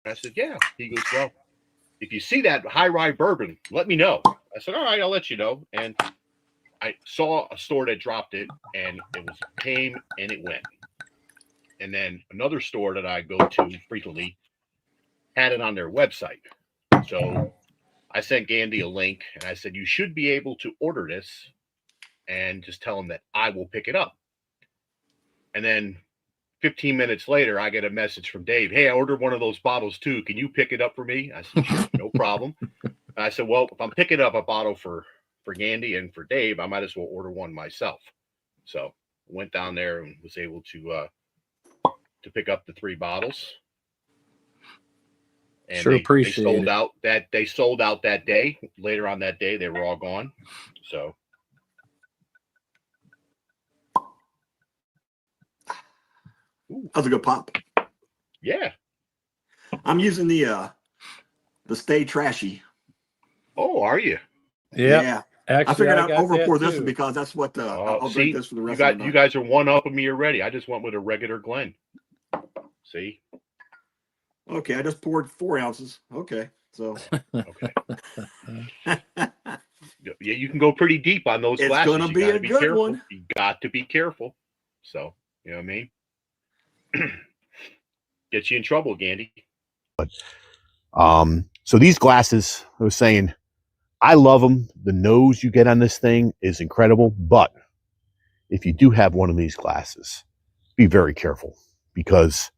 I said, yeah. He goes, well, if you see that high rye bourbon, let me know. I said, all right, I'll let you know. And I saw a store that dropped it, and came and it went. And then another store that I go to frequently had it on their website. So I sent Gandhi a link, and I said, you should be able to order this and just tell them that I will pick it up. And then 15 minutes later, I get a message from Dave. Hey, I ordered one of those bottles too. Can you pick it up for me? I said, sure, no problem. And I said, well, if I'm picking up a bottle for Gandhi and for Dave, I might as well order one myself. So went down there and was able to pick up the 3 bottles. And sure, they sold out that day. Later on that day, they were all gone. So that was a good pop. Yeah. I'm using the Stay Trashy. Oh, are you? Yeah. Actually, I figured I'd over pour this too. one because that's what I'll drink this for the rest of the night. You guys are one up of me already. I just went with a regular Glen. See? Okay, I just poured 4 ounces. Okay, so okay. Yeah, you can go pretty deep on those it's glasses. It's gonna be a good careful. one. You got to be careful. So you know what I mean? Gets you in trouble, Gandhi. But so these glasses, I was saying, I love them. The nose you get on this thing is incredible. But if you do have one of these glasses, be very careful because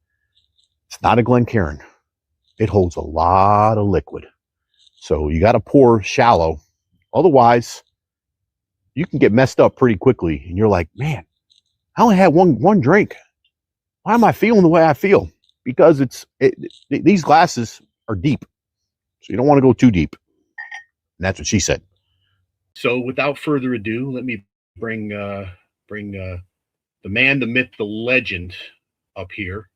it's not a Glencairn. It holds a lot of liquid. So you got to pour shallow. Otherwise, you can get messed up pretty quickly. And you're like, man, I only had one drink. Why am I feeling the way I feel? Because these glasses are deep. So you don't want to go too deep. And that's what she said. So without further ado, let me bring the man, the myth, the legend up here.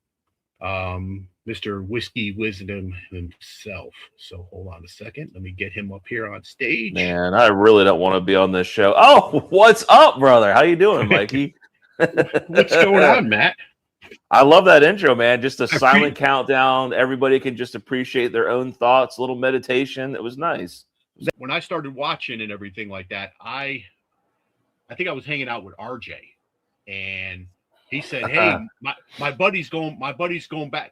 Mr. Whiskey Wisdom himself. So hold on a second. Let me get him up here on stage. Man, I really don't want to be on this show. Oh, what's up, brother? How you doing, Mikey? What's going on, Matt? I love that intro, man. Just a silent countdown. Everybody can just appreciate their own thoughts, a little meditation. It was nice. When I started watching and everything like that, I think I was hanging out with RJ, and he said, "Hey, my buddy's going back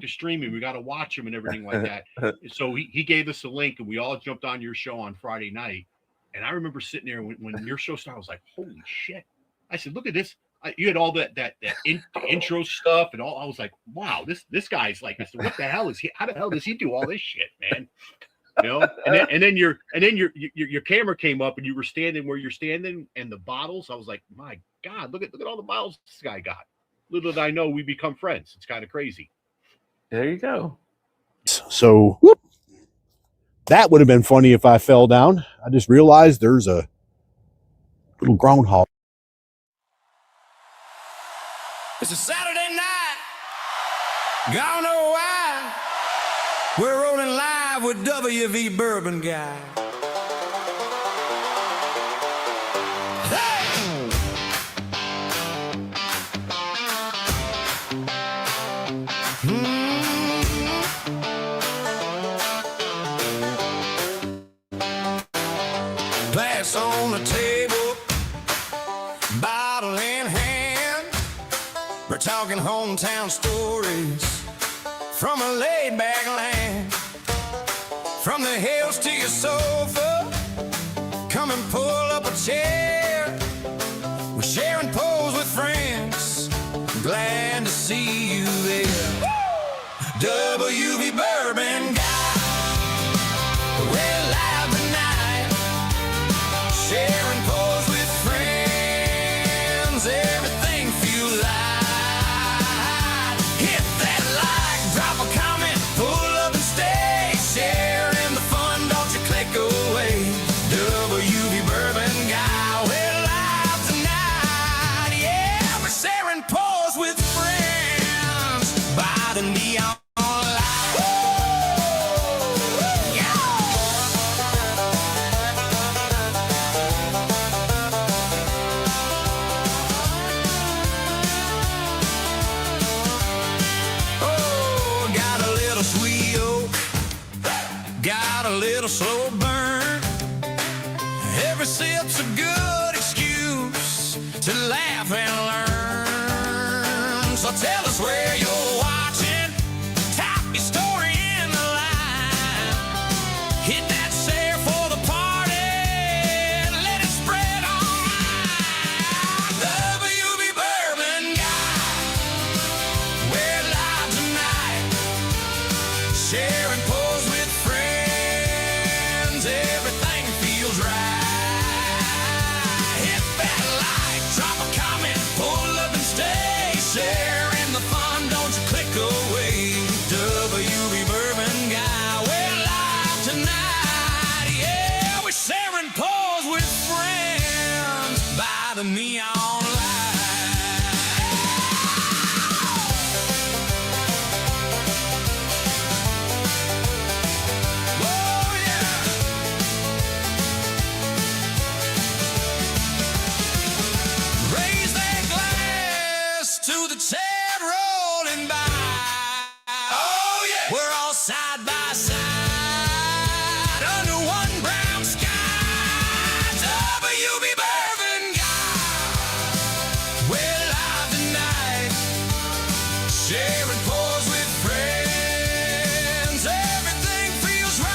to streaming. We got to watch him and everything like that." So he gave us a link, and we all jumped on your show on Friday night. And I remember sitting there when your show started. I was like, "Holy shit!" I said, "Look at this." You had all that intro stuff and all. I was like, "Wow, this guy's like." I said, "What the hell is he? How the hell does he do all this shit, man?" You know. And then your camera came up, and you were standing where you're standing, and the bottles. I was like, "My God, look at all the bottles this guy got." Little did I know we become friends. It's kind of crazy. There you go. So that would have been funny if I fell down. I just realized there's a little groundhog. It's a Saturday night. Gonna know why. We're rolling live with WV Bourbon Guy. Glass on the table, bottle in hand. We're talking hometown stories from a laid-back land. From the hills to your sofa, come and pull up a chair. We're sharing poles with friends, glad to see you there. WV Bourbon Guy, we're live tonight, sharing poles with friends, everything feels light. Hit that like, drop a comment, pull up and stay, sharing the fun, don't you click away. WV Bourbon Guy, we're live tonight, yeah, we're sharing poles with friends by the neon. Sweet swear you're watching. Tap your story in the line. Hit that share for the party. Let it spread online. WB Bourbon Guy. We're live tonight. Sharing pose with friends. Everything feels right. Hit that like, drop a comment, pull up and stay. Sharing the fun, don't you click away. WB Bourbon Guy, we're live tonight. Yeah, we're sharing pose with friends by the neon light. Oh yeah. Raise that glass to the chat rolling by. Oh yeah. We're all side by side under one brown sky. WB Bourbon Guy. We're live tonight. Sharing pause with friends. Everything feels right.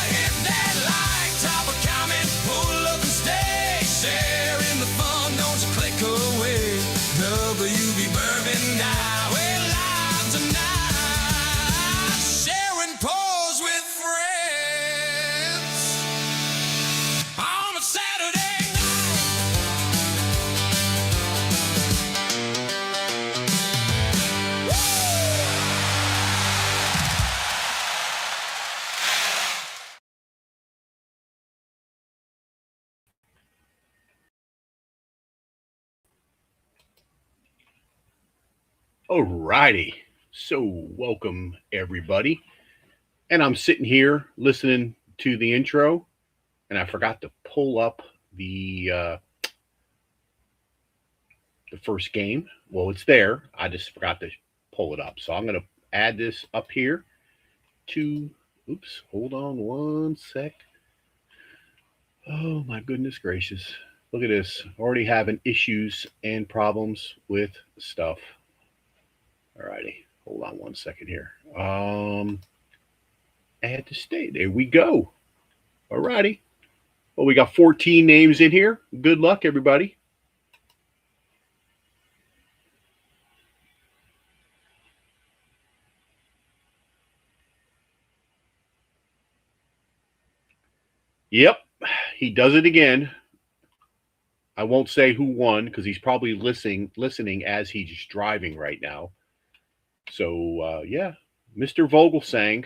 Hit that like, drop a comment, pull up and stay. Sharing the fun, don't you click away. WB Bourbon Guy, we're live tonight. Sharing pause with friends on a Saturday Alrighty. So welcome everybody. And I'm sitting here listening to the intro, and I forgot to pull up the first game. Well, it's there. I just forgot to pull it up. So I'm gonna add this up here to oops, hold on one sec. Oh my goodness gracious. Look at this. Already having issues and problems with stuff. Alrighty, hold on one second here. Add to state. There we go. Alrighty. Well, we got 14 names in here. Good luck, everybody. Yep, he does it again. I won't say who won because he's probably listening as he's driving right now. So, yeah, Mr. Vogel sang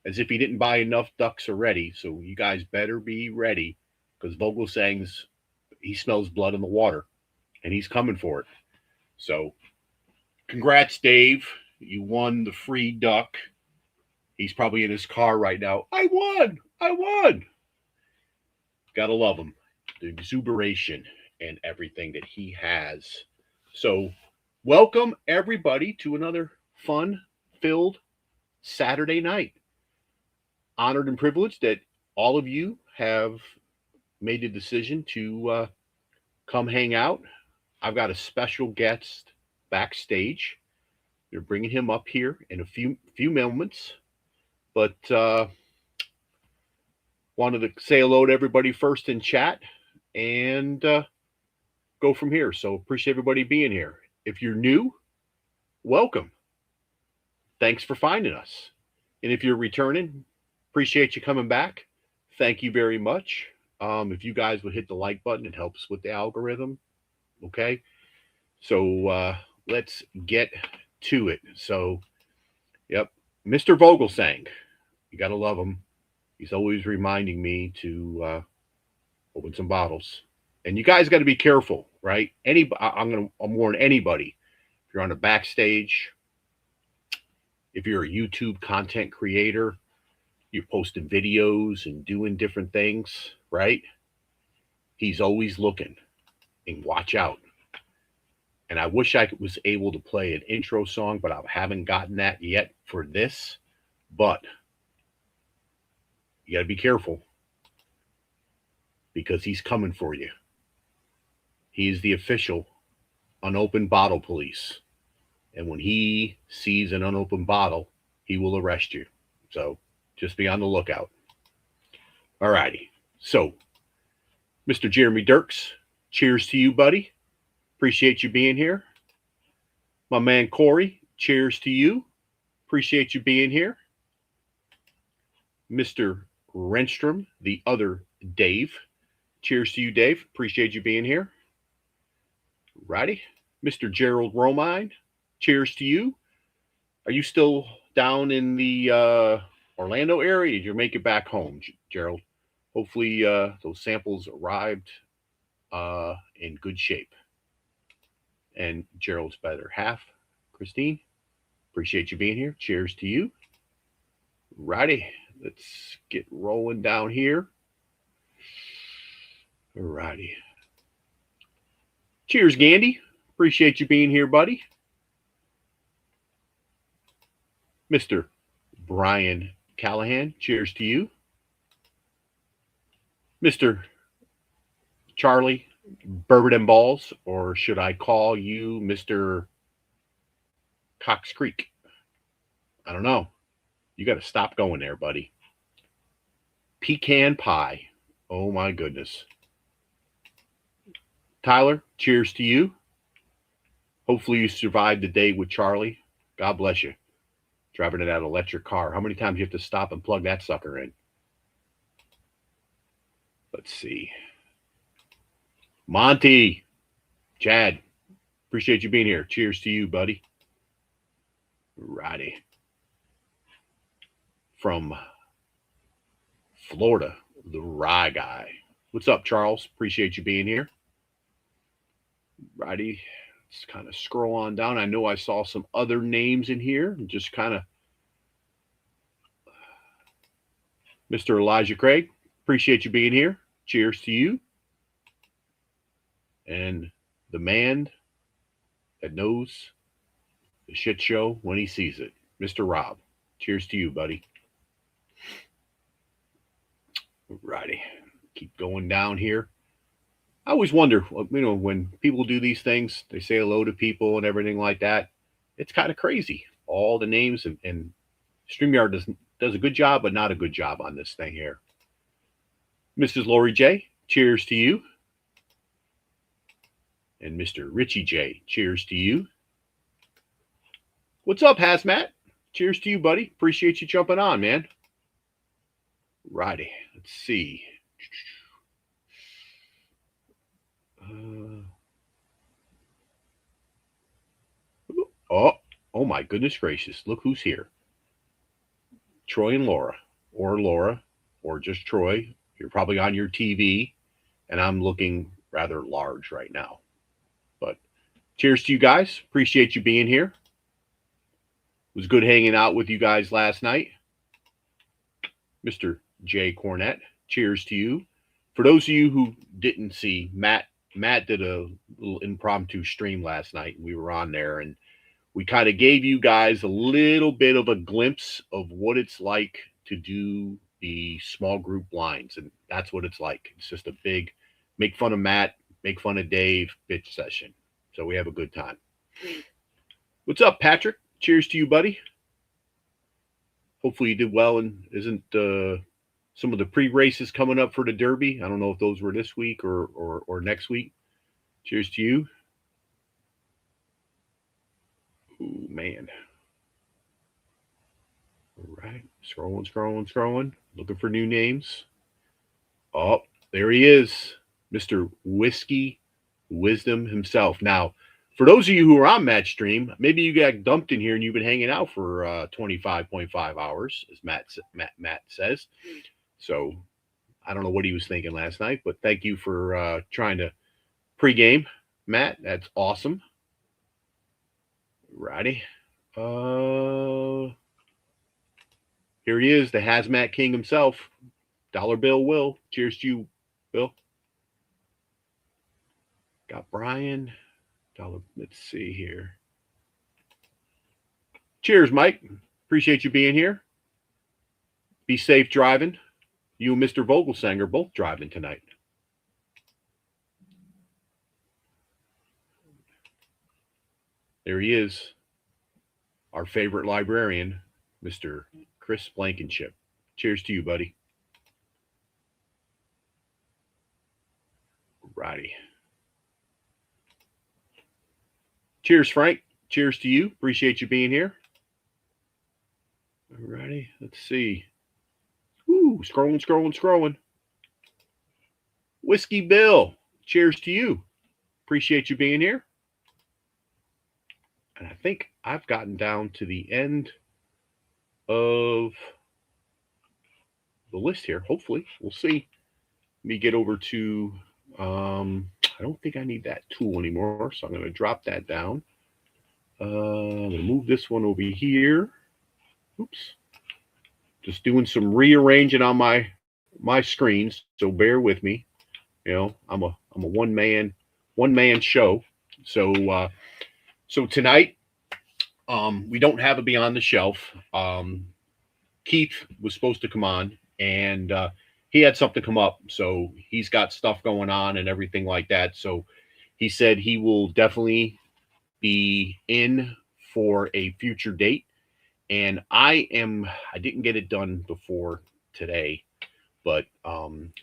as if he didn't buy enough ducks already. So you guys better be ready because Vogel sings, he smells blood in the water, and he's coming for it. So congrats, Dave. You won the free duck. He's probably in his car right now. I won. I won. Gotta love him. The exuberation and everything that he has. So welcome, everybody, to another fun-filled Saturday night. Honored and privileged that all of you have made the decision to come hang out. I've got a special guest backstage. They're bringing him up here in a few moments, but wanted to say hello to everybody first in chat and go from here. So appreciate everybody being here. If you're new, welcome. Thanks for finding us. And if you're returning, appreciate you coming back. Thank you very much. If you guys would hit the like button, it helps with the algorithm. Okay. So let's get to it. So, yep. Mr. Vogelsang. You got to love him. He's always reminding me to open some bottles. And you guys got to be careful, right? I'm warn anybody. If you're on a backstage, if you're a YouTube content creator, you're posting videos and doing different things, right? He's always looking, and watch out. And I wish I was able to play an intro song, but I haven't gotten that yet for this. But you got to be careful because he's coming for you. He is the official unopened bottle police. And when he sees an unopened bottle, he will arrest you. So just be on the lookout. All righty. So, Mr. Jeremy Dirks, cheers to you, buddy. Appreciate you being here. My man Corey, cheers to you. Appreciate you being here. Mr. Renstrom, the other Dave. Cheers to you, Dave. Appreciate you being here. Righty. Mr. Gerald Romine, cheers to you. Are you still down in the Orlando area? Did you make it back home, Gerald? Hopefully those samples arrived in good shape. And Gerald's better half, Christine, appreciate you being here. Cheers to you. Righty, let's get rolling down here. Righty. Cheers, Gandy. Appreciate you being here, buddy. Mr. Brian Callahan, cheers to you. Mr. Charlie Bourbon and Balls, or should I call you Mr. Cox Creek? I don't know. You got to stop going there, buddy. Pecan pie. Oh, my goodness. Tyler, cheers to you. Hopefully you survived the day with Charlie. God bless you. Driving in that electric car. How many times do you have to stop and plug that sucker in? Let's see. Monty, Chad, appreciate you being here. Cheers to you, buddy. Righty. From Florida, the Rye Guy. What's up, Charles? Appreciate you being here. Righty. Let's kind of scroll on down. I know I saw some other names in here. Just kind of. Mr. Elijah Craig, appreciate you being here. Cheers to you. And the man that knows the shit show when he sees it, Mr. Rob. Cheers to you, buddy. Righty. Keep going down here. I always wonder, when people do these things, they say hello to people and everything like that. It's kind of crazy. All the names and StreamYard does a good job, but not a good job on this thing here. Mrs. Lori J, cheers to you. And Mr. Richie J, cheers to you. What's up, Hazmat? Cheers to you, buddy. Appreciate you jumping on, man. Righty. Let's see. Oh my goodness gracious. Look who's here. Troy and Laura, or just Troy. You're probably on your TV, and I'm looking rather large right now. But cheers to you guys. Appreciate you being here. It was good hanging out with you guys last night. Mr. Jay Cornett, cheers to you. For those of you who didn't see, Matt did a little impromptu stream last night. We were on there, and we kind of gave you guys a little bit of a glimpse of what it's like to do the small group blinds. And that's what it's like. It's just a big make fun of Matt, make fun of Dave bitch session. So we have a good time. What's up, Patrick? Cheers to you, buddy. Hopefully you did well, and isn't some of the pre-races coming up for the Derby. I don't know if those were this week or next week. Cheers to you. Ooh, man. All right. Scrolling. Looking for new names. Oh, there he is. Mr. Whiskey Wisdom himself. Now, for those of you who are on Match Stream, maybe you got dumped in here and you've been hanging out for 25.5 hours, as Matt says. So I don't know what he was thinking last night, but thank you for trying to pregame, Matt. That's awesome. Righty. Here he is, the Hazmat King himself. Dollar Bill Will. Cheers to you, Bill. Got Brian. Let's see here. Cheers, Mike. Appreciate you being here. Be safe driving. You and Mr. Vogelsang are both driving tonight. There he is, our favorite librarian, Mr. Chris Blankenship. Cheers to you, buddy. Righty. Cheers, Frank. Cheers to you. Appreciate you being here. All righty. Let's see. Ooh, scrolling. Whiskey Bill. Cheers to you. Appreciate you being here. And I think I've gotten down to the end of the list here. Hopefully. We'll see. Let me get over to, I don't think I need that tool anymore, so I'm going to drop that down. I'm going to move this one over here. Oops. Just doing some rearranging on my screens, so bear with me. You know, I'm a one man show. So so tonight we don't have a Beyond the Shelf. Keith was supposed to come on, and he had something come up, so he's got stuff going on and everything like that. So he said he will definitely be in for a future date. And I didn't get it done before today, but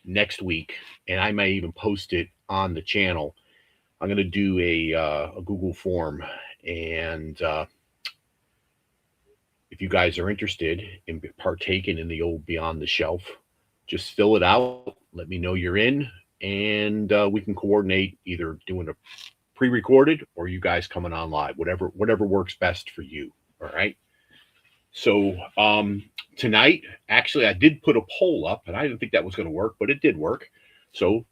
next week, and I may even post it on the channel. I'm going to do a Google form, and if you guys are interested in partaking in the old Beyond the Shelf, just fill it out. Let me know you're in, and we can coordinate either doing a pre-recorded or you guys coming on live, whatever works best for you. All right. So tonight, actually, I did put a poll up, and I didn't think that was going to work, but it did work. So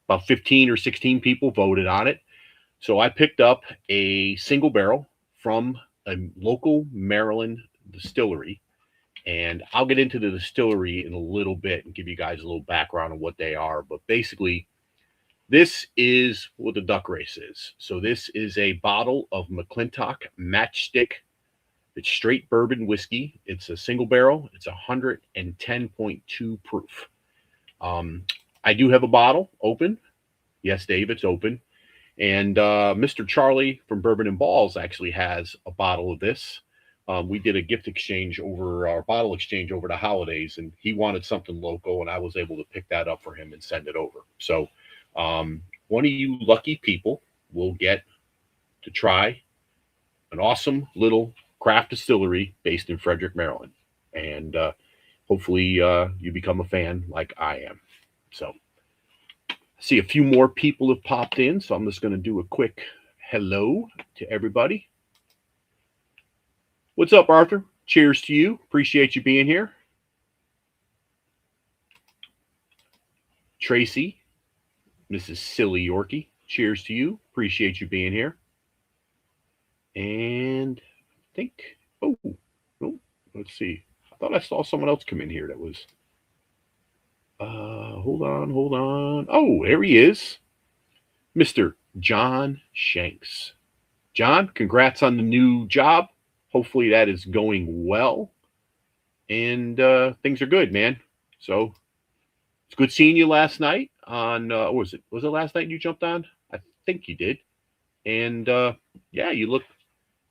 about 15 or 16 people voted on it. So I picked up a single barrel from a local Maryland distillery, and I'll get into the distillery in a little bit and give you guys a little background on what they are. But basically, this is what the duck race is. So this is a bottle of McClintock Matchstick. It's straight bourbon whiskey. It's a single barrel. It's 110.2 proof. I do have a bottle open. Yes, Dave, it's open. And Mr. Charlie from Bourbon and Balls actually has a bottle of this. We did a gift exchange over our bottle exchange over the holidays, and he wanted something local, and I was able to pick that up for him and send it over. So one of you lucky people will get to try an awesome little craft distillery based in Frederick, Maryland. And hopefully you become a fan like I am. So I see a few more people have popped in, so I'm just going to do a quick hello to everybody. What's up, Arthur? Cheers to you. Appreciate you being here. Tracy, Mrs. Silly Yorkie, cheers to you. Appreciate you being here. And I think, oh, let's see. I thought I saw someone else come in here that was, hold on. Oh, there he is. Mr. John Shanks. John, congrats on the new job. Hopefully that is going well. And things are good, man. So it's good seeing you last night on, was it last night you jumped on? I think you did. And yeah, you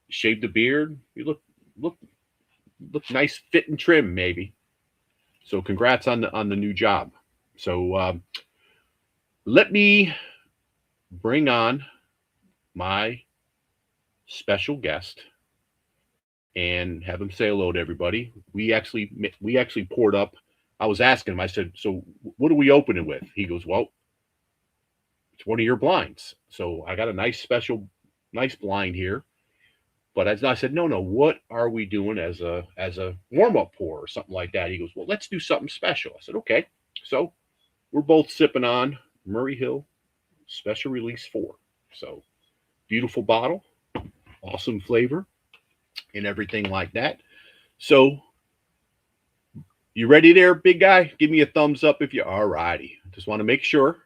shaved the beard. You look nice, fit and trim, maybe. So congrats on the new job. So let me bring on my special guest and have him say hello to everybody. We actually poured up. I was asking him, I said, so what are we opening with? He goes, well, it's one of your blinds. So I got a nice blind here. But as I said, no, what are we doing as a warm-up pour or something like that? He goes, well, let's do something special. I said, okay. So we're both sipping on Murray Hill Special Release 4. So beautiful bottle, awesome flavor, and everything like that. So you ready there, big guy? Give me a thumbs up if you're all righty. Just want to make sure.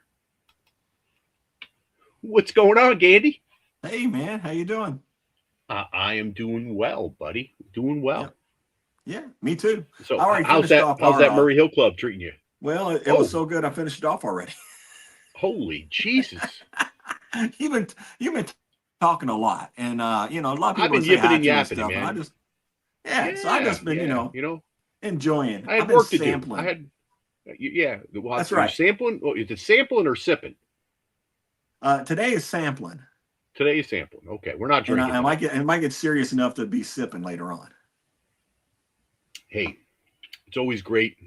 What's going on, Gandy? Hey, man. How you doing? I am doing well, buddy. Doing well. Yeah, me too. So how's that Murray Hill Club treating you? Well, it was so good I finished it off already. Holy Jesus. You've been talking a lot, and you know, a lot of people I've been say yipping hi and to and yapping, stuff, and man. I just so I just been you know, enjoying. I had I've been work to do. sampling. I had, well, That's you're right. sampling. Well, is it sampling or sipping? Today is sampling, Today is sampling. Okay, we're not and drinking. I might get serious enough to be sipping later on. Hey, it's always great.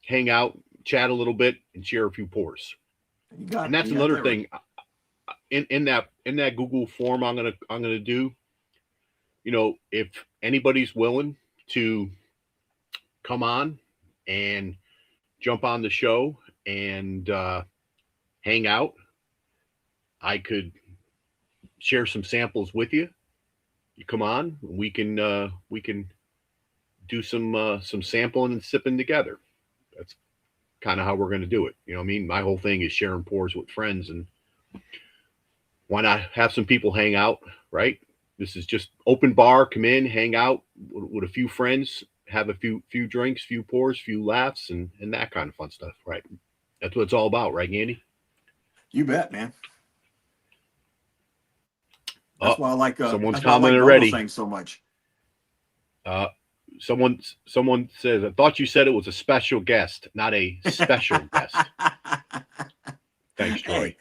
Hang out, chat a little bit, and share a few pours. And that's another thing. Right. In that Google form, I'm gonna do. You know, if anybody's willing to come on and jump on the show and hang out, I could share some samples with you. You come on, we can do some sampling and sipping together. That's kind of how we're going to do it. You know what I mean? My whole thing is sharing pours with friends, and why not have some people hang out, right? This is just open bar. Come in, hang out with a few friends, have a few drinks, few pours, few laughs, and that kind of fun stuff, right? That's what it's all about, right, Andy? You bet, man. That's why I like. Someone's commented already. So much. Someone says, I thought you said it was a special guest, not a special guest. Thanks, Troy.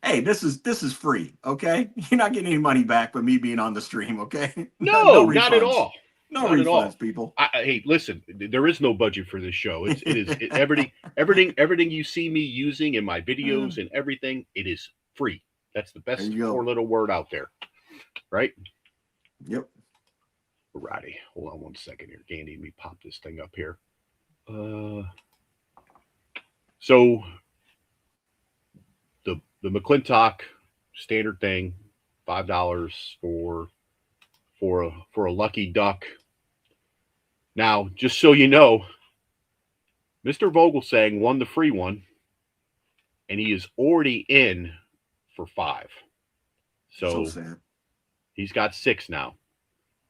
Hey, this is free, okay? You're not getting any money back for me being on the stream, okay? No, not at all. No not refunds, at all. People. Hey, listen, there is no budget for this show. Everything you see me using in my videos and everything, it is free. That's the best four-letter word out there, right? Yep. Alrighty, hold on one second here, Gandy. Let me pop this thing up here. So the McClintock standard thing, $5 for a lucky duck. Now, just so you know, Mr. Vogelsang won the free one, and he is already in for 5. So sad. He's got 6 now.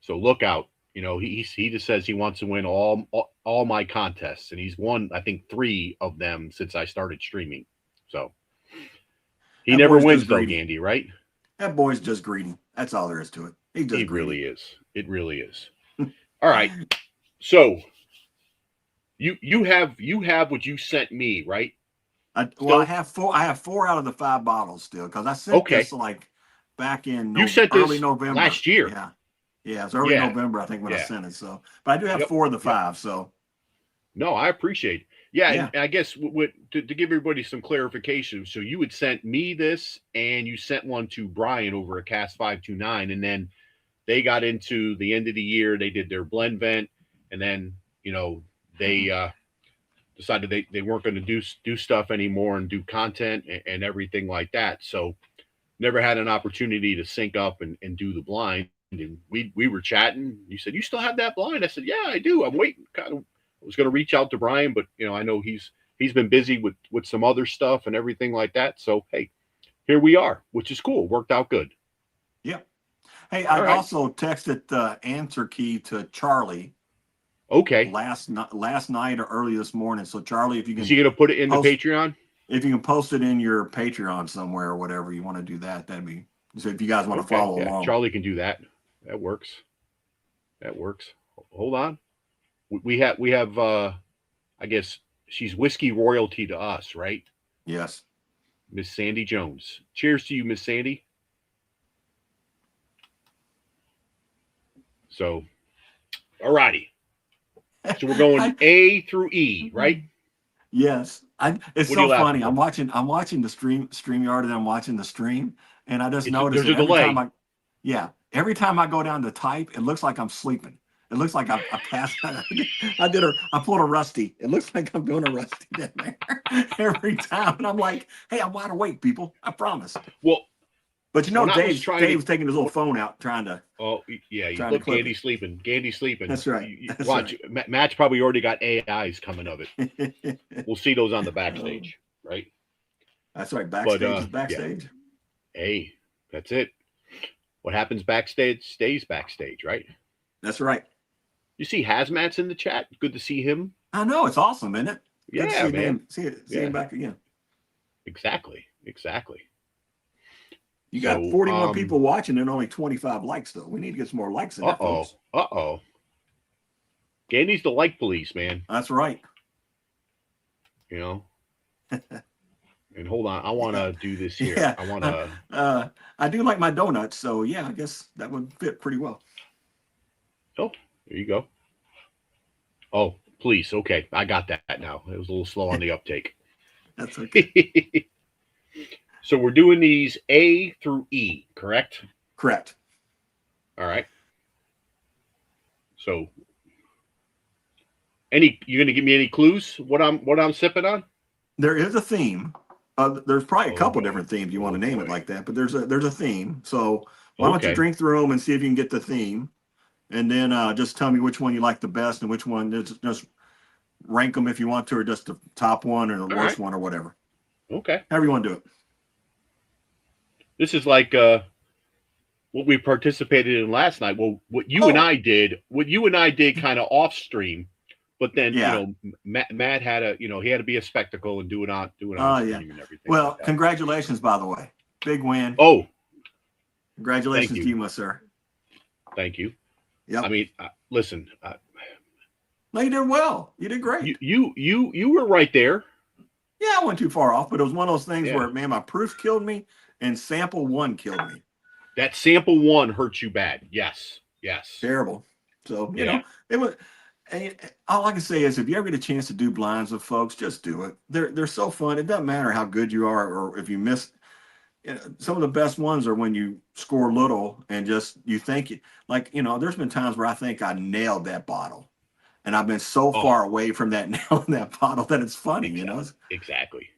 So look out. You know, he just says he wants to win all my contests, and he's won, I think, 3 of them since I started streaming. So he never wins though, Gandy, right? That boy's just greedy. That's all there is to it. He really is. It really is. All right. So you have what you sent me, right? I have 4. I have 4 out of the 5 bottles still, because I sent this like back in early November last year. Yeah, it's early November, I think, when I sent it. So, but I do have 4 of the 5. So, no, I appreciate it. Yeah. And I guess to give everybody some clarification, so you had sent me this, and you sent one to Brian over at Cast 529, and then they got into the end of the year. They did their blend vent, and then they decided they weren't going to do stuff anymore and do content and everything like that. So, never had an opportunity to sync up and do the blind. And we were chatting. You said, you still have that blind? I said, yeah, I do. I'm waiting. I was going to reach out to Brian, but I know he's been busy with some other stuff and everything like that. So hey, here we are, which is cool. Worked out good. Yeah. Hey, I also texted the answer key to Charlie. Okay. Last night or early this morning. So Charlie, if you can, is he going to put it in the Patreon? If you can post it in your Patreon somewhere or whatever you want to do that'd be. So if you guys want to follow along, Charlie can do that. That works. Hold on. We have I guess she's whiskey royalty to us, right? Yes. Miss Sandy Jones. Cheers to you, Miss Sandy. So, all righty. So we're going A through E, right? Yes. It's so funny. I'm watching the StreamYard, and I'm watching the stream, and I just noticed there's a delay. Every time I go down to type, it looks like I'm sleeping. It looks like I passed. I pulled a Rusty. It looks like I'm doing a Rusty down there every time, and I'm like, hey, I'm wide awake, people. I promise. Well, but Dave's taking his little phone out trying to. Oh yeah, look, Gandy's sleeping. Gandy's sleeping. That's right. Watch, Matt's probably already got AIs coming of it. We'll see those on the backstage, right? That's right. Backstage is backstage. Yeah. Hey, that's it. What happens backstage stays backstage, right? That's right. You see Hazmat's in the chat. Good to see him. I know, it's awesome, isn't it? Good to see man. See him back again. Exactly. You got So, 41 people watching and only 25 likes, though. We need to get some more likes in there, folks. Gandy's the like police, man. That's right. You know. And hold on, I want to do this here. Yeah. I want to. I do like my donuts, so yeah, I guess that would fit pretty well. Oh, there you go. Oh, please. Okay, I got that now. It was a little slow on the uptake. That's okay. So we're doing these A through E, correct? Correct. All right. So, you're gonna give me any clues what I'm sipping on? There is a theme. There's probably a couple different themes you want to name it like that, but there's a theme. So why don't you drink through them and see if you can get the theme, and then just tell me which one you like the best and which one just rank them if you want to, or just the top one or the worst one or whatever. Okay. However you want to do it. This is like what we participated in last night. Well, what you and I did kind of off stream, but then you know Matt had he had to be a spectacle and do it on stream and everything. Well, like congratulations, by the way, big win. Oh, congratulations to you, my sir. Thank you. Yeah. I mean, listen. No, you did well. You did great. You were right there. Yeah, I went too far off, but it was one of those things where, man, my proof killed me and sample one killed me. That sample one hurt you bad. Yes. Terrible. So, you know, it was. And all I can say is, if you ever get a chance to do blinds with folks, just do it. They're so fun. It doesn't matter how good you are or if you miss. You know, some of the best ones are when you score little and just you think there's been times where I think I nailed that bottle, and I've been so far away from that nailing that bottle that it's funny. Exactly.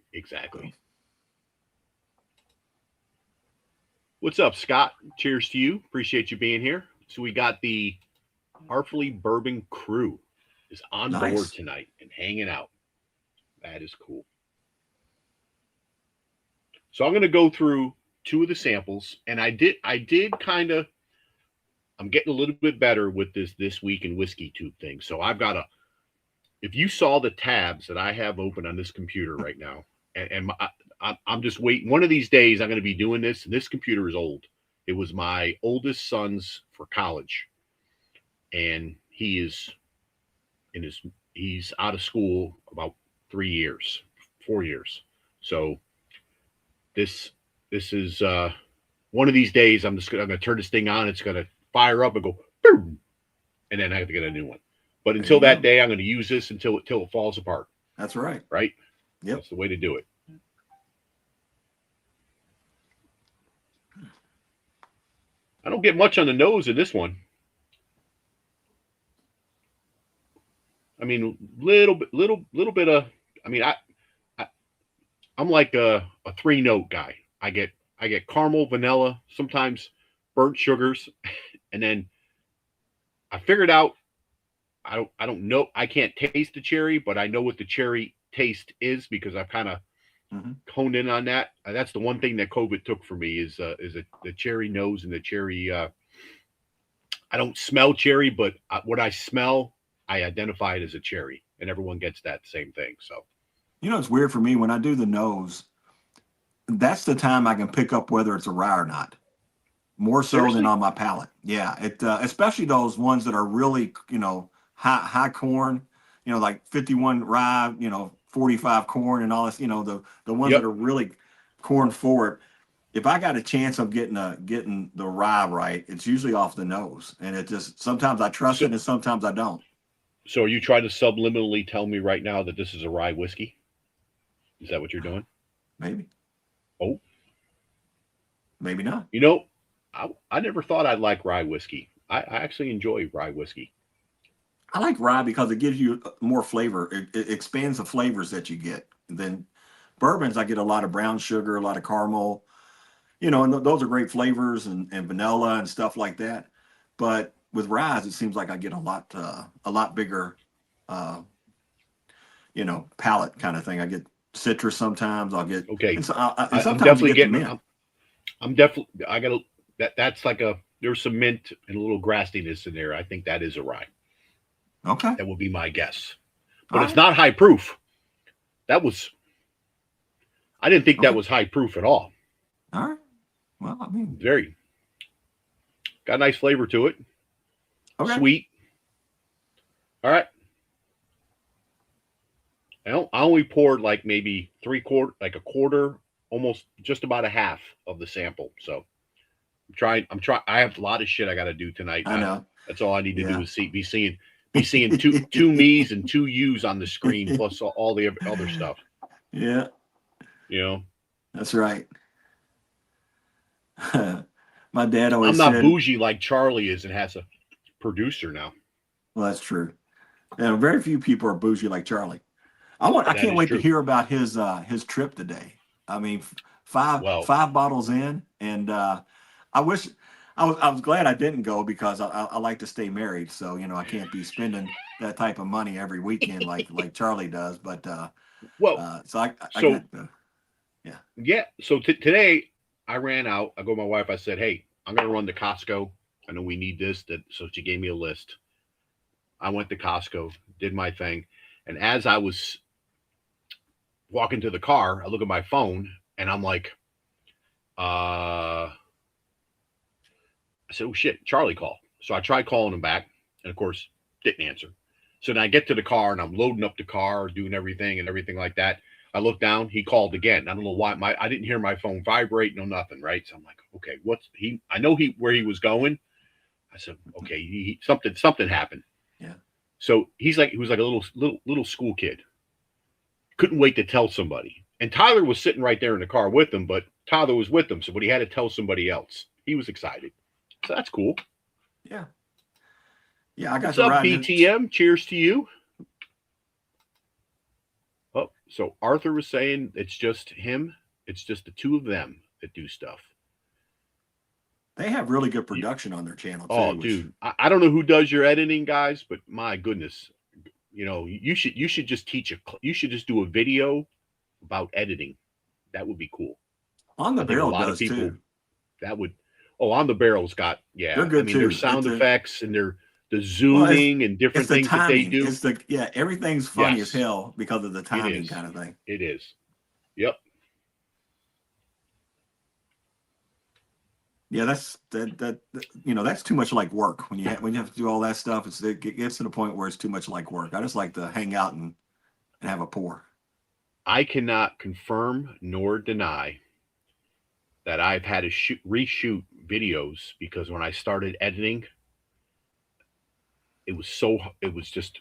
What's up, Scott? Cheers to you. Appreciate you being here. So we got the Artfully Bourbon crew is on board tonight and hanging out. That is cool. So I'm going to go through two of the samples, and I did kind of. I'm getting a little bit better with this week in WhiskeyTube thing. So I've got if you saw the tabs that I have open on this computer right now, and I'm just waiting. One of these days I'm going to be doing this. And this computer is old. It was my oldest son's for college, and he's out of school about 4 years. So this is one of these days I'm going to turn this thing on. It's going to fire up and go boom, and then I have to get a new one. But until that day, I'm going to use this until it falls apart. That's right. Right? Yep. That's the way to do it. I don't get much on the nose in this one. I mean, little bit of. I mean, I'm like a 3-note guy. I get caramel, vanilla, sometimes burnt sugars, and then I figured out. I don't know. I can't taste the cherry, but I know what the cherry taste is because I've kind of honed in on that. That's the one thing that COVID took for me is the cherry nose and the cherry. I don't smell cherry, but what I smell, I identify it as a cherry, and everyone gets that same thing. So, it's weird for me when I do the nose. That's the time I can pick up whether it's a rye or not, more so than on my palate. Yeah, especially those ones that are really high corn, like 51 rye, 45 corn and all this, the ones that are really corn forward. If I got a chance of getting the rye right, it's usually off the nose, and it just sometimes I trust it and sometimes I don't. So are you trying to subliminally tell me right now that this is a rye whiskey? Is that what you're doing? Maybe. Oh, maybe not. I never thought I'd like rye whiskey. I actually enjoy rye whiskey. I like rye because it gives you more flavor. It expands the flavors that you get. And then bourbons, I get a lot of brown sugar, a lot of caramel, and those are great flavors and vanilla and stuff like that. But with rye, it seems like I get a lot bigger, palate kind of thing. I get citrus sometimes. I'll get I'm definitely getting. I'm definitely. I got that's like there's some mint and a little grassiness in there. I think that is a rye. Okay. That would be my guess. But it's not high proof. I didn't think that was high proof at all. All right. Well, I mean, Very got a nice flavor to it. okay. Sweet. All right. I only poured like maybe like a quarter, almost just about a half of the sample. So I'm trying. I have a lot of shit I got to do tonight. I know. That's all I need to Yeah. do is be seeing two me's and two you's on the screen plus all the other stuff. Yeah, You know, that's right. My dad always I'm not said, bougie like Charlie is and has a producer now. well, that's true. And very few people are bougie like Charlie. I That can't is wait true. to hear about his trip today. I mean, five bottles in, and I was glad I didn't go because I like to stay married, so you know I can't be spending that type of money every weekend like Charlie does. But so I got yeah. So today I ran out. I go to my wife. I said, "Hey, I'm gonna run to Costco. I know we need this." So she gave me a list. I went to Costco, did my thing, and as I was walking to the car, I look at my phone, and I'm like, I said, "Oh shit, Charlie called." So I tried calling him back, and of course, didn't answer. So then I get to the car, and I'm loading up the car, doing everything like that. I look down, he called again. I don't know why I didn't hear my phone vibrate, no nothing, right? So I'm like, okay, I know where he was going. I said, okay, something happened. Yeah. So he was like a little school kid. Couldn't wait to tell somebody. And Tyler was sitting right there in the car with him, but Tyler was with him, but he had to tell somebody else. He was excited. So that's cool. Yeah. Yeah, I got What's to up, ride BTM? Cheers to you. Oh, so Arthur was saying it's just him. It's just the two of them that do stuff. They have really good production on their channel too. Oh, dude, I don't know who does your editing, guys, but my goodness, you know, you should just you should just do a video about editing. That would be cool. On the Barrel does too. That would. Oh, On the Barrel's got They're good too. Their sound effects and the zooming and different things that they do. It's everything's funny as hell because of the timing kind of thing. It is. Yep. Yeah, that's too much like work when you have to do all that stuff. It gets to the point where it's too much like work. I just like to hang out and have a pour. I cannot confirm nor deny that I've had to reshoot videos because when I started editing, it was just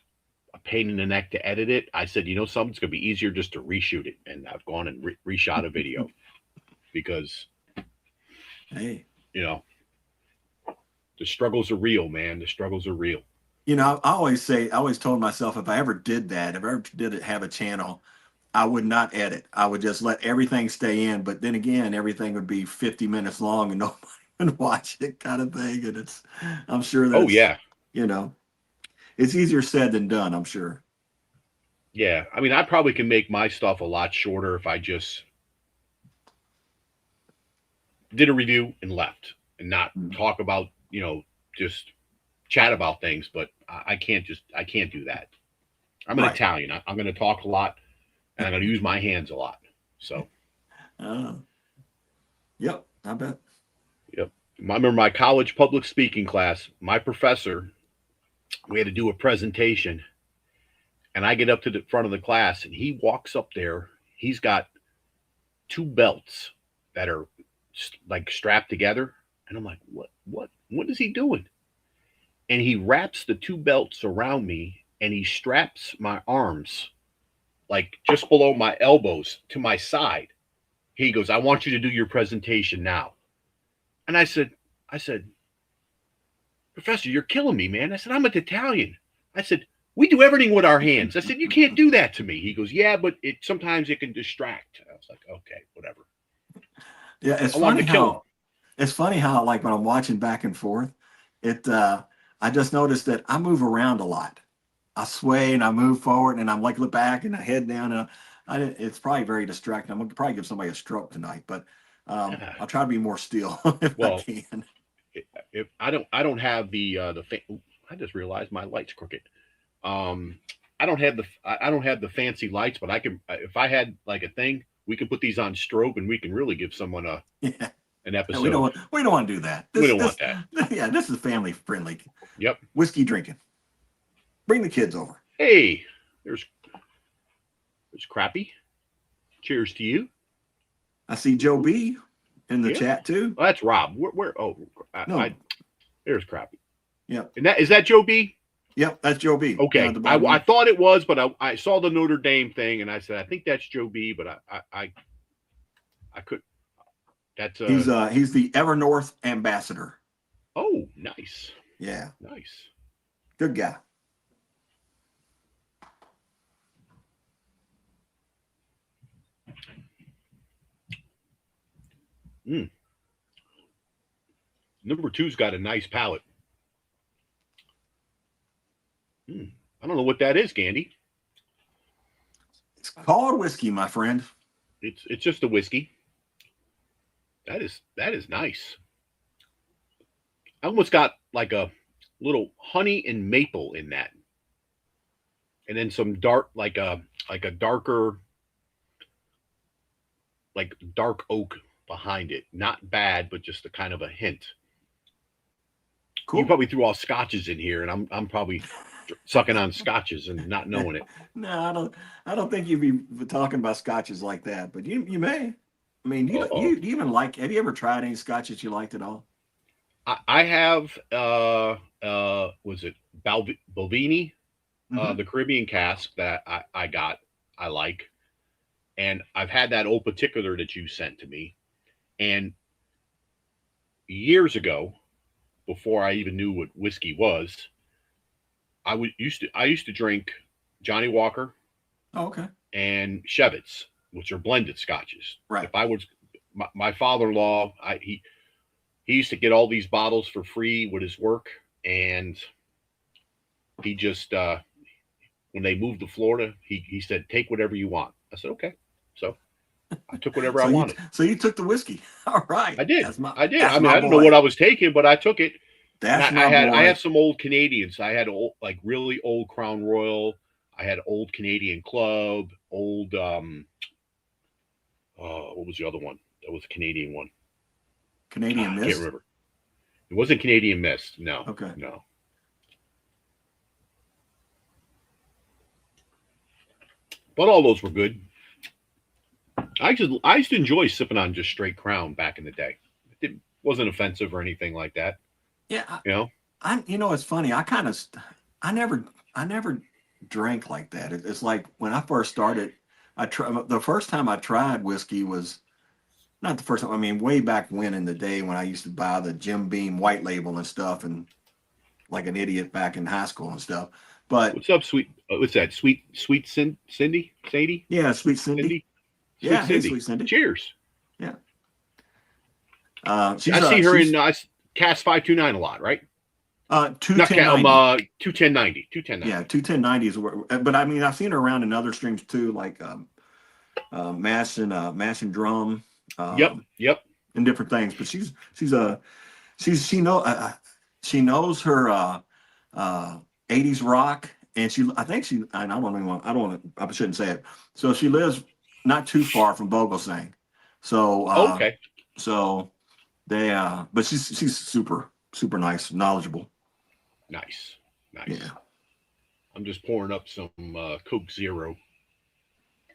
a pain in the neck to edit it. I said, something's going to be easier just to reshoot it. And I've gone and reshot a video because, hey, the struggles are real, man. The struggles are real. I always told myself if I ever did have a channel, I would not edit. I would just let everything stay in. But then again, everything would be 50 minutes long and nobody would watch it kind of thing. And I'm sure that it's easier said than done, I'm sure. Yeah. I mean, I probably can make my stuff a lot shorter if I just did a review and left and not talk about, just chat about things. But I can't do that. I'm an Italian. I'm going to talk a lot. And I'm going to use my hands a lot. So. Yep, I bet. Yep. I remember my college public speaking class, my professor, we had to do a presentation. And I get up to the front of the class and he walks up there. He's got two belts that are like strapped together. And I'm like, what is he doing? And he wraps the two belts around me and he straps my arms like just below my elbows to my side. He goes, I want you to do your presentation now. And I said, Professor, you're killing me, man. I said, I'm an Italian. I said, we do everything with our hands. I said, you can't do that to me. He goes, yeah, but sometimes it can distract. I was like, okay, whatever. Yeah, it's funny how like when I'm watching back and forth, I just noticed that I move around a lot. I sway and I move forward and I'm like look back and I head down and it's probably very distracting. I'm gonna probably give somebody a stroke tonight, but I'll try to be more still if I can. If I don't have I just realized my light's crooked. I don't have the fancy lights, but I can if I had like a thing, we can put these on strobe and we can really give someone an episode. We don't want to do that. We don't want that. Yeah, this is family friendly. Yep. Whiskey drinking. Bring the kids over. Hey, there's Crappy. Cheers to you. I see Joe B in the chat too. Oh, that's Rob. Where? No. There's Crappy. Yep. And is that Joe B? Yep, that's Joe B. Okay. I thought it was, but I saw the Notre Dame thing, and I said I think that's Joe B, but I could. That's he's the Evernorth ambassador. Oh, nice. Yeah. Nice. Good guy. Number 2's got a nice palate. I don't know what that is, Gandy. It's called whiskey, my friend. It's just a whiskey. That is nice. I almost got like a little honey and maple in that, and then some dark, like a darker, like dark oak behind it. Not bad, but just a kind of a hint. Cool. You probably threw all scotches in here, and I'm probably sucking on scotches and not knowing it. No, I don't think you'd be talking about scotches like that, but you may. I mean, do you even like? Have you ever tried any scotches you liked at all? I have. Was it Balvenie, the Caribbean cask that I got? I like, and I've had that old particular that you sent to me, and years ago, before I even knew what whiskey was, I used to drink Johnny Walker, and Chevets, which are blended scotches. Right. If I was my father-in-law, he used to get all these bottles for free with his work, and he just when they moved to Florida, he said, "Take whatever you want." I said, "Okay." So I took whatever I wanted. So you took the whiskey. All right. I did. I did. I mean, I don't boy. know what I was taking, but I took it. That's I have some old Canadians. I had really old Crown Royal. I had old Canadian Club, old what was the other one? That was a Canadian one. Canadian Mist? I can't remember. It wasn't Canadian Mist. No. Okay. No. But all those were good. I used to enjoy sipping on just straight Crown back in the day. It wasn't offensive or anything like that. Yeah. It's funny. I never drank like that. It's like when I first started, the first time I tried whiskey was not the first time. I mean, way back when in the day when I used to buy the Jim Beam white label and stuff, and like an idiot back in high school and stuff. But what's up, sweet? What's that? Sweet Cindy? Sadie? Yeah, Sweet Cindy. Sweet Cindy. Cheers. Yeah. I see her in Cast 529 a lot, right? 21090. 21090. Yeah, 21090 is where, but I mean, I've seen her around in other streams too, like Mass and Drum. Yep. And different things. But she knows her 80s rock, and I shouldn't say it. So she lives not too far from Vogelsang. So okay. So they but she's super nice, knowledgeable. Nice. Yeah. I'm just pouring up some Coke Zero.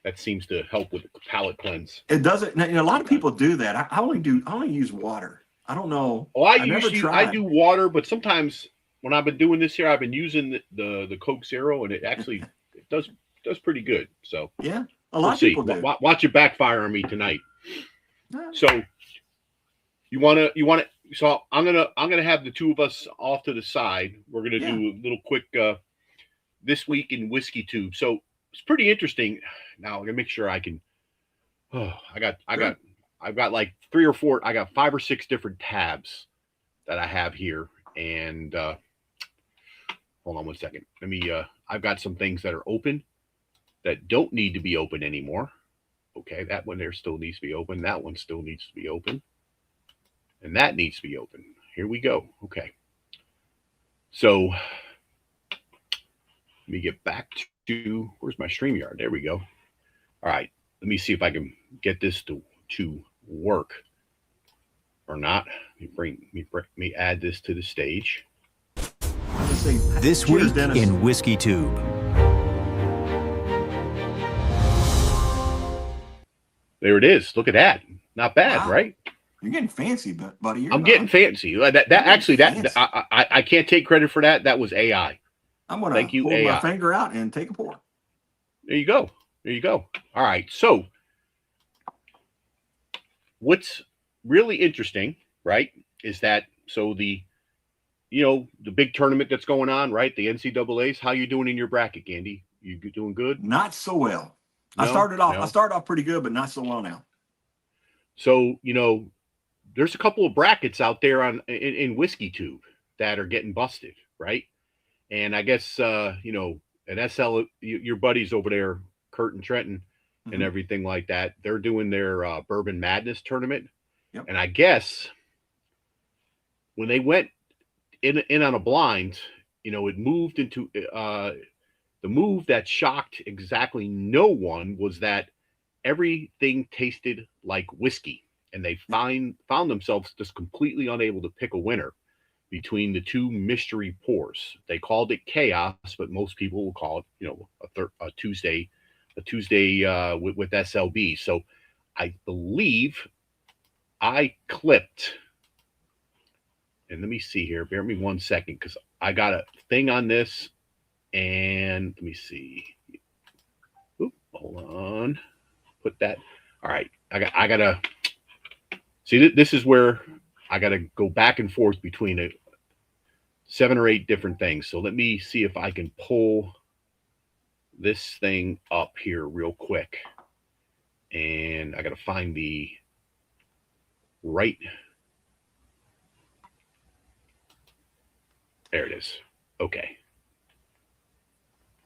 That seems to help with the palate cleanse. It doesn't. A lot of people do that. I only use water. I don't know. Oh, I do water, but sometimes when I've been doing this here, I've been using the Coke Zero, and it actually it does pretty good. So yeah, a lot of people do. Watch it backfire on me tonight. So you want to. So I'm gonna have the two of us off to the side. We're gonna do a little quick this week in WhiskeyTube. So it's pretty interesting. Now I'm gonna make sure I can. I've got like 3 or 4. I got 5 or 6 different tabs that I have here, and hold on one second. Let me. I've got some things that are open that don't need to be open anymore. Okay, that one there still needs to be open. That one still needs to be open. And that needs to be open. Here we go. Okay. So let me get back to where's my StreamYard? There we go. All right. Let me see if I can get this to work. or not. Let me add this to the stage. Let's see. This Cheers, week Dennis. in WhiskeyTube. There it is. Look at that. Not bad, Wow. right? You're getting fancy, buddy. You're I'm not. getting fancy. I can't take credit for that. Was AI. I'm gonna Thank you, hold AI. my finger out and take a pour. There you go. There you go. All right. So what's really interesting, right, is that the big tournament that's going on, right? The NCAAs. How you doing in your bracket, Gandy? You doing good? Not so well. No? I started No? off pretty good, but not so well now. So, there's a couple of brackets out there in WhiskeyTube that are getting busted, right? And I guess at SL, your buddies over there, Kurt and Trenton, and everything like that, they're doing their Bourbon Madness tournament. Yep. And I guess when they went in on a blind, it moved into the move that shocked exactly no one was that everything tasted like whiskey, and they found themselves just completely unable to pick a winner between the two mystery pours. They called it chaos, but most people will call it, a Tuesday with SLB. So I believe I clipped, and let me see here. Bear with me 1 second, because I got a thing on this, and let me see. Oop, hold on. Put that. All right. I gotta see. This is where I gotta go back and forth between 7 or 8 different things. So let me see if I can pull this thing up here real quick, and I gotta find the right. There it is. Okay.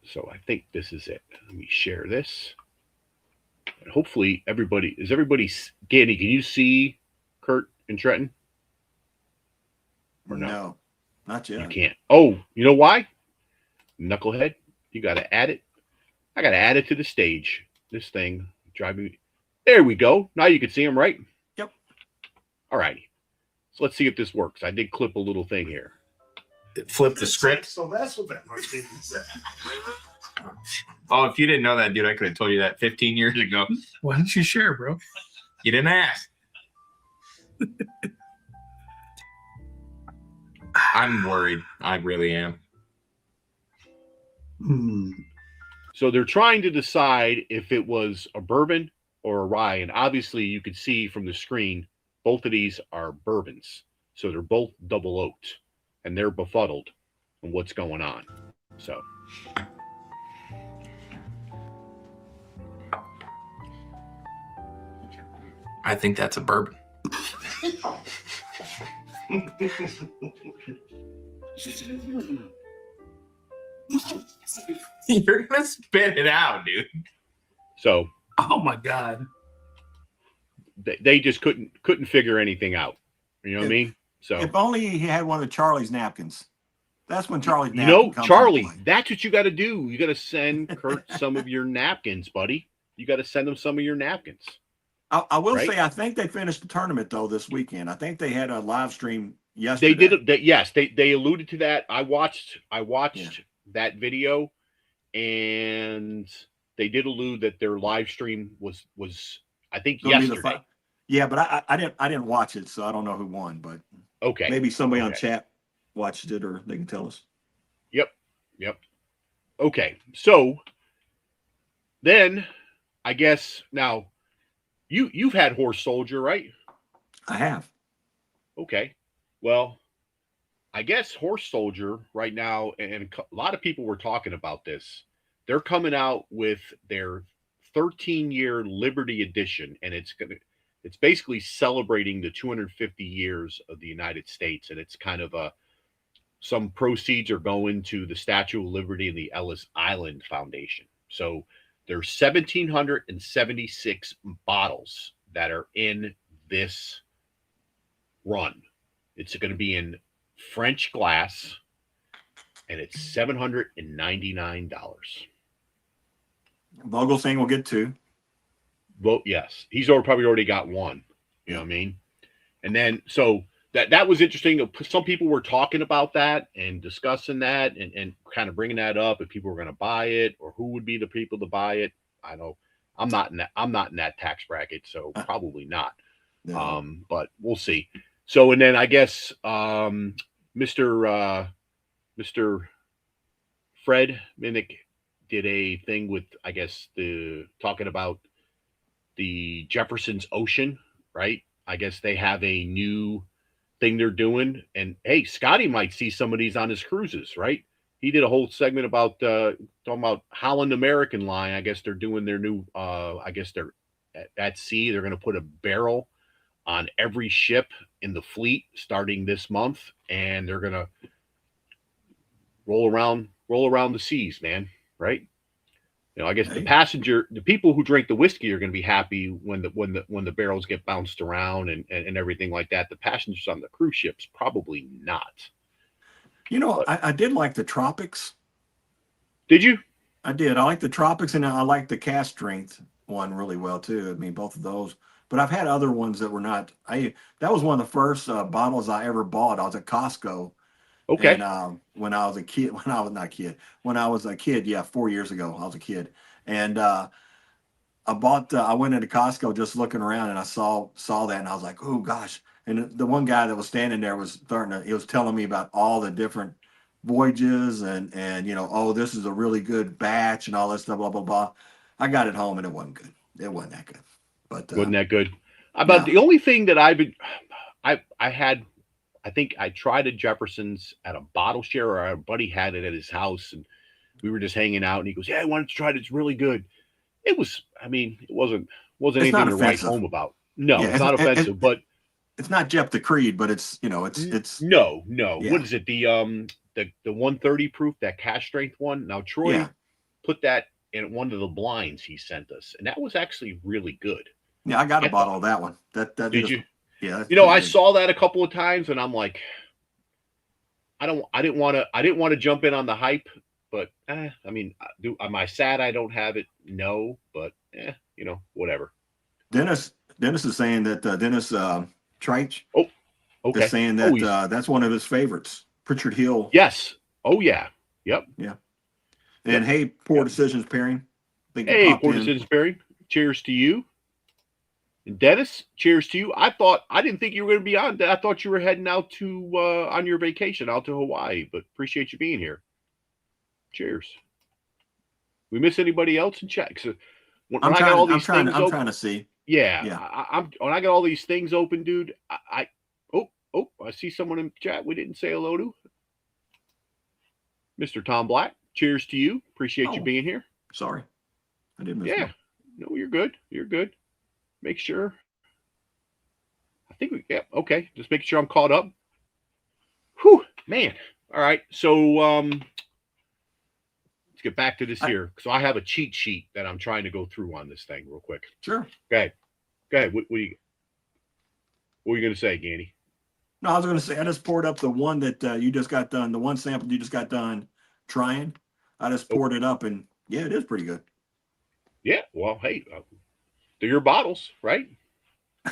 So I think this is it. Let me share this. And hopefully everybody, Gandy, can you see Kurt and Trenton? Or no, not yet. You can't. Oh, you know why? Knucklehead, you got to add it. I got to add it to the stage. This thing driving me. There we go. Now you can see him, right? Yep. All righty. So let's see if this works. I did clip a little thing here. Flip the script. So that's what that martini said. Oh, if you didn't know that, dude, I could have told you that 15 years ago. Why didn't you share, bro? You didn't ask. I'm worried. I really am. So they're trying to decide if it was a bourbon or a rye. And obviously you could see from the screen, both of these are bourbons. So they're both double oaked, and they're befuddled on what's going on. So. I think that's a bourbon. You're going to spit it out, dude. So. Oh my God. They just couldn't figure anything out. You know what I mean? So if only he had one of Charlie's napkins. That's when Charlie's napkin comes Charlie, into play. that's what you got to do. You got to send Kurt some of your napkins, buddy. You got to send him some of your napkins. I will right? say, I think they finished the tournament though this weekend. I think they had a live stream yesterday. They did it. Yes, they alluded to that. I watched that video, and they did allude that their live stream was I think yesterday. Yeah, but I didn't watch it, so I don't know who won. But okay, maybe somebody on chat watched it, or they can tell us. Yep. Okay, so then I guess now you've had Horse Soldier, right? I have. Okay, well, I guess Horse Soldier right now, and a lot of people were talking about this. They're coming out with their 13-year Liberty Edition, and it's basically celebrating the 250 years of the United States, and it's kind of some proceeds are going to the Statue of Liberty and the Ellis Island Foundation. So there's 1,776 bottles that are in this run. It's going to be in French glass, and it's $799. Vogel saying we'll get 2. Well, yes, he's probably already got 1. You know what I mean? And then so that was interesting. Some people were talking about that and discussing that and kind of bringing that up, if people were going to buy it or who would be the people to buy it. I know I'm not in that tax bracket, so probably not. No. But we'll see. So, and then I guess Mr. Fred Minnick did a thing with, I guess, talking about the Jefferson's Ocean, right? I guess they have a new thing they're doing. And hey, Scotty might see some of these on his cruises, right? He did a whole segment about talking about Holland American Line. I guess they're doing their new I guess they're at sea. They're going to put a barrel on every ship in the fleet starting this month, and they're going to roll around the seas, man, right? You know, I guess the people who drink the whiskey are going to be happy when the barrels get bounced around and everything like that. The passengers on the cruise ships probably not. You know, I did like the Tropics. Did you? I did. I like the Tropics, and I like the cast strength one really well too. I mean, both of those. But I've had other ones that were not. That was one of the first bottles I ever bought. I was at Costco. Okay. And when I was a kid, when I was a kid, yeah, 4 years ago, I was a kid, and I went into Costco just looking around, and I saw that, and I was like, oh gosh. And the one guy that was standing there he was telling me about all the different voyages and you know, oh, this is a really good batch and all this stuff, blah blah blah. I got it home and it wasn't good. It wasn't that good. But wasn't that good? No. The only thing that I think I tried a Jefferson's at a bottle share, or our buddy had it at his house, and we were just hanging out, and he goes, "Yeah, I wanted to try it. It's really good." It was, I mean, it wasn't anything to write home about. No, Yeah, it's not offensive, but it's not Jeff the Creed, but it's, you know, it's no. Yeah. What is it? The 130 proof, that cash strength one. Now Troy put that in one of the blinds he sent us, and that was actually really good. Yeah, I got a bottle of that one. That did you? Yeah. You know, I saw that a couple of times, and I'm like, I didn't want to jump in on the hype, but I mean, am I sad I don't have it? No, but you know, whatever. Dennis is saying that Dennis Treich is saying that that's one of his favorites. Pritchard Hill. Yes. Oh yeah. Yep. Yeah. And hey, Poor Decisions pairing. Hey, Poor Decisions pairing. Cheers to you. And Dennis, cheers to you. I didn't think you were going to be on. I thought you were heading out to on your vacation out to Hawaii, but appreciate you being here. Cheers. We miss anybody else in chat? I'm trying to see. Yeah. When I got all these things open, dude, I see someone in chat we didn't say hello to. Mr. Tom Black, cheers to you. Appreciate you being here. Sorry. I didn't miss you. No, you're good. You're good. Make sure. I think okay. Just making sure I'm caught up. Whew, man. All right. So let's get back to this here. So I have a cheat sheet that I'm trying to go through on this thing real quick. Sure. Go ahead. What were you going to say, Gandy? No, I was going to say I just poured up the one that you just got done. The one sample you just got done trying. I just poured it up, and yeah, it is pretty good. Yeah. Well, hey. They're your bottles, right?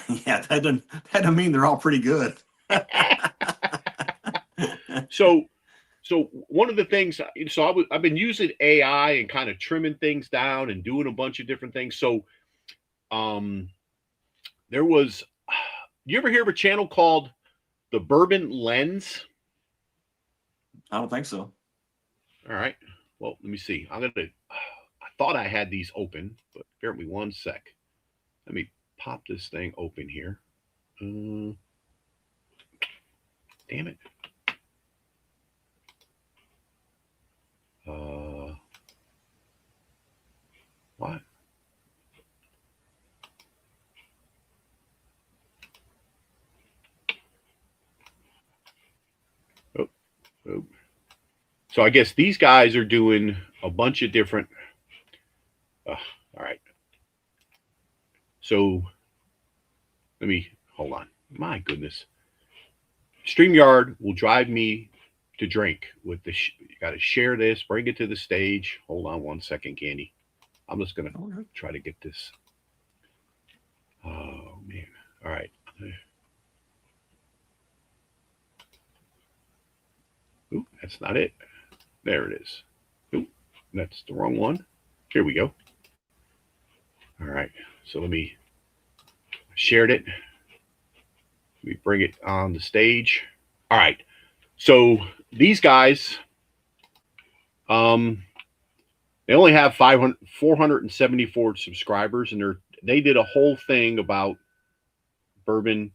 Yeah, that doesn't mean they're all pretty good. So one of the things, I've been using AI and kind of trimming things down and doing a bunch of different things. So, there was, you ever hear of a channel called the Bourbon Lens? I don't think so. All right. Well, let me see. I thought I had these open, but bear with me one sec. Let me pop this thing open here. Damn it. What? Oh. So I guess these guys are doing a bunch of different. All right. So let me hold on. My goodness. StreamYard will drive me to drink with the. You got to share this, bring it to the stage. Hold on one second, Candy. I'm just going to try to get this. Oh, man. All right. That's not it. There it is. Oop, that's the wrong one. Here we go. All right. So let me shared it. Let me bring it on the stage. All right. So these guys, they only have 474 subscribers, and they did a whole thing about bourbon.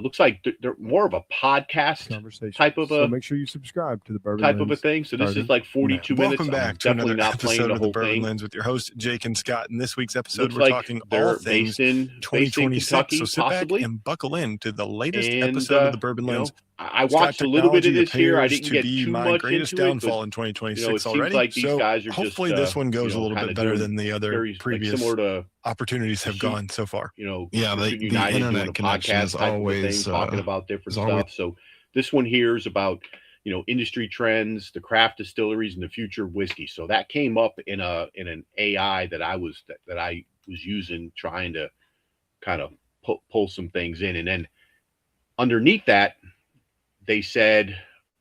Looks like they're more of a podcast type of So make sure you subscribe to the Bourbon type Lens. of a thing. So this is like 42 minutes. Welcome back to definitely another not playing episode the of the whole Bourbon thing. Lens with your host Jake and Scott. In this week's episode, Looks we're like talking they're all things based in 2026. Kentucky, So sit possibly. back and buckle in to the latest And, episode of the Bourbon you know, Lens. I watched a little bit of this here. I didn't get too my much greatest into it, downfall but, in 2026 it seems already. like these so guys are hopefully just, this one goes a little bit better than the other very, previous similar to opportunities have gone so far. Yeah, the United doing internet a connection podcast is type of a always, thing, talking about different is always- stuff. So this one here is about industry trends, the craft distilleries, and the future of whiskey. So that came up in an AI that I was using, trying to kind of pull some things in, and then underneath that, they said,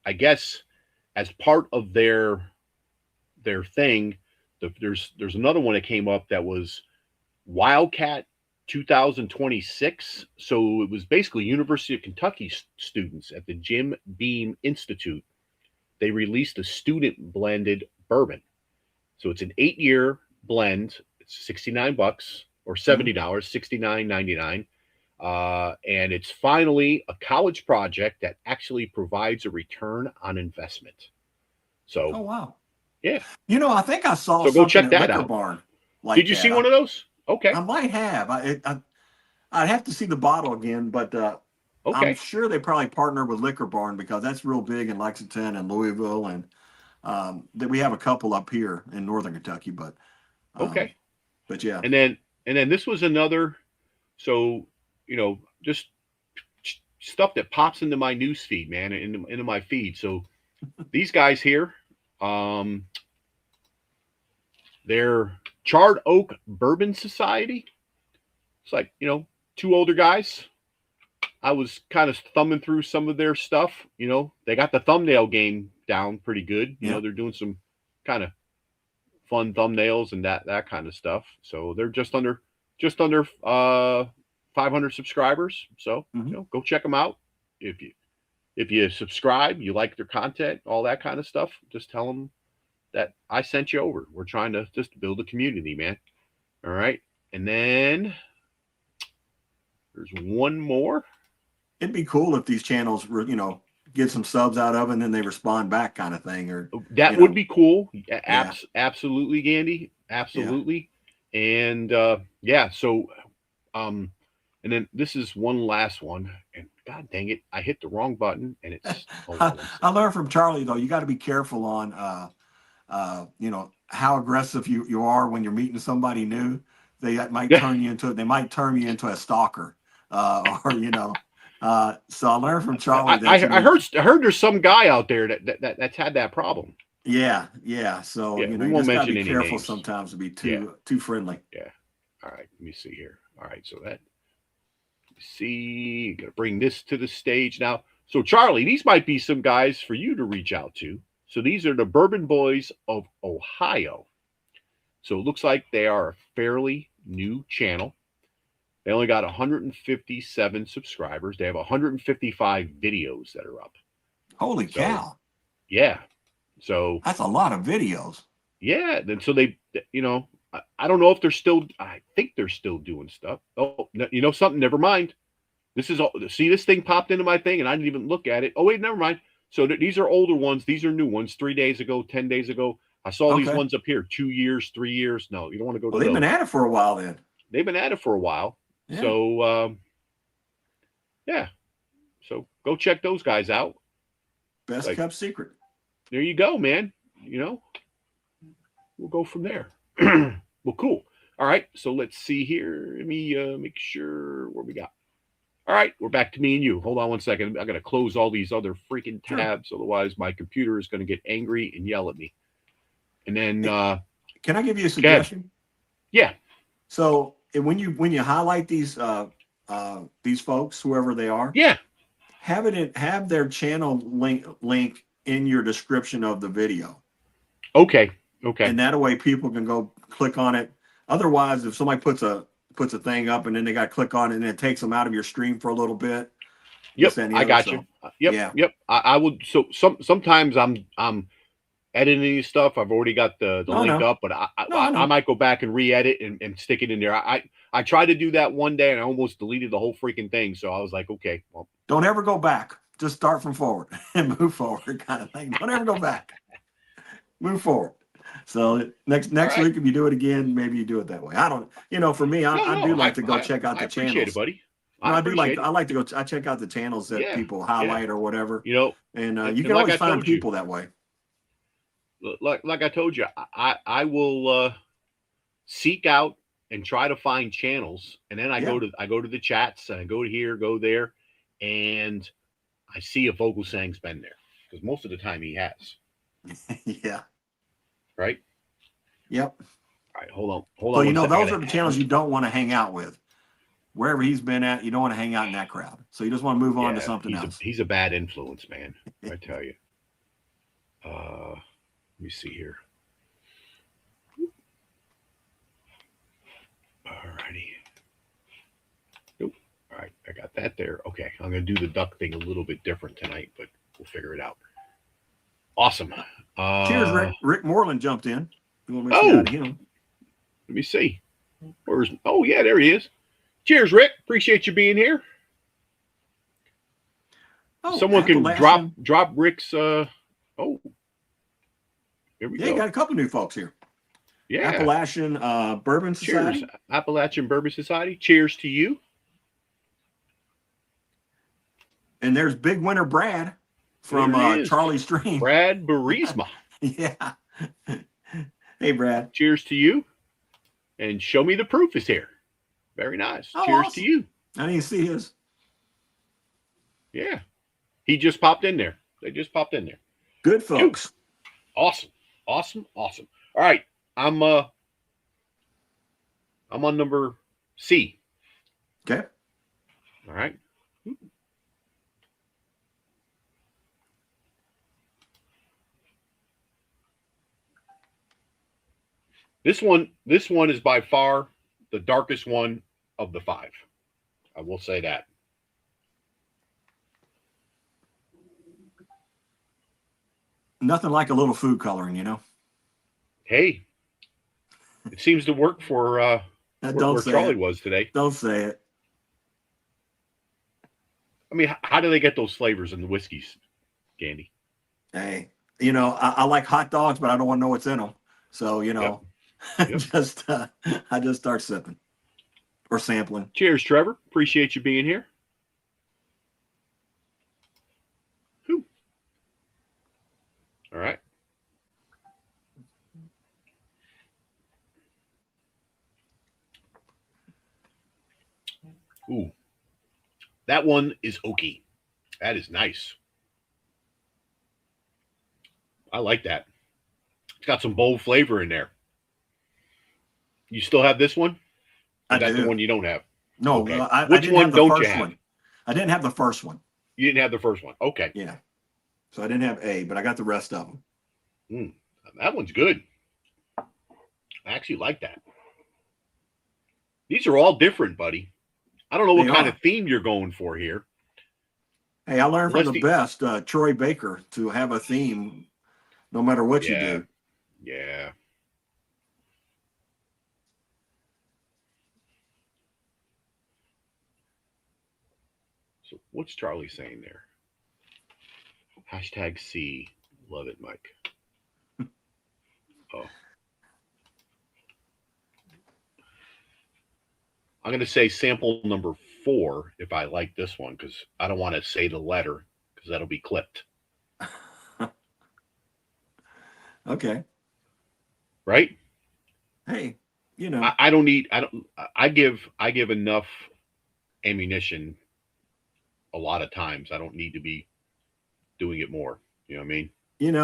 I guess, as part of their thing, there's another one that came up that was Wildcat 2026. So it was basically University of Kentucky students at the Jim Beam Institute. They released a student blended bourbon. So it's an 8-year blend. It's $69 or $70, $69.99. And it's finally a college project that actually provides a return on investment. So, Oh wow. Yeah. I think I saw. So go check something at that Liquor out. Barn. Like did you see one of those? Okay. I might have. I'd have to see the bottle again, but Okay. I'm sure they probably partner with Liquor Barn because that's real big in Lexington and Louisville, and that we have a couple up here in Northern Kentucky. But Okay. but yeah. And then this was another. So just stuff that pops into my news feed, man, into my feed. So these guys here, they're Charred Oak Bourbon Society. It's like, two older guys. I was kind of thumbing through some of their stuff. They got the thumbnail game down pretty good. They're doing some kind of fun thumbnails and that kind of stuff. So they're just under 500 subscribers. So, go check them out. If you subscribe, you like their content, all that kind of stuff, just tell them that I sent you over. We're trying to just build a community, man. All right. And then there's one more. It'd be cool if these channels were, get some subs out of it and then they respond back kind of thing. Or that would be cool. Absolutely, Gandy. Absolutely. Yeah. And so and then this is one last one. And God dang it, I hit the wrong button and it's I learned from Charlie though, you got to be careful on how aggressive you are when you're meeting somebody new. They might turn you into a stalker. So I learned from Charlie that I heard there's some guy out there that's had that problem. Yeah. So we you won't just gotta mention be any careful names. sometimes to be too friendly. Yeah. All right. Let me see here. All right. So gonna bring this to the stage now. So Charlie, these might be some guys for you to reach out to. So these are the Bourbon Boys of Ohio. So it looks like they are a fairly new channel. They only got 157 subscribers. They have 155 videos that are up. Holy cow. Yeah. So that's a lot of videos. Yeah. Then so they, I don't know if I think they're still doing stuff. Oh, something, never mind. This is all, see, this thing popped into my thing and I didn't even look at it. Oh, wait, never mind. So these are older ones. These are new ones. 3 days ago, 10 days ago. I saw these ones up here, 2 years, 3 years. No, you don't want to go to they've been at it for a while then. They've been at it for a while. Yeah. So, So go check those guys out. Best kept secret. There you go, man. We'll go from there. Well, cool. All right. So let's see here. Let me make sure what we got. All right. We're back to me and you. Hold on one second. I got to close all these other freaking tabs. Sure. Otherwise, my computer is going to get angry and yell at me. And then, can I give you a suggestion? Yeah. So when you highlight these folks, whoever they are, yeah, have their channel link in your description of the video. Okay. Okay. And that way people can go click on it. Otherwise, if somebody puts a thing up and then they got to click on it and it takes them out of your stream for a little bit. Yep, this, I got you. Yep. I would. So sometimes I'm editing these stuff. I've already got the link up, but I might go back and re-edit and stick it in there. I tried to do that one day and I almost deleted the whole freaking thing. So I was like, okay, well, don't ever go back. Just start from forward and move forward, kind of thing. Don't ever go back. Move forward. So next right. week, if you do it again, maybe you do it that way. I don't. For me, I do like to go check out the channels. Appreciate it, buddy. I like to go. I check out the channels that people highlight or whatever. And you can always find people that way. Like I told you, I will seek out and try to find channels, and then I go to the chats and I go here, go there, and I see if Vogelsang's been there because most of the time he has. Yeah. Right. Yep. All right. Hold on. So those are the channels you don't want to hang out with. Wherever he's been at, you don't want to hang out in that crowd. So you just want to move on to something else. He's a bad influence, man. I tell you. Let me see here. All righty. Nope. All right. I got that there. Okay. I'm going to do the duck thing a little bit different tonight, but we'll figure it out. Awesome. Cheers, Rick. Rick Moreland jumped in. You want to make him? Let me see. Oh, yeah, there he is. Cheers, Rick. Appreciate you being here. Oh, someone can drop Rick's. Here we go. You got a couple new folks here. Yeah. Appalachian Bourbon Society. Cheers. Appalachian Bourbon Society. Cheers to you. And there's Big Winner Brad from Charlie's Stream. Brad Burisma. Yeah. Hey, Brad. Cheers to you. And show me the proof is here. Very nice. Oh, cheers awesome. to you. I didn't see his. Yeah. He just popped in there. They just popped in there. Good folks. Awesome. All right. I'm on number C. Okay. All right. This one is by far the darkest one of the 5. I will say that. Nothing like a little food coloring, Hey, it seems to work for where Charlie was today. Don't say it. I mean, how do they get those flavors in the whiskeys, Gandy? Hey, I like hot dogs, but I don't want to know what's in them. So, Yep. I just start sipping or sampling. Cheers, Trevor. Appreciate you being here. Whew. All right. Ooh. That one is oaky. That is nice. I like that. It's got some bold flavor in there. You still have this one? That's the one you don't have. No, okay. Which one don't you have? I didn't have the first one. You didn't have the first one. Okay. Yeah. So I didn't have A, but I got the rest of them. That one's good. I actually like that. These are all different, buddy. I don't know what kind of theme you're going for here. Hey, I learned from the best, Troy Baker, to have a theme no matter what you do. Yeah. So what's Charlie saying there? #C. Love it, Mike. Oh. I'm going to say sample number 4 if I like this one, because I don't want to say the letter because that'll be clipped. Okay. Right? Hey, I give enough ammunition a lot of times. I don't need to be doing it more. You know what I mean? In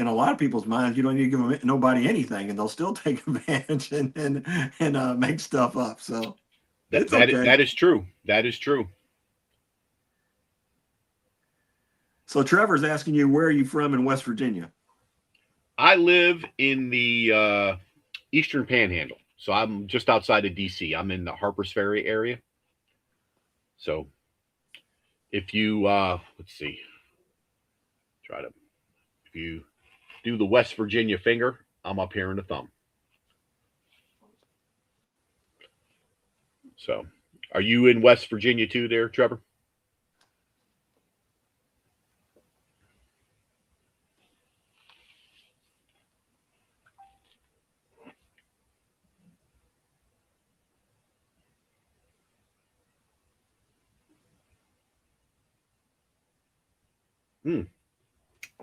a lot of people's minds, you don't need to give nobody anything, and they'll still take advantage and make stuff up. So that is true. That is true. So Trevor's asking you, where are you from in West Virginia? I live in the Eastern Panhandle, so I'm just outside of DC. I'm in the Harpers Ferry area. So if you let's see, if you do the West Virginia finger, I'm up here in the thumb. So are you in West Virginia too there, Trevor?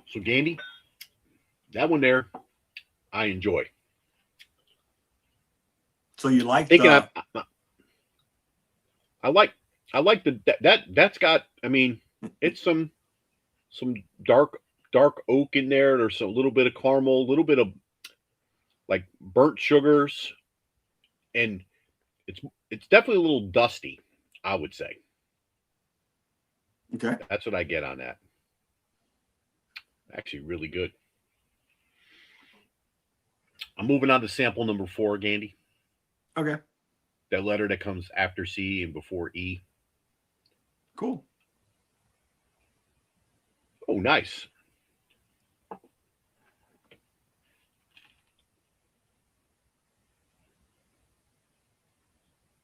So Gandy, that one there, I enjoy. So you like Thinking the, I like that's got, I mean, it's some dark oak in there. There's a little bit of caramel, a little bit of like burnt sugars, and it's definitely a little dusty, I would say. okay. That's what I get on that. Actually really good. I'm moving on to sample number 4, Gandy. Okay. That letter that comes after C and before E. Cool. Oh, nice.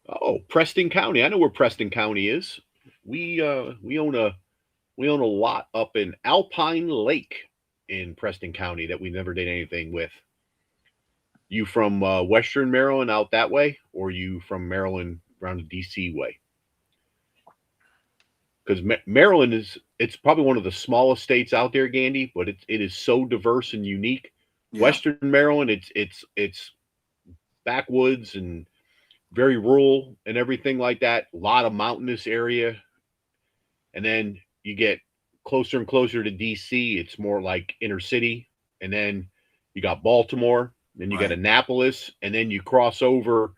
Oh, Preston County. I know where Preston County is. We own a lot up in Alpine Lake in Preston County that we never did anything with. You from Western Maryland out that way, or you from Maryland around the DC way? Because Maryland it's probably one of the smallest states out there, Gandy, but it is so diverse and unique. Yeah. Western Maryland, it's backwoods and very rural and everything like that. A lot of mountainous area, and then you get closer and closer to DC. It's more like inner city, and then you got Baltimore, then you got Annapolis, and then you cross over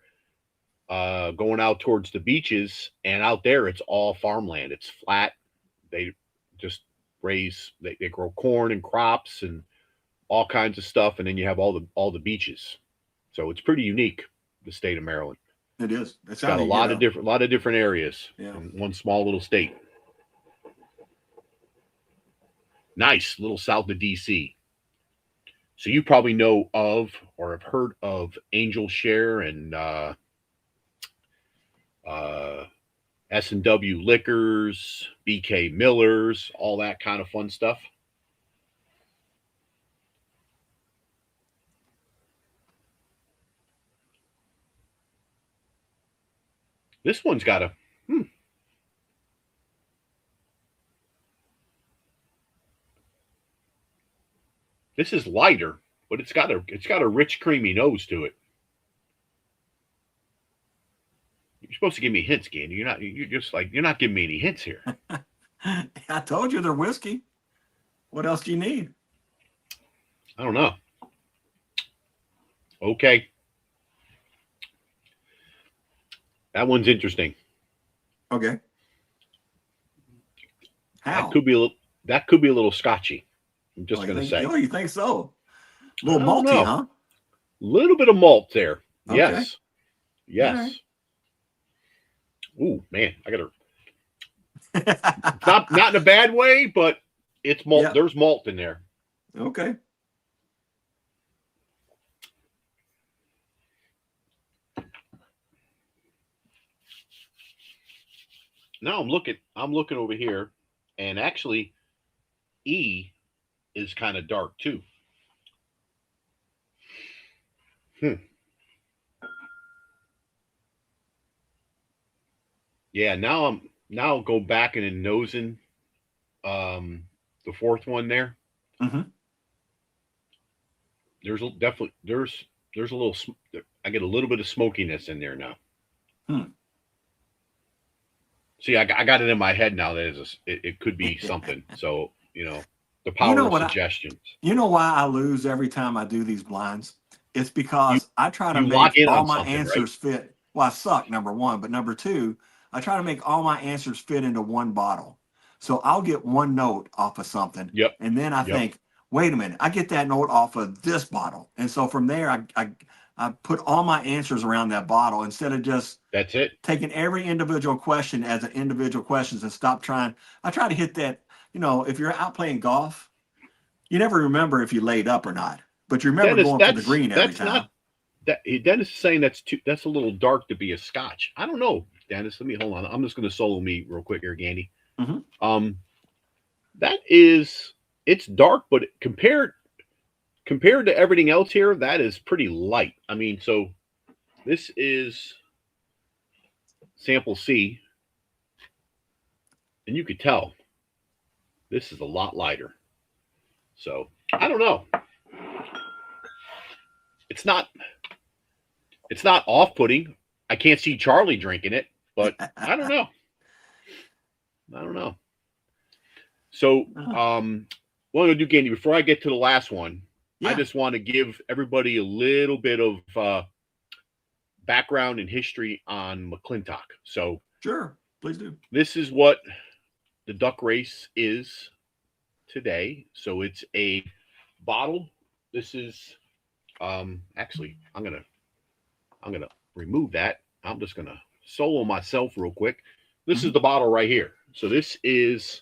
going out towards the beaches, and out there it's all farmland. It's flat. They just raise, they grow corn and crops and all kinds of stuff, and then you have all the beaches. So it's pretty unique, the state of Maryland. It is. It's got a lot of different areas in one small little state. Nice, little south of DC. So you probably know of or have heard of Angel Share and S&W Liquors, BK Millers, all that kind of fun stuff. This one's got a This is lighter, but it's got a rich, creamy nose to it. You're supposed to give me hints, Gandy. You're not giving me any hints here. I told you they're whiskey. What else do you need? I don't know. Okay. That one's interesting. Okay. How? That could be a little scotchy. I'm just going to say. Oh, you think so? A little I don't malty, know. huh? A little bit of malt there. Okay. Yes. Yes. All right. Ooh, man, I gotta not in a bad way, but it's malt. Yeah. There's malt in there. Okay. Now I'm looking over here, and actually E is kind of dark too. Yeah, now I'll go back and nosing the fourth one there. Mm-hmm. There's a little, I get a little bit of smokiness in there now. See, I got it in my head now that it could be something. So, the power of suggestions. You know why I lose every time I do these blinds? It's because I try to make all my answers fit. Well, I suck, number one, but number two, I try to make all my answers fit into one bottle. So I'll get one note off of something. Yep. And then I Yep. think, wait a minute, I get that note off of this bottle. And so from there, I put all my answers around that bottle instead of just That's it. taking every individual question as an individual questions and stop trying. I try to hit that, you know, if you're out playing golf, you never remember if you laid up or not, but you remember Dennis, going for the green every time. Not that Dennis is saying that's a little dark to be a Scotch. I don't know, Dennis. Let me hold on. I'm just going to solo me real quick here, Gandy. Mhm. It's dark, but compared to everything else here, that is pretty light. I mean, so this is sample C, and you could tell this is a lot lighter. So I don't know. It's not off-putting. I can't see Charlie drinking it, but I don't know. So, what I'm gonna do, Gandy, before I get to the last one, I just want to give everybody a little bit of background and history on McClintock. So, Sure, please do. this is what the duck race is today. So it's a bottle. This is actually I'm gonna remove that. I'm just gonna solo myself real quick. This is the bottle right here. So this is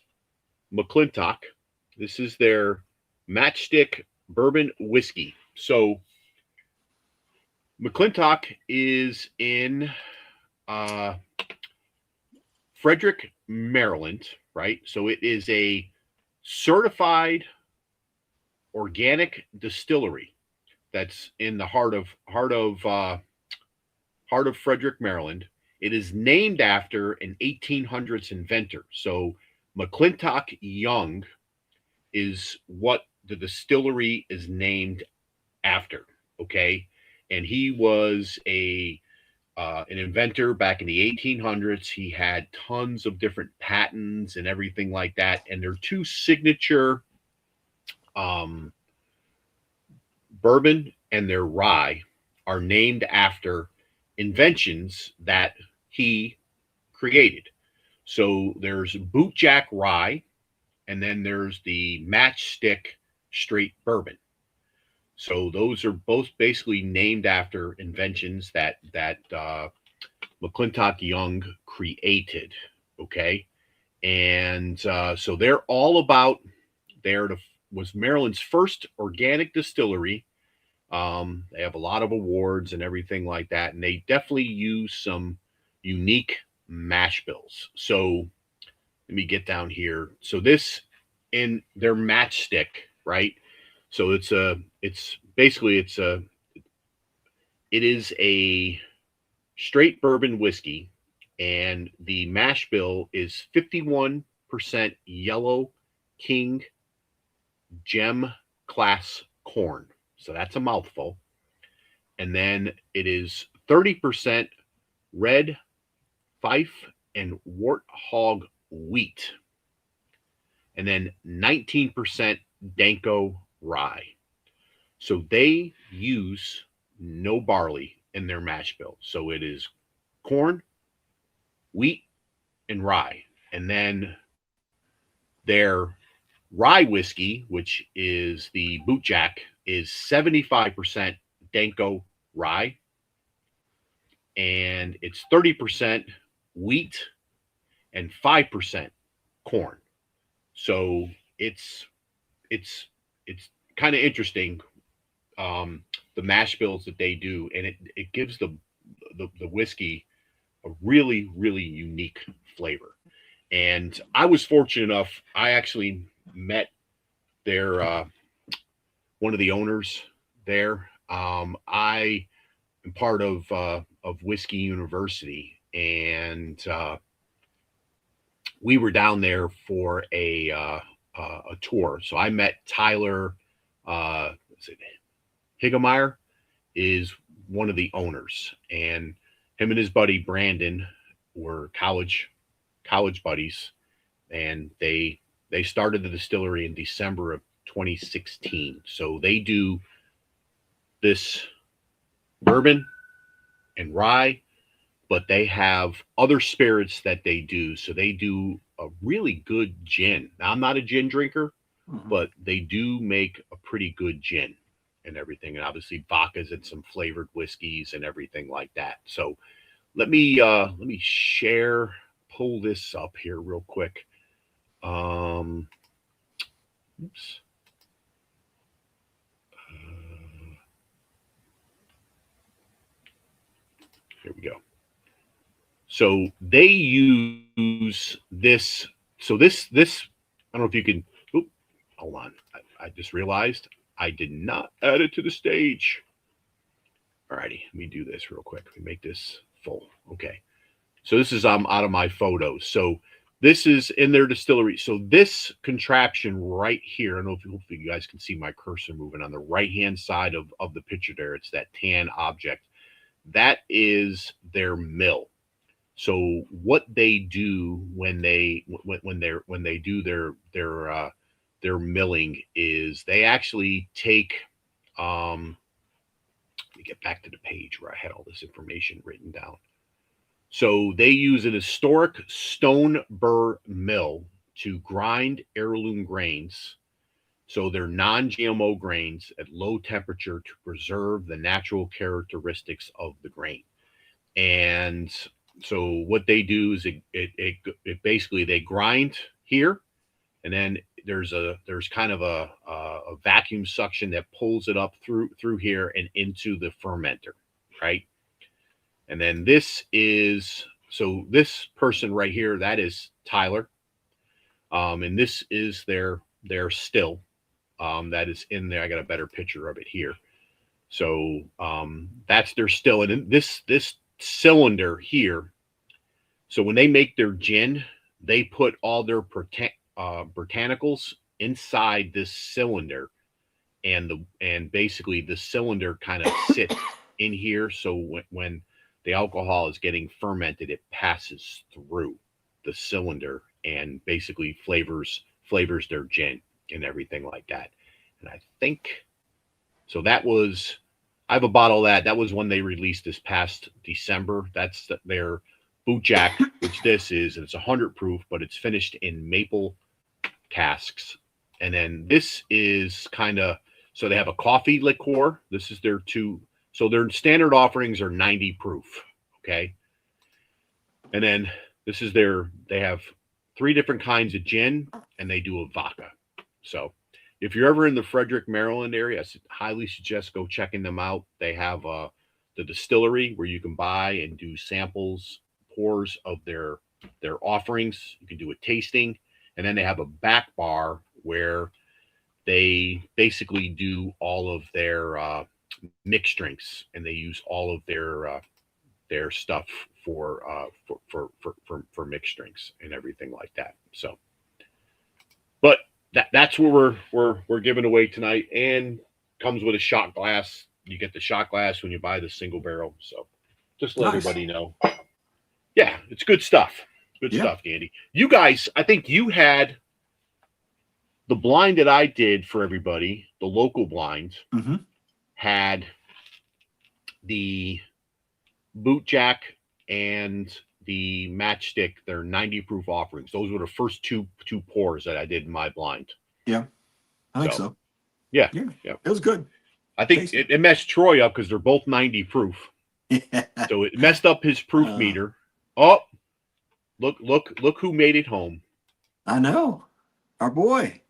McClintock. This is their Matchstick bourbon whiskey. So McClintock is in Frederick, Maryland, right? So it is a certified organic distillery that's in the heart of Frederick, Maryland. It is named after an 1800s inventor. So McClintock Young is what the distillery is named after. Okay, and he was an inventor back in the 1800s. He had tons of different patents and everything like that. And their two signature bourbon and their rye are named after inventions that he created. So there's Bootjack Rye, and then there's the Matchstick Straight Bourbon. So those are both basically named after inventions that McClintock Young created. Okay, and so they're all about. Was Maryland's first organic distillery. They have a lot of awards and everything like that, and they definitely use some unique mash bills. So let me get down here. So this in their Matchstick, right? So it is a straight bourbon whiskey, and the mash bill is 51% yellow King gem class corn. So that's a mouthful. And then it is 30% red Fife and Warthog wheat. And then 19% Danko rye. So they use no barley in their mash bill. So it is corn, wheat, and rye. And then their rye whiskey, which is the Bootjack, is 75% Danko rye. And it's 30% wheat and 5% corn. So it's kind of interesting, the mash bills that they do, and it gives the whiskey a really, really unique flavor. And I was fortunate enough, I actually met their one of the owners there. I am part of Whiskey University, and we were down there for a tour. So I met Tyler Higemeyer is one of the owners, and him and his buddy Brandon were college buddies, and they started the distillery in December of 2016. So they do this bourbon and rye, but they have other spirits that they do. So they do a really good gin. Now, I'm not a gin drinker, but they do make a pretty good gin and everything. And obviously vodkas and some flavored whiskeys and everything like that. So let me pull this up here real quick. Oops. Here we go. So they use this. So this, I don't know if you can, hold on. I just realized I did not add it to the stage. All righty, let me do this real quick. Let me make this full. Okay. So this is out of my photos. So this is in their distillery. So this contraption right here, I don't know if hopefully you guys can see my cursor moving on the right-hand side of the picture there. It's that tan object. That is their mill. So what they do when they do their milling is they actually take let me get back to the page where I had all this information written down. So they use an historic stone burr mill to grind heirloom grains. So they're non-GMO grains at low temperature to preserve the natural characteristics of the grain. And so what they do is it basically they grind here, and then there's kind of a vacuum suction that pulls it up through here and into the fermenter, right? And then this person right here, that is Tyler, and this is their still that is in there. I got a better picture of it here. So that's their still, and in this cylinder here. So when they make their gin, they put all their botanicals inside this cylinder, and basically the cylinder kind of sits in here. So when the alcohol is getting fermented, it passes through the cylinder and basically flavors their gin and everything like that. And I think so. I have a bottle of that. That was when they released this past December. That's their Boot Jack, which this is, and it's 100 proof, but it's finished in maple casks. And then this is so they have a coffee liqueur. This is their two. So their standard offerings are 90 proof. Okay. And then this is they have 3 different kinds of gin, and they do a vodka. So if you're ever in the Frederick, Maryland area, I highly suggest go checking them out. They have the distillery where you can buy and do samples, pours of their offerings. You can do a tasting, and then they have a back bar where they basically do all of their mixed drinks, and they use all of their stuff for mixed drinks and everything like that. So, but that's what we're giving away tonight, and comes with a shot glass. You get the shot glass when you buy the single barrel. So just let everybody know. Yeah, it's good stuff. Good stuff, Andy. You guys, I think you had the blind that I did for everybody, the local blind, had the Boot Jack and the Matchstick, their 90 proof offerings. Those were the first two pours that I did in my blind. Yeah, I think so. Yeah. It was good. I think it messed Troy up because they're both 90 proof. Yeah. So it messed up his proof meter. Oh, look who made it home. I know. Our boy.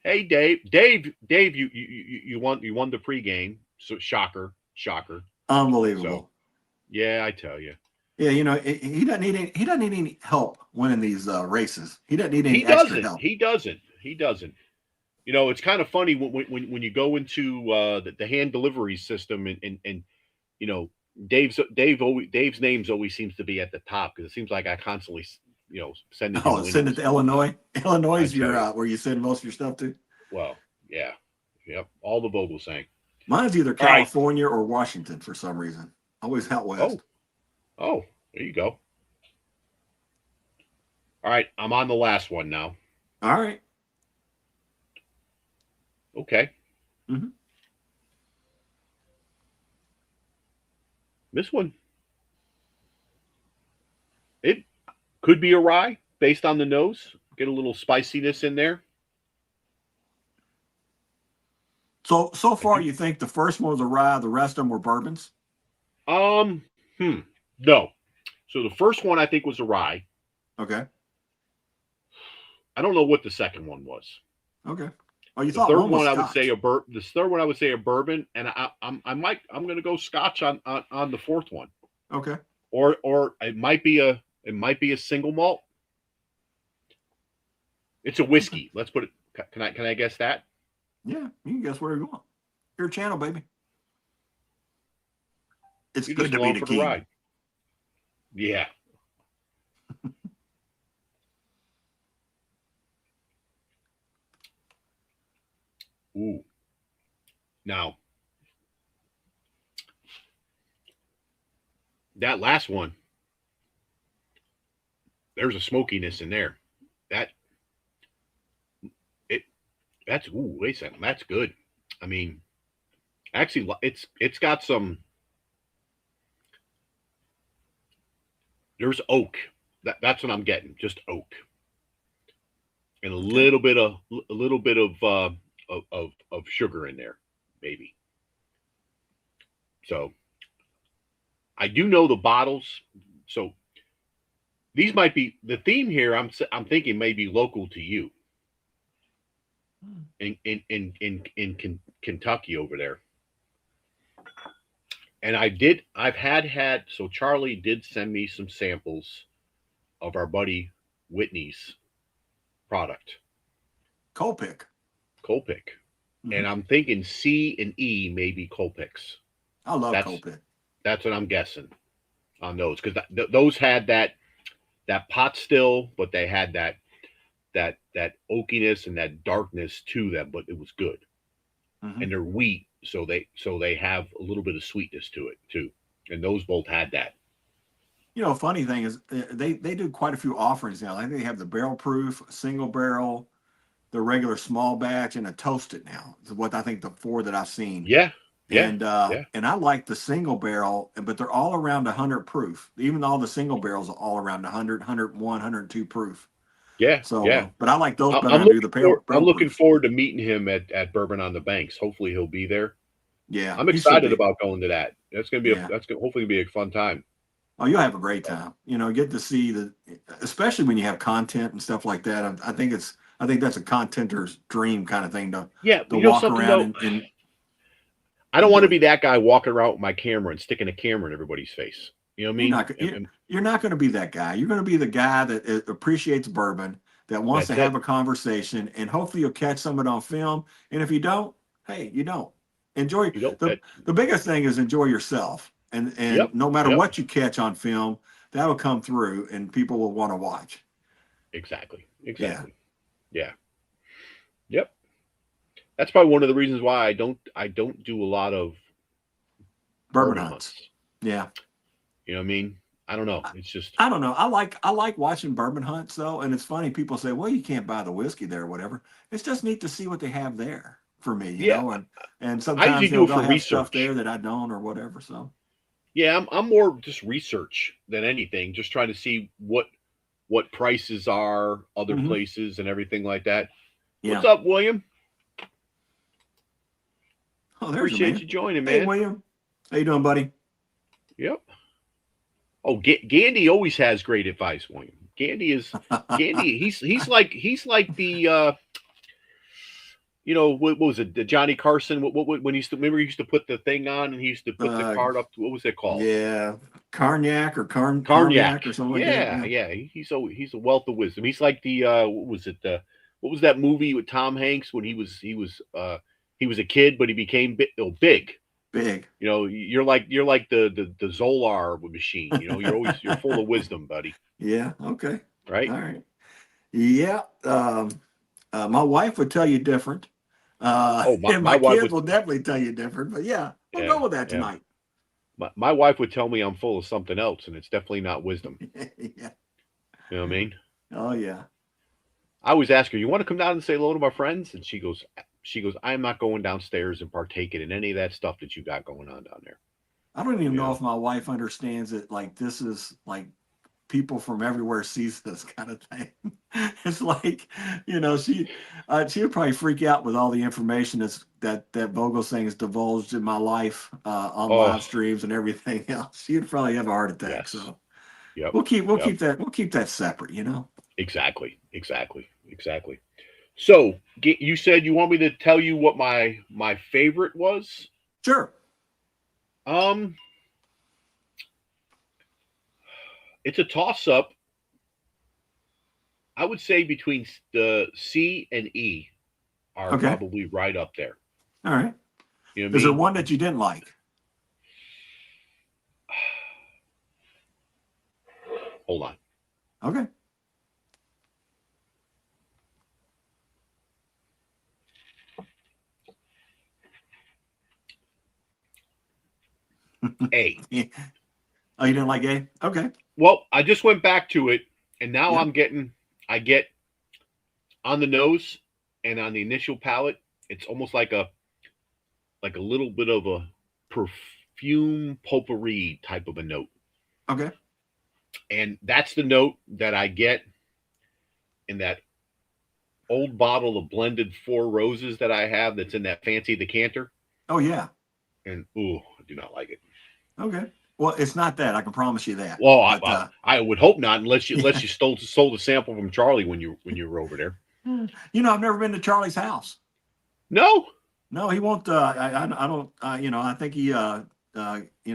Hey, Dave, you won the pregame. So shocker. Unbelievable. So, yeah, I tell you. Yeah, he doesn't need any help winning these races. He doesn't need any extra help. He doesn't. It's kind of funny when you go into the hand delivery system and Dave's names always seems to be at the top because it seems like I constantly send it. Send it to Illinois. Illinois is where you send most of your stuff to. Well, yeah, yep. All the Vogel saying. Mine's either California or Washington for some reason. Always out west. Oh, there you go. All right, I'm on the last one now. All right. Okay. This one, it could be a rye. based on the nose. Get a little spiciness in there. So far, you think the first one was a rye, the rest of them were bourbons? No. So the first one I think was a rye. Okay. I don't know what the second one was. Okay. Oh, you The thought third one was one I would Scotch. say a the third one I would say a bourbon, and I'm going to go Scotch on the fourth one. Okay. Or it might be a single malt. It's a whiskey. Let's put it. Can I guess that? Yeah, you can guess where you're going. Your channel, baby. It's You're good just to be along the for king. ride. Yeah. Ooh. Now, that last one, there's a smokiness in there. That's wait a second. That's good. I mean, actually, it's got some. There's oak. That's what I'm getting. Just oak, and a little bit of sugar in there, maybe. So, I do know the bottles. So, these might be the theme here. I'm thinking maybe local to you. In Kentucky over there. And I've had so Charlie did send me some samples of our buddy Whitney's product. Colpick. And I'm thinking C and E maybe Colpicks. I love Colpick. That's what I'm guessing on those, because those had that pot still, but they had that oakiness and that darkness to them, but it was good. And they're wheat, so they have a little bit of sweetness to it too. And those both had that. You know, funny thing is they do quite a few offerings now. I think they have the barrel proof, single barrel, the regular small batch, and a toasted now. Is what I think the four that I've seen. Yeah. And I like the single barrel, but they're all around 100 proof. Even all the single barrels are all around 100, 101, 102 proof. Yeah. So, yeah. But I like those better I'm than do the barrel. I'm looking forward to meeting him at Bourbon on the Banks. Hopefully he'll be there. Yeah. I'm excited about going to that. That's going to be hopefully be a fun time. Oh, you'll have a great time. You know, get to see especially when you have content and stuff like that. I think that's a contenter's dream kind of thing to walk around and I don't want to be that guy walking around with my camera and sticking a camera in everybody's face. You know what I mean? You're not going to be that guy. You're going to be the guy that appreciates bourbon, that wants to have a conversation, and hopefully you'll catch some of it on film. And if you don't, hey, you don't. Enjoy. The biggest thing is enjoy yourself. And no matter what you catch on film, that'll come through and people will want to watch. Exactly. Yeah. Yep. That's probably one of the reasons why I don't do a lot of bourbon hunts. Yeah. You know what I mean? I don't know. It's just I don't know. I like watching bourbon hunts though, and it's funny. People say, "Well, you can't buy the whiskey there or whatever." It's just neat to see what they have there for me, you know. And sometimes they'll have stuff there that I don't or whatever. So yeah, I'm more just research than anything. Just trying to see what prices are other places and everything like that. Yeah. What's up, William? Oh, there's appreciate you joining, man. Hey, William. How you doing, buddy? Yep. Oh, Gandy always has great advice, William. Gandy. He's like the you know, what was it? The Johnny Carson? What when he used to remember he used to put the thing on and he used to put the card up. What was it called? Yeah, Cognac or Cognac or something like that. Yeah. He's a wealth of wisdom. He's like the what was it? What was that movie with Tom Hanks when he was a kid but he became big. Big. You know, you're like the Zolar machine. You know, you're full of wisdom, buddy. Yeah. Okay. Right. All right. Yeah. My wife would tell you different. And my kids will definitely tell you different. But yeah, we'll go with that tonight. My wife would tell me I'm full of something else, and it's definitely not wisdom. Yeah. You know what I mean? Oh yeah. I always ask her, "You want to come down and say hello to my friends?" And she goes, "I'm not going downstairs and partaking in any of that stuff that you got going on down there." I don't even know if my wife understands it. Like this is like people from everywhere sees this kind of thing. It's like, you know, she would probably freak out with all the information that Vogel's saying is divulged in my life on live streams and everything else. She'd probably have a heart attack. Yes. So Yep. we'll keep that separate, you know. Exactly. So you said you want me to tell you what my favorite was? Sure. It's a toss-up. I would say between the C and E are probably right up there. All right. You know what Is there I mean? one that you didn't like? Hold on. Okay. A. Oh, you didn't like A? Okay. Well, I just went back to it, and now Yeah. I get on the nose and on the initial palate, it's almost like a little bit of a perfume potpourri type of a note. Okay. And that's the note that I get in that old bottle of blended Four Roses that I have that's in that fancy decanter. Oh, yeah. And, ooh, I do not like it. Okay. Well, it's not that. I can promise you that. Well, But, I would hope not, unless you sold a sample from Charlie when you were over there. you know, I've never been to Charlie's house. No. No, he won't. I don't. You know, I think he. You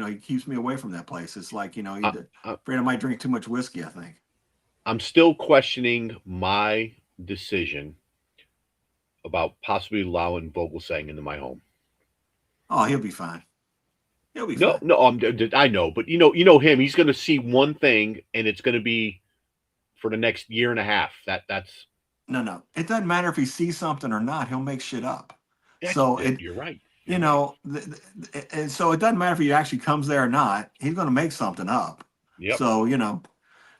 know, he keeps me away from that place. It's like, you know, he's afraid I might drink too much whiskey. I think. I'm still questioning my decision about possibly allowing Vogelsang into my home. Oh, he'll be fine. He'll be fine. No, I know, but you know him. He's going to see one thing, and it's going to be for the next year and a half. That's No. It doesn't matter if he sees something or not. He'll make shit up. So you're right. You know, and so it doesn't matter if he actually comes there or not. He's going to make something up. Yep. So, you know,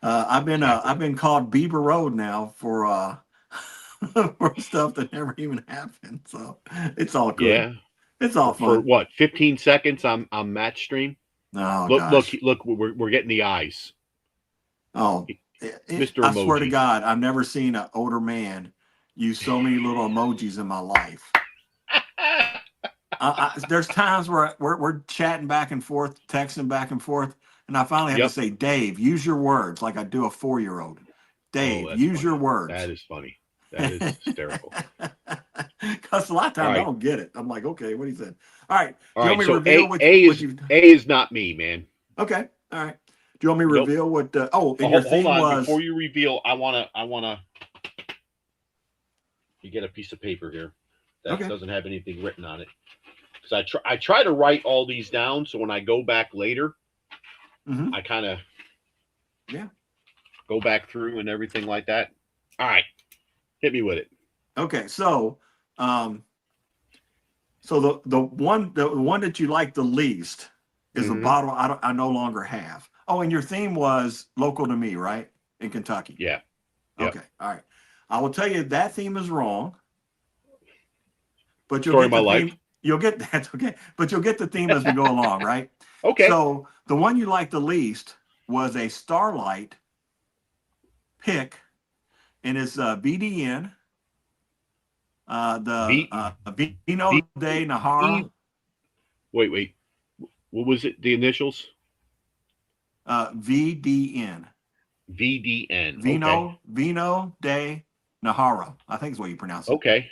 I've been called Bieber Road now for for stuff that never even happened. So it's all good. Yeah. It's all fun. For what? 15 seconds on match stream. Oh, look! We're getting the eyes. Oh, Mr. I swear to Emoji. God, I've never seen an older man use so many little emojis in my life. There's times where we're chatting back and forth, texting back and forth, and I finally have to say, Dave, use your words like I do a 4-year-old. Dave, use your words. That is funny. That is hysterical. Because a lot of times I don't get it. I'm like, okay, what he said. All right. All right. So A is not me, man. Okay. All right. Do you want me to reveal what? Your hold theme on. was Before you reveal, I wanna. You get a piece of paper here that doesn't have anything written on it. Because I try to write all these down, so when I go back later, I kind of go back through and everything like that. All right, hit me with it. Okay, so the one that you like the least is a bottle I no longer have. Oh, and your theme was local to me, right? In Kentucky. Yeah. Okay. All right. I will tell you that theme is wrong. But Story of my life. You'll get that, okay. But you'll get the theme as we go along, right? Okay. So the one you liked the least was a Starlight pick, and it's BDN. Vino de Nahara. Wait. What was it? The initials? VDN. VDN. Vino de Nahara, I think is what you pronounce it. Okay.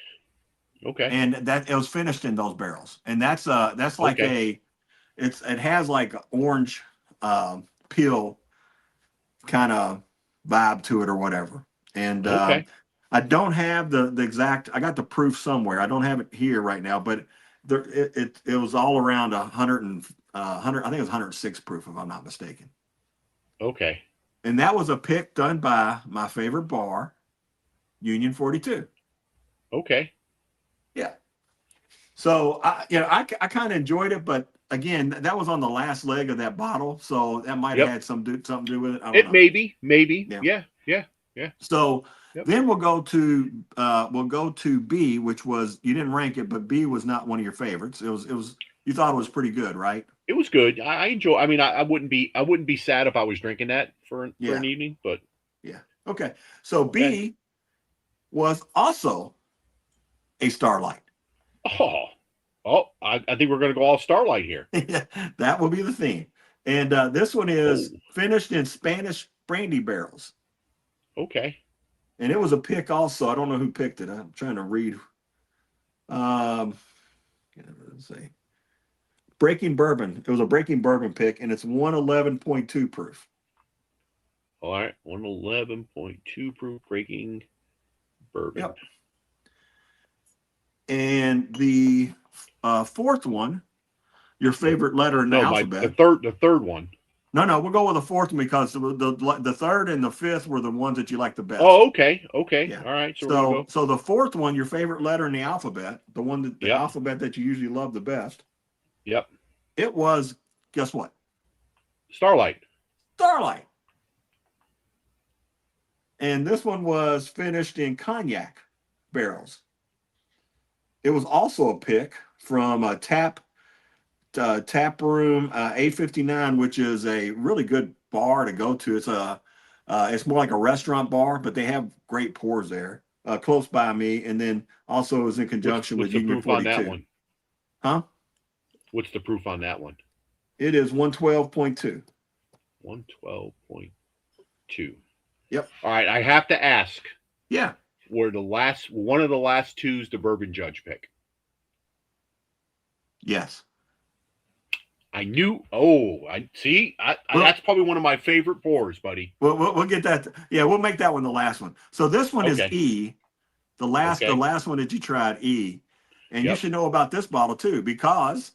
And that it was finished in those barrels, and that's like it has like an orange peel kind of vibe to it or whatever. And I don't have the exact. I got the proof somewhere. I don't have it here right now, but it was all around 100. I think it was 106 proof, if I'm not mistaken. Okay. And that was a pick done by my favorite bar, Union 42. Okay. Yeah. So I kind of enjoyed it, but again, that was on the last leg of that bottle, so that might have had something to do with it. I don't know. Maybe. Yeah. So then we'll go to B, which was, you didn't rank it, but B was not one of your favorites. It was you thought it was pretty good, right? It was good. I enjoy. I mean, I wouldn't be sad if I was drinking that for an evening. But yeah. Okay. So B was also a Starlight. I think we're going to go all Starlight here. That will be the theme. And this one is finished in Spanish brandy barrels. Okay. And it was a pick also. I don't know who picked it. I'm trying to read. Let's see. Breaking Bourbon. It was a Breaking Bourbon pick, and it's 111.2 proof. All right. 111.2 proof Breaking Bourbon. Yep. And the fourth one, your favorite letter in the alphabet. The third one. No, we'll go with the fourth one because the third and the fifth were the ones that you like the best. Oh, okay. Yeah. All right. So the fourth one, your favorite letter in the alphabet, the one that the alphabet that you usually love the best. Yep. It was, guess what? Starlight. And this one was finished in cognac barrels. It was also a pick from a tap room 859, which is a really good bar to go to. It's more like a restaurant bar, but they have great pours there close by me. And then also is in conjunction with Union 42. On that one? Huh? What's the proof on that one? It is 112.2. 112.2. Yep. All right. I have to ask. Yeah. Were one of the last twos the Bourbon Judge pick? Yes. I knew. Oh, I see. That's probably one of my favorite pours, buddy. We'll get that. Yeah, we'll make that one the last one. So this one is E. The last one that you tried, E. And you should know about this bottle too, because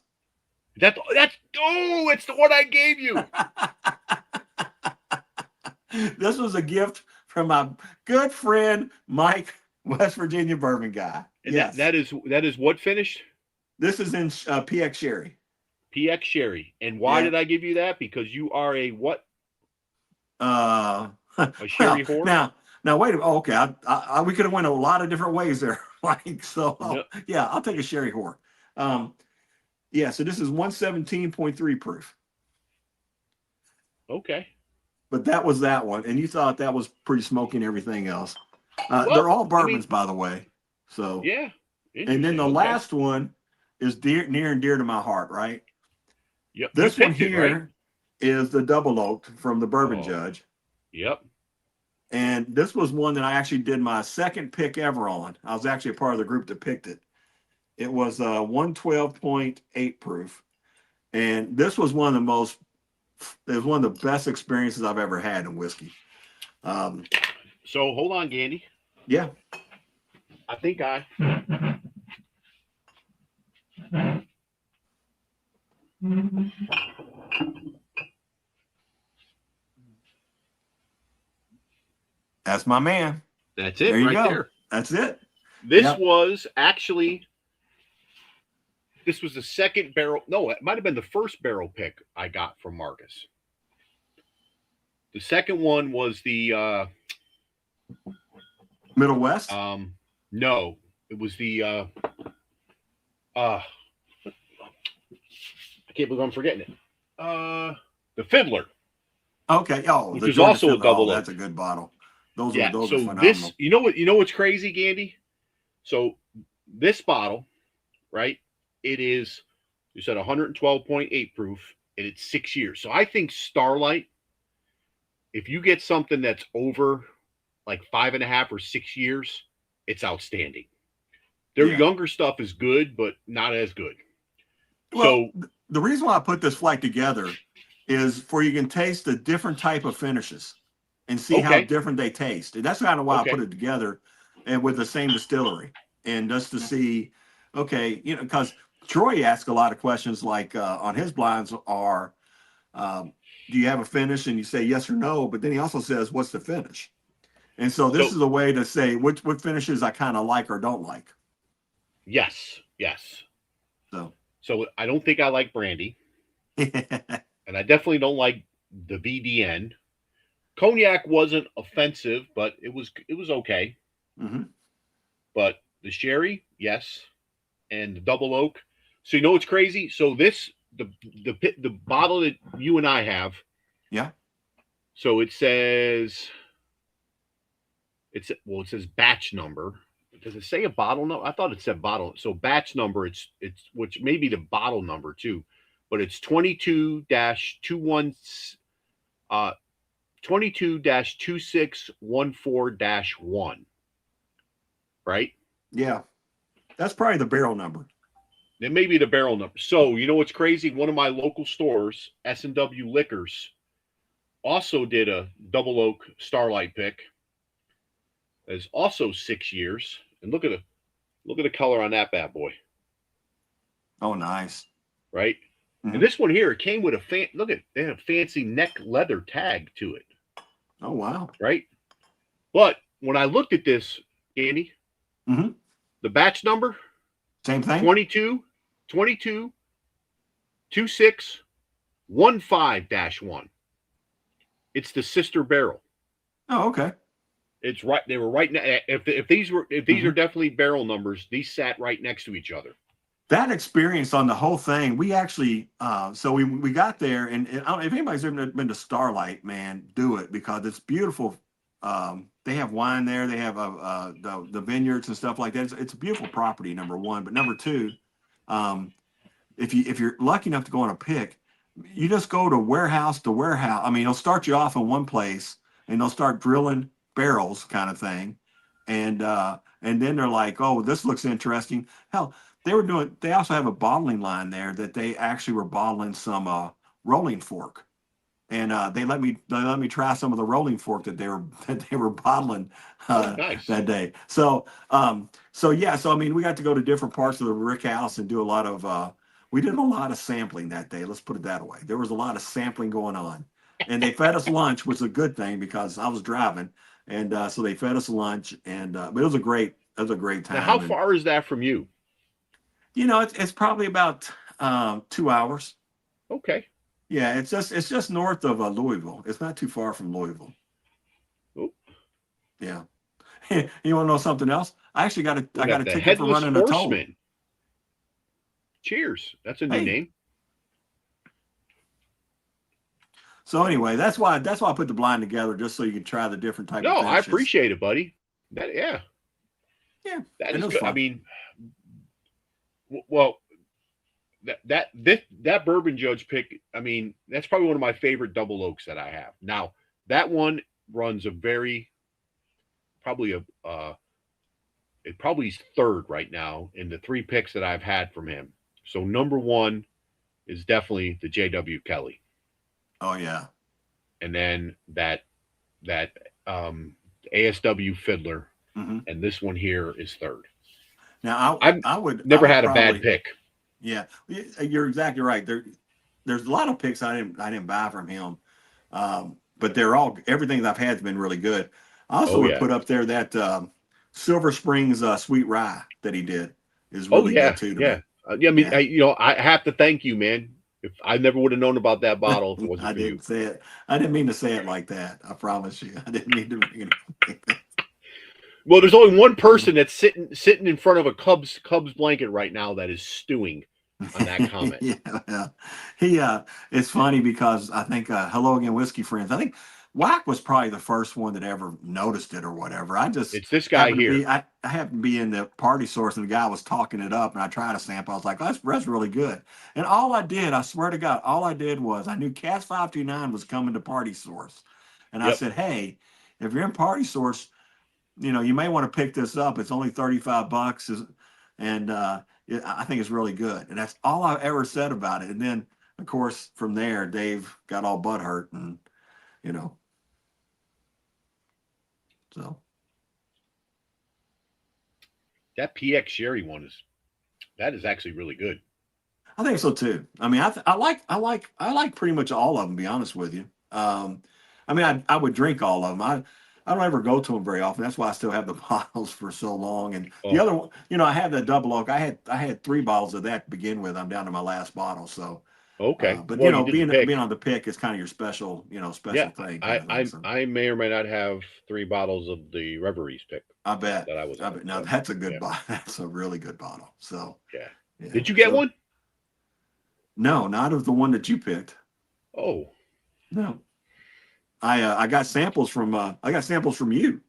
it's the one I gave you. This was a gift from my good friend Mike, West Virginia bourbon guy. And yes, that is what finished? This is in PX Sherry. PX Sherry. And why did I give you that? Because you are a what? A sherry whore? Now wait a minute. Oh, okay, we could have went a lot of different ways there, Mike. So yeah, I'll take a sherry whore. Yeah, so this is 117.3 proof. Okay. But that was that one, and you thought that was pretty smoky and everything else. They're all bourbons, by the way. So yeah. And then the last one is near and dear to my heart, right? Yep. This one here is the double oak from the Bourbon Judge. Yep. And this was one that I actually did my second pick ever on. I was actually a part of the group that picked it. It was 112.8 proof. And this was one of the best experiences I've ever had in whiskey. So hold on, Gandy. Yeah. I think That's my man. That's it. There you go. There. That's it. This was the second barrel. No, it might have been the first barrel pick I got from Marcus. The second one was the Middle West. No, it was the I can't believe I'm forgetting it. The Fiddler. Okay. Oh, which is also a double. That's a good bottle. Those are so phenomenal. this, you know what's crazy, Gandy? So this bottle, right? It is, you said 112.8 proof, and it's 6 years. So I think Starlight, if you get something that's over like 5.5 or 6 years, it's outstanding. Their younger stuff is good, but not as good. Well, so the reason why I put this flight together is for you can taste the different type of finishes and see how different they taste. And that's kind of why I put it together, and with the same distillery, and just to see, because Troy asked a lot of questions like on his blinds are, do you have a finish? And you say yes or no, but then he also says, what's the finish? And so this is a way to say what finishes I kind of like or don't like. Yes. So I don't think I like brandy. And I definitely don't like the BDN. Cognac wasn't offensive, but it was okay. Mm-hmm. But the sherry, yes. And the double oak. So you know what's crazy? So the bottle that you and I have. Yeah. So it says it says batch number. Does it say a bottle number? I thought it said bottle. So batch number, it's which may be the bottle number too, but it's 22-2614-1. Right? Yeah. That's probably the barrel number. It may be the barrel number. So you know what's crazy? One of my local stores, S&W Liquors, also did a double oak Starlight pick. It's also 6 years. And look at the color on that bad boy. Oh, nice. Right? Mhm. And this one here, it came with they had a fancy neck leather tag to it. Oh, wow. Right? But when I looked at this, Andy, Mhm. the batch number, Same thing. 22-2615-1. It's the sister barrel. Oh, okay. It's right. They were right now. If these are definitely barrel numbers, these sat right next to each other. That experience on the whole thing, we actually, so we got there, and I don't know if anybody's ever been to Starlight, man, do it because it's beautiful. They have wine there. They have the vineyards and stuff like that. It's a beautiful property, number one. But number two, if you're lucky enough to go on a pick, you just go to warehouse to warehouse. I mean, they'll start you off in one place, and they'll start drilling barrels, kind of thing, and then they're like, oh, this looks interesting. Hell, they also have a bottling line there that they actually were bottling some rolling fork. And they let me try some of the rolling fork that they were bottling Nice. that day. So I mean, we got to go to different parts of the rick house and do a lot of we did a lot of sampling that day. Let's put it that way. There was a lot of sampling going on, and they fed us lunch, which was a good thing because I was driving, and so they fed us lunch, and but it was a great time. Now, how far is that from you? You know, it's probably about 2 hours. Okay. Yeah, it's just north of Louisville. It's not too far from Louisville. Oh. Yeah. You want to know something else? I actually got a ticket for running a toll. Cheers. That's a new name. So anyway, that's why I put the blind together, just so you can try the different type of finishes. No, I appreciate it, buddy. Yeah. That is good. Fun. I mean, well, that Bourbon Judge pick, I mean, that's probably one of my favorite double oaks that I have. Now, that one runs it probably is third right now in the 3 picks that I've had from him. So number 1 is definitely the J.W. Kelly. Oh yeah. And then that ASW Fiddler, and this one here is third. Now I would never had a bad pick. Yeah, you're exactly right. There's a lot of picks I didn't buy from him, but everything that I've had has been really good. I also would put up there that Silver Springs Sweet Rye that he did is really good too. Yeah. I mean, I have to thank you, man. If I never would have known about that bottle if it wasn't for you. Say it. I didn't mean to say it like that. I promise you. I didn't mean to bring it up like that. Well, there's only one person that's sitting in front of a Cubs blanket right now that is stewing on that comment. Yeah. It's funny because I think Hello Again Whiskey Friends. I think Whack was probably the first one that ever noticed it or whatever. It's this guy here. I happened to be in the party source and the guy was talking it up and I tried a sample. I was like, that's really good. And all I did, I swear to God, was I knew Cass 529 was coming to party source. And I said, hey, if you're in party source, you may want to pick this up. It's only $35 and I think it's really good. And that's all I ever said about it. And then of course, from there, Dave got all butthurt and, so that PX Sherry one is actually really good. I think so too. I mean, I like pretty much all of them. To be honest with you, I mean, I would drink all of them. I don't ever go to them very often. That's why I still have the bottles for so long. And the other one, I have that double oak. I had 3 bottles of that to begin with. I'm down to my last bottle. So okay, but being on the pick is kind of your special thing. I may or may not have 3 bottles of the Reveries pick. I bet. That I bet. Now that's a good bottle. That's a really good bottle. So yeah. Did you get one? No, not of the one that you picked. Oh, No. I got samples from you.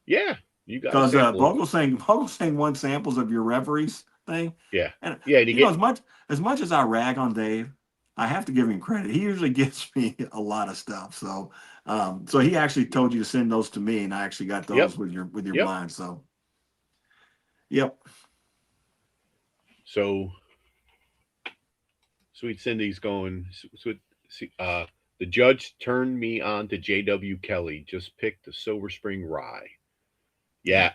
yeah. You got a Because sample. Vogelsang won samples of your referees thing. Yeah. And Yeah. And you know, as much as I rag on Dave, I have to give him credit. He usually gives me a lot of stuff. So so he actually told you to send those to me, and I actually got those with your blind. So yep. So Sweet Cindy's going. The judge turned me on to J.W. Kelly. Just picked the Silver Spring Rye. Yeah,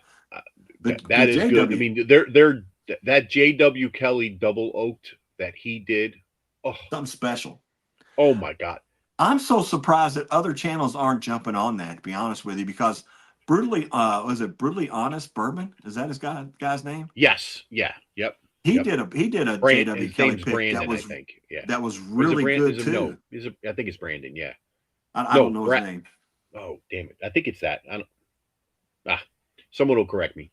that is good. I mean, they're that J.W. Kelly double oaked that he did. Oh, something special. Oh my God. I'm so surprised that other channels aren't jumping on that, to be honest with you, because Brutally Honest Bourbon? Is that his guy's name? Yes. Yeah. Yep. He did a J.W. Kelly pick Brandon, that was, I think. Yeah. that was really good too. No, I think it's Brandon. Yeah. I don't know his name. Oh, damn it. I think it's that. Someone will correct me.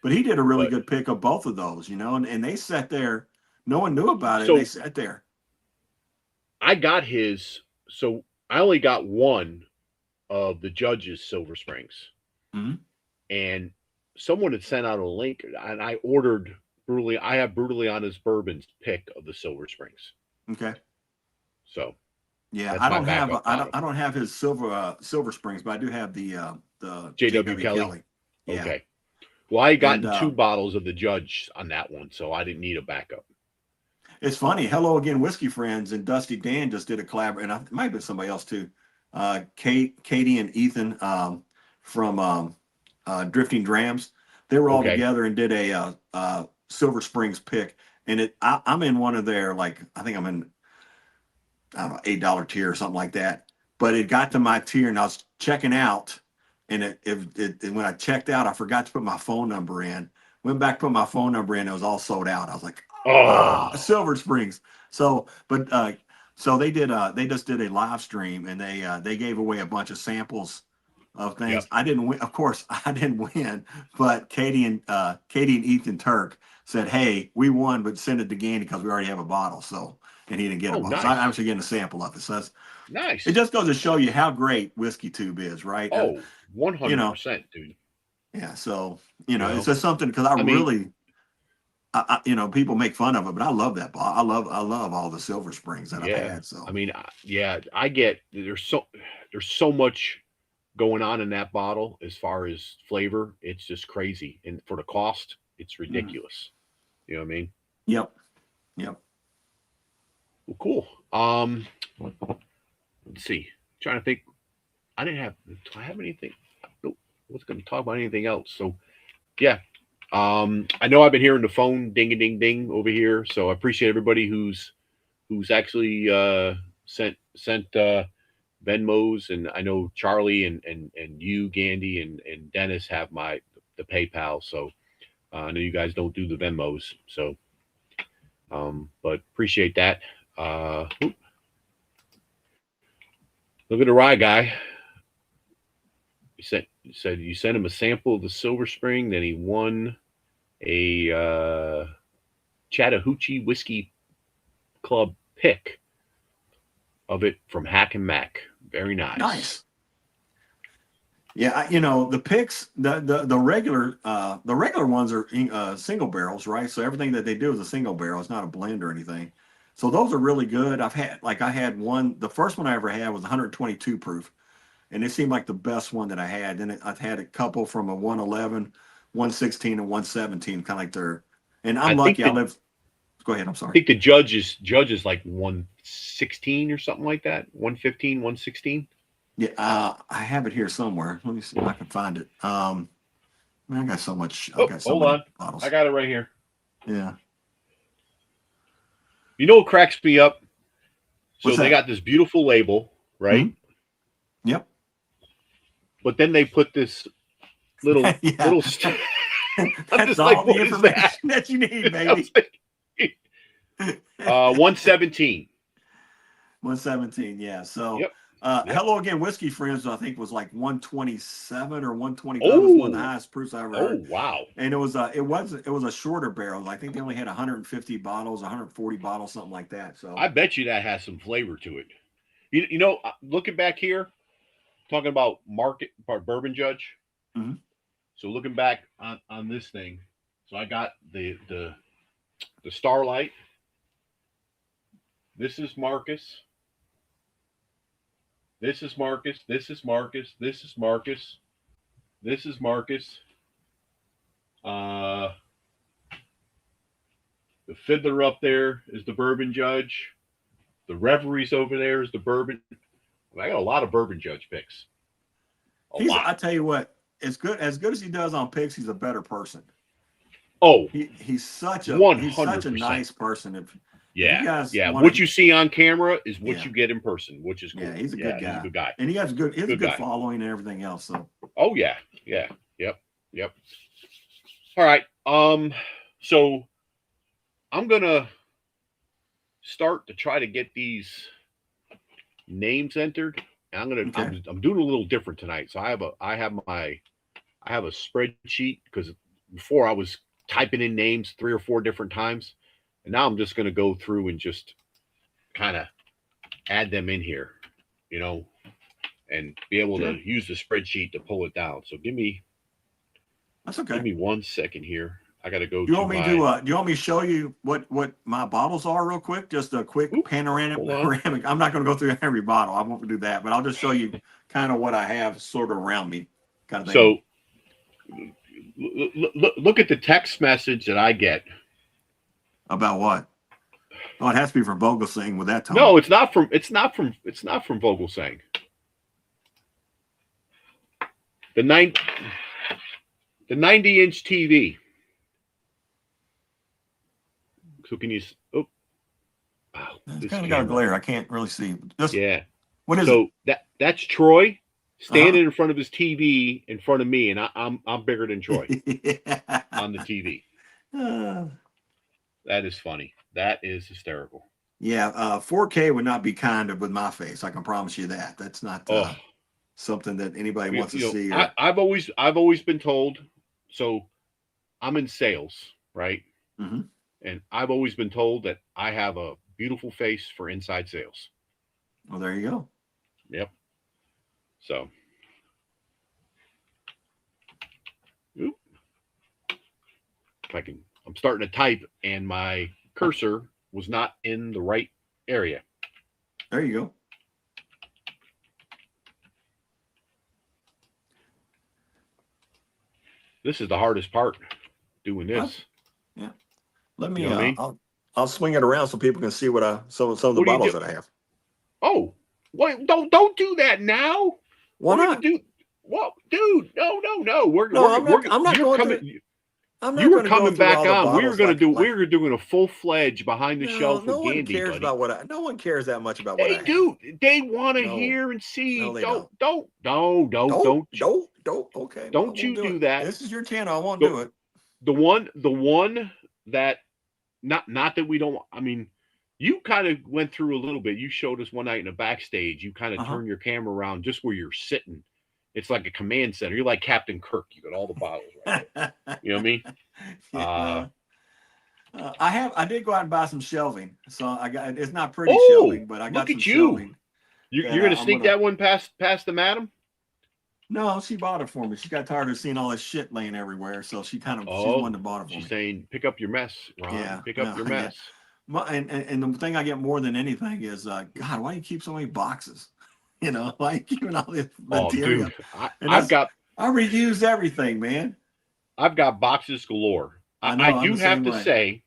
But he did a really good pick of both of those, and they sat there. No one knew about it. So, they sat there. I got his. So I only got one of the judges' Silver Springs. Mm-hmm. And someone had sent out a link, and I ordered I have Brutally Honest Bourbon's pick of the Silver Springs. Okay. So yeah, I don't have his Silver Springs, but I do have the J.W. Kelly. Yeah. Okay. Well, I got 2 bottles of the judge on that one, so I didn't need a backup. It's funny. Hello again, whiskey friends, and Dusty Dan just did a collab, and it might have been somebody else too. Katie and Ethan from Drifting Drams. They were all together and did a Silver Springs pick, and I'm in one of their, like, I think I'm in, I don't know, $8 tier or something like that. But it got to my tier, and I was checking out, and when I checked out, I forgot to put my phone number in. Went back, put my phone number in, it was all sold out. I was like, Silver Springs. So they just did a live stream, and they gave away a bunch of samples of things. Yep. I didn't win, of course. I didn't win, but Katie and Ethan Turk said, "Hey, we won, but send it to Gandy because we already have a bottle." So, and he didn't get a bottle. Nice. So I'm actually getting a sample of it. So that's nice. It just goes to show you how great WhiskeyTube is, right? 100%, dude. Yeah. So it's just something, because I really. People make fun of it, but I love that bottle. I love all the Silver Springs that I've had. So I mean, I get there's so much going on in that bottle as far as flavor. It's just crazy, and for the cost, it's ridiculous. You know what I mean? Yep. Well, cool. Let's see. I'm trying to think. Do I have anything? Nope. I wasn't going to talk about anything else. So, yeah. I know I've been hearing the phone ding a ding ding over here, so I appreciate everybody who's actually sent Venmos, and I know Charlie and you, Gandy, and Dennis have the PayPal, so I know you guys don't do the Venmos, so but appreciate that. Look at the rye guy. You said you sent him a sample of the Silver Spring, then he won a Chattahoochee Whiskey Club pick of it from Hack and Mac. Very nice. Nice. Yeah, the picks, the regular ones are single barrels, right? So everything that they do is a single barrel. It's not a blend or anything. So those are really good. I had one. The first one I ever had was 122 proof. And it seemed like the best one that I had. Then I've had a couple from a 111, 116, and 117, kind of like their. And I'm lucky. Go ahead. I'm sorry. I think the judge is like 116 or something like that. 115, 116. Yeah, I have it here somewhere. Let me see if I can find it. I got so much. Hold on. Bottles. I got it right here. Yeah. You know what cracks me up? So they got this beautiful label, right? Mm-hmm. Yep. But then they put this little little. That's all the information that you need, baby. 117. 117, yeah. So yep. Hello Again Whiskey Friends, I think was like 127 or 125 was one of the highest proofs I ever heard. Wow. And it was a shorter barrel. I think they only had 150 bottles, 140 bottles, something like that. So I bet you that has some flavor to it. You know, looking back here, talking about Bourbon Judge. Mm-hmm. So looking back on this thing, so I got the Starlight. This is Marcus. This is Marcus. This is Marcus. This is Marcus. This is Marcus. The Fiddler up there is the Bourbon Judge. The Reveries over there is the Bourbon. I got a lot of Bourbon Judge picks. I tell you what, as good as he does on picks, he's a better person. Oh, he's such a 100%. nice person. Yeah. What you see on camera is what you get in person, which is cool. Yeah, he's a good guy. He's a good guy. And he has a good following and everything else. So. Oh yeah. Yep. All right. So I'm gonna start to try to get these names entered. And I'm doing a little different tonight. So I have a spreadsheet, because before I was typing in names 3 or 4 different times, and now I'm just going to go through and just kind of add them in here, and be able to use the spreadsheet to pull it down. So give me 1 second here. I got to go. Do you want me to show you what my bottles are real quick? Just a quick panoramic. I'm not going to go through every bottle. I won't do that, but I'll just show you kind of what I have sort of around me, kind of thing. So look at the text message that I get. About what? Oh, it has to be from Vogelsang with that tone. No, it's not from Vogelsang. The 90-inch TV. So can you? Oh, wow! It's kind of got a glare. I can't really see. What is it? That's Troy standing in front of his TV in front of me, and I'm bigger than Troy on the TV. That is funny. That is hysterical. Yeah, 4K would not be kind with my face. I can promise you that. That's not something that anybody wants to see. I've always been told. So, I'm in sales, right? Mm-hmm. And I've always been told that I have a beautiful face for inside sales. Well, there you go. Yep. So, if I'm starting to type and my cursor was not in the right area. There you go. This is the hardest part, doing this. Yeah. Let me. I'll swing it around so people can see some of the bottles that I have. Oh, wait! Don't do that now. Why not? Dude, no. I'm not going. You were coming back on. We were doing a full-fledged behind the shelf. No with one Gandy, cares buddy. about what no one cares that much about what they do. They want to hear and see. No, they don't. Okay. Don't you do that. This is your channel. I won't do it. The one that not that we don't. I mean, you kind of went through a little bit. You showed us one night in the backstage. You kind of turn your camera around just where you're sitting. It's like a command center. You're like Captain Kirk. You got all the bottles right there. You know what I mean? I did go out and buy some shelving. So I got, it's not pretty shelving, but I got some shelving. You're going to sneak that one past the madam? No, she bought it for me. She got tired of seeing all this shit laying everywhere. So she kind of, she's the one that bought it for me. She's saying, pick up your mess, Ron. Yeah. Pick up your mess. Yeah. And the thing I get more than anything is, God, why do you keep so many boxes? Like keeping all this material. Dude, I reuse everything, man. I've got boxes galore. I do have to say,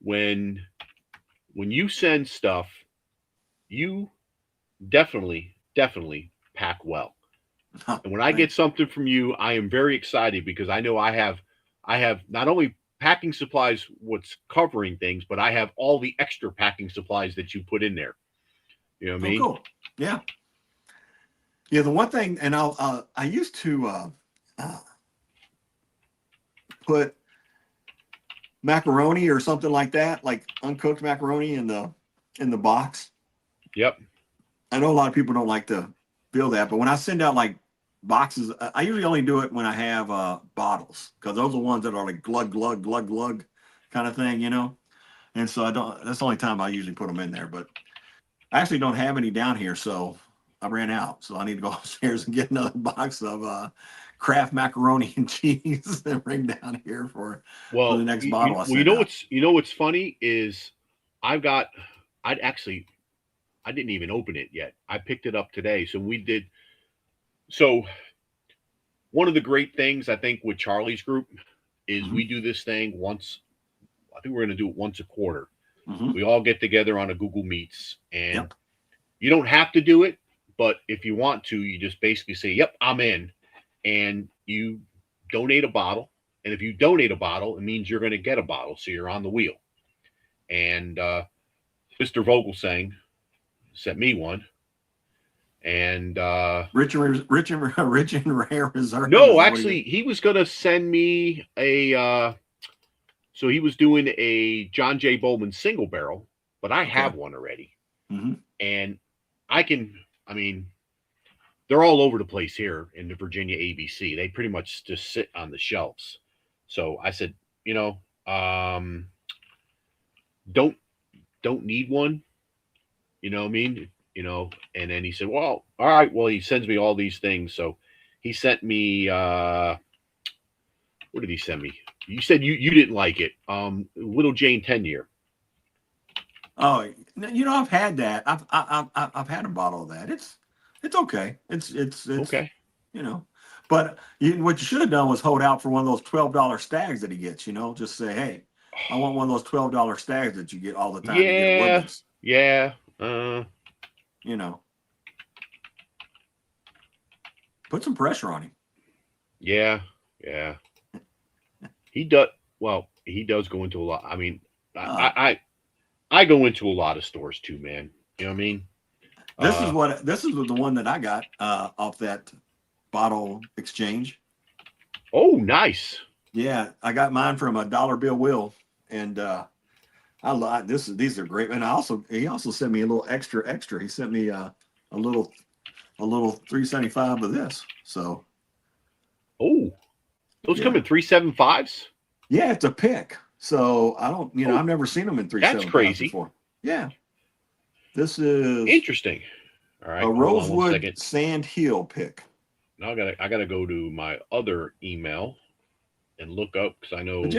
when you send stuff, you definitely pack well. And when I get something from you, I am very excited because I know I have not only packing supplies, what's covering things, but I have all the extra packing supplies that you put in there. You know what I mean? Cool. Yeah. Yeah. The one thing, and I used to put macaroni or something like that, like uncooked macaroni in the in the box. Yep. I know a lot of people don't like to feel that, but when I send out like boxes, I usually only do it when I have bottles, because those are the ones that are like glug glug glug glug kind of thing, you know. And so I don't. That's the only time I usually put them in there. But I actually don't have any down here, so I ran out. So I need to go upstairs and get another box of Kraft macaroni and cheese and bring down here for Well, the next bottle. well, you know what's funny is I didn't even open it yet. I picked it up today. So one of the great things I think with Charlie's group is we do this thing once. I think we're going to do it once a quarter. We all get together on a Google Meets, and you don't have to do it, but if you want to, you just basically say, "Yep, I'm in," and you donate a bottle. And if you donate a bottle, it means you're going to get a bottle, so you're on the wheel. And Mr. Vogelsang sent me one, and Rich and Rare Reserve. no, actually, he was going to send me a. So he was doing a John J. Bowman single barrel, but I have one already, and I mean, they're all over the place here in the Virginia ABC. They pretty much just sit on the shelves. So I said, you know, don't need one. You know what I mean? You know, and then he said, well, all right. Well, he sends me all these things. So he sent me, what did he send me? You said you didn't like it. Little Jane 10-year. Oh, you know, I've had that. I've had a bottle of that. It's okay. It's okay. You know, but what you should have done was hold out for one of those $12 stags that he gets. You know, just say, hey, I want one of those $12 stags that you get all the time. Yeah. You know, put some pressure on him. Yeah. He does. Well, he does go into a lot. I mean, I go into a lot of stores too, man. You know what I mean? This is the one that I got off that bottle exchange. Oh, nice. Yeah, I got mine from a Dollar Bill Will, and I like this. These are great. And he also sent me a little extra. He sent me a little $3.75 of this. So. Oh. Those come in 375s? Yeah, it's a pick. So I don't, I've never seen them in 375s. That's crazy. Before. Yeah. This is interesting. All right. A Rosewood Sand Hill pick. Now I gotta go to my other email and look up, because I know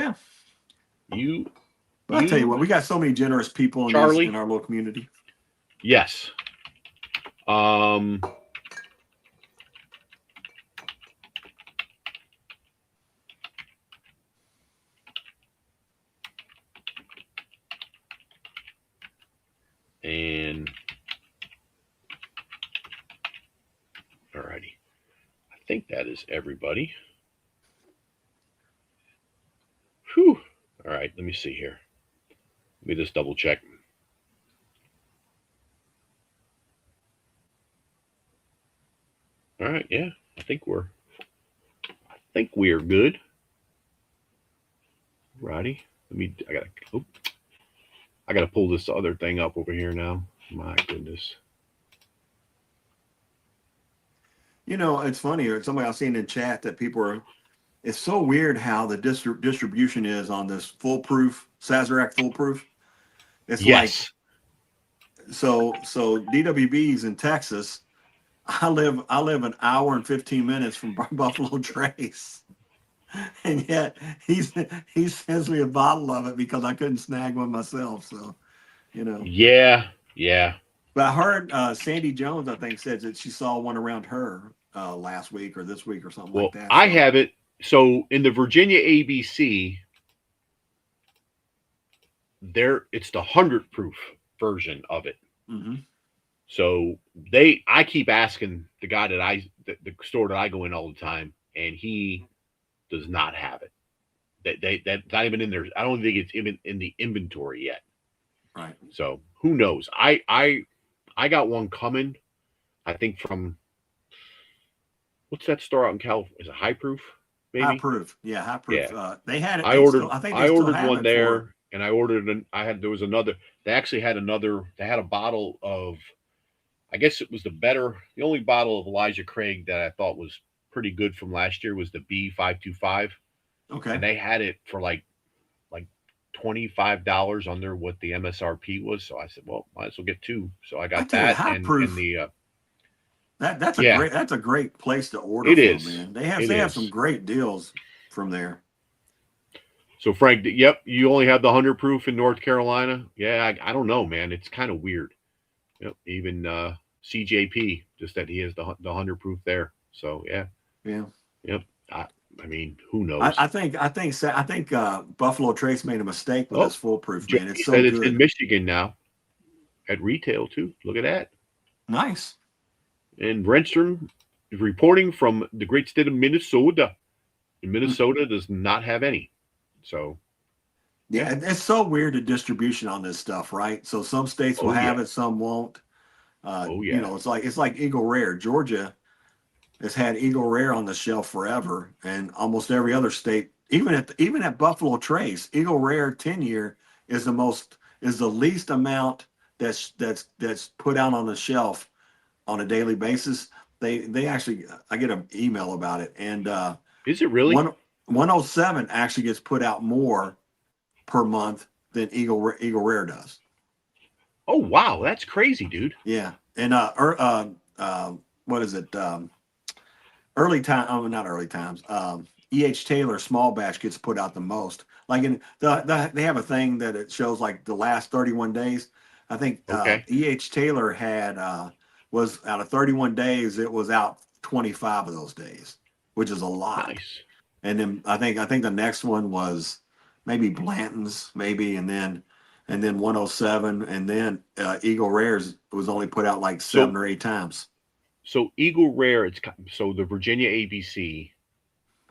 But I'll tell you what, we got so many generous people in our little community. Yes. And alrighty, I think that is everybody. Whew. All right, let me see here. Let me just double check. All right, yeah, I think we are good. Righty. I gotta pull this other thing up over here now. My goodness. You know, it's funny, or somebody I've seen in chat that it's so weird how the distribution is on this foolproof, Sazerac foolproof. It's like, so DWB's in Texas. I live an hour and 15 minutes from Buffalo Trace. And yet he sends me a bottle of it because I couldn't snag one myself. So, Yeah. But I heard Sandy Jones, I think, said that she saw one around her last week or this week or something like that. I have it. So in the Virginia ABC, it's the 100 proof version of it. Mm-hmm. So I keep asking the guy the store that I go in all the time, and he does not have it. That's not even in there. I don't think it's even in the inventory yet. Right. So who knows? I got one coming, I think, from what's that store out in California? Is it High Proof? Maybe? High Proof. Yeah, High Proof. Yeah. They had it. I ordered one there, and I ordered there was another. They actually had another. They had a bottle of. I guess it was the only bottle of Elijah Craig that I thought was pretty good from last year was the B525, Okay. and they had it for like $25 under what the MSRP was. So I said, well, might as well get two. So I got tell you, that high and proof. the That's a great place to order It from, is. man. They have some great deals from there. So Frank, yep, you only have the 100 proof in North Carolina. Yeah, I don't know, man. It's kind of weird. Yep, even CJP, just that he has the 100 proof there. So yeah. Yep. I mean, who knows? I think Buffalo Trace made a mistake with this foolproof, man. It's so said good. It's in Michigan now, at retail too. Look at that. Nice. And Renstrom is reporting from the great state of Minnesota. And Minnesota does not have any. So yeah, it's so weird, the distribution on this stuff, right? So some states will have it, some won't. You know, it's like Eagle Rare. Georgia has had Eagle Rare on the shelf forever, and almost every other state, even at Buffalo Trace, Eagle Rare 10-year is the least amount that's put out on the shelf on a daily basis. They actually, I get an email about it, and is it really 107 actually gets put out more per month than Eagle Rare does. Oh wow, that's crazy, dude. Yeah, and what is it? Early time, not early times. E.H. Taylor small batch gets put out the most. Like they have a thing that it shows like the last 31 days. I think E.H. Taylor had was out of 31 days, it was out 25 of those days, which is a lot. Nice. And then I think the next one was maybe Blanton's, maybe, and then 107, and then Eagle Rare's was only put out like 7 or 8 times. So Eagle Rare, so the Virginia ABC,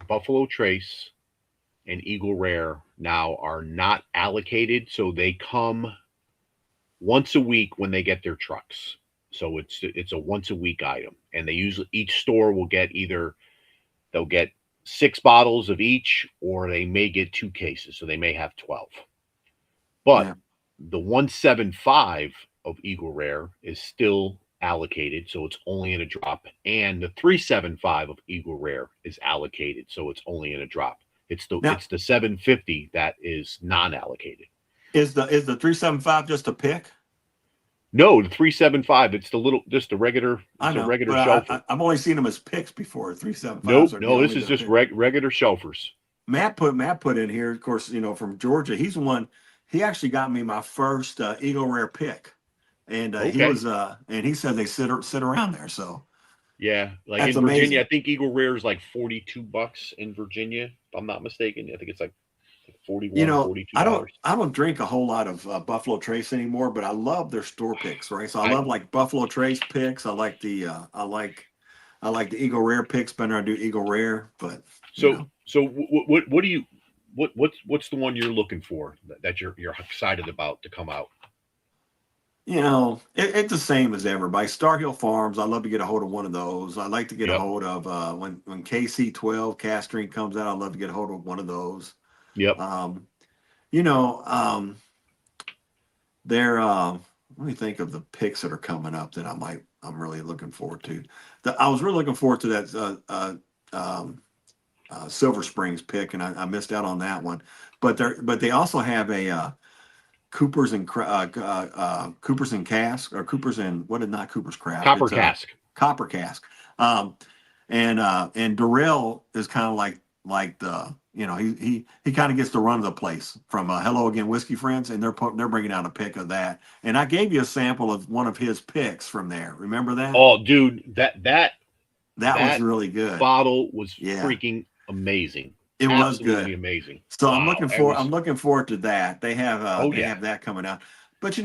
Buffalo Trace, and Eagle Rare now are not allocated, so they come once a week when they get their trucks. So it's a once a week item, and they usually each store will get they'll get 6 bottles of each, or they may get 2 cases, so they may have 12. But the 175 of Eagle Rare is still allocated, so it's only in a drop, and the 375 of Eagle Rare is allocated, so it's only in a drop. It's the 750 that is non-allocated. Is the 375 just a pick? No, the 375. It's the regular. I know, regular but shelfer. I've only seen them as picks before. 375. No, this is just regular shelfers. Matt put in here, of course, from Georgia. He's the one. He actually got me my first Eagle Rare pick, and he was and he said they sit around there. So yeah, like that's in Virginia, amazing. I think Eagle Rare is like $42 in Virginia, if I'm not mistaken. I think it's like 41, $42. I don't drink a whole lot of Buffalo Trace anymore, but I love their store picks, right? So I love like Buffalo Trace picks. I like the Eagle Rare picks better than I do Eagle Rare. But so what do you what's the one you're looking for that you're excited about to come out? It's the same as everybody. Star Hill Farms, I love to get a hold of one of those. I like to get a hold of when KC12 Castring comes out, I'd love to get a hold of one of those. Yep. They're let me think of the picks that are coming up that I'm really looking forward to. I was really looking forward to that Silver Springs pick, and I missed out on that one. But they also have a Cooper's and Cask, or Cooper's and not Cooper's Craft, Cask. Copper Cask. And Durrell is kind of like the he kind of gets the run of the place from Hello Again Whiskey Friends, and they're bringing out a pick of that. And I gave you a sample of one of his picks from there. Remember that? Oh, dude, that was really good. Bottle was freaking amazing. It was good, amazing. So I'm looking forward to that. They have have that coming out. But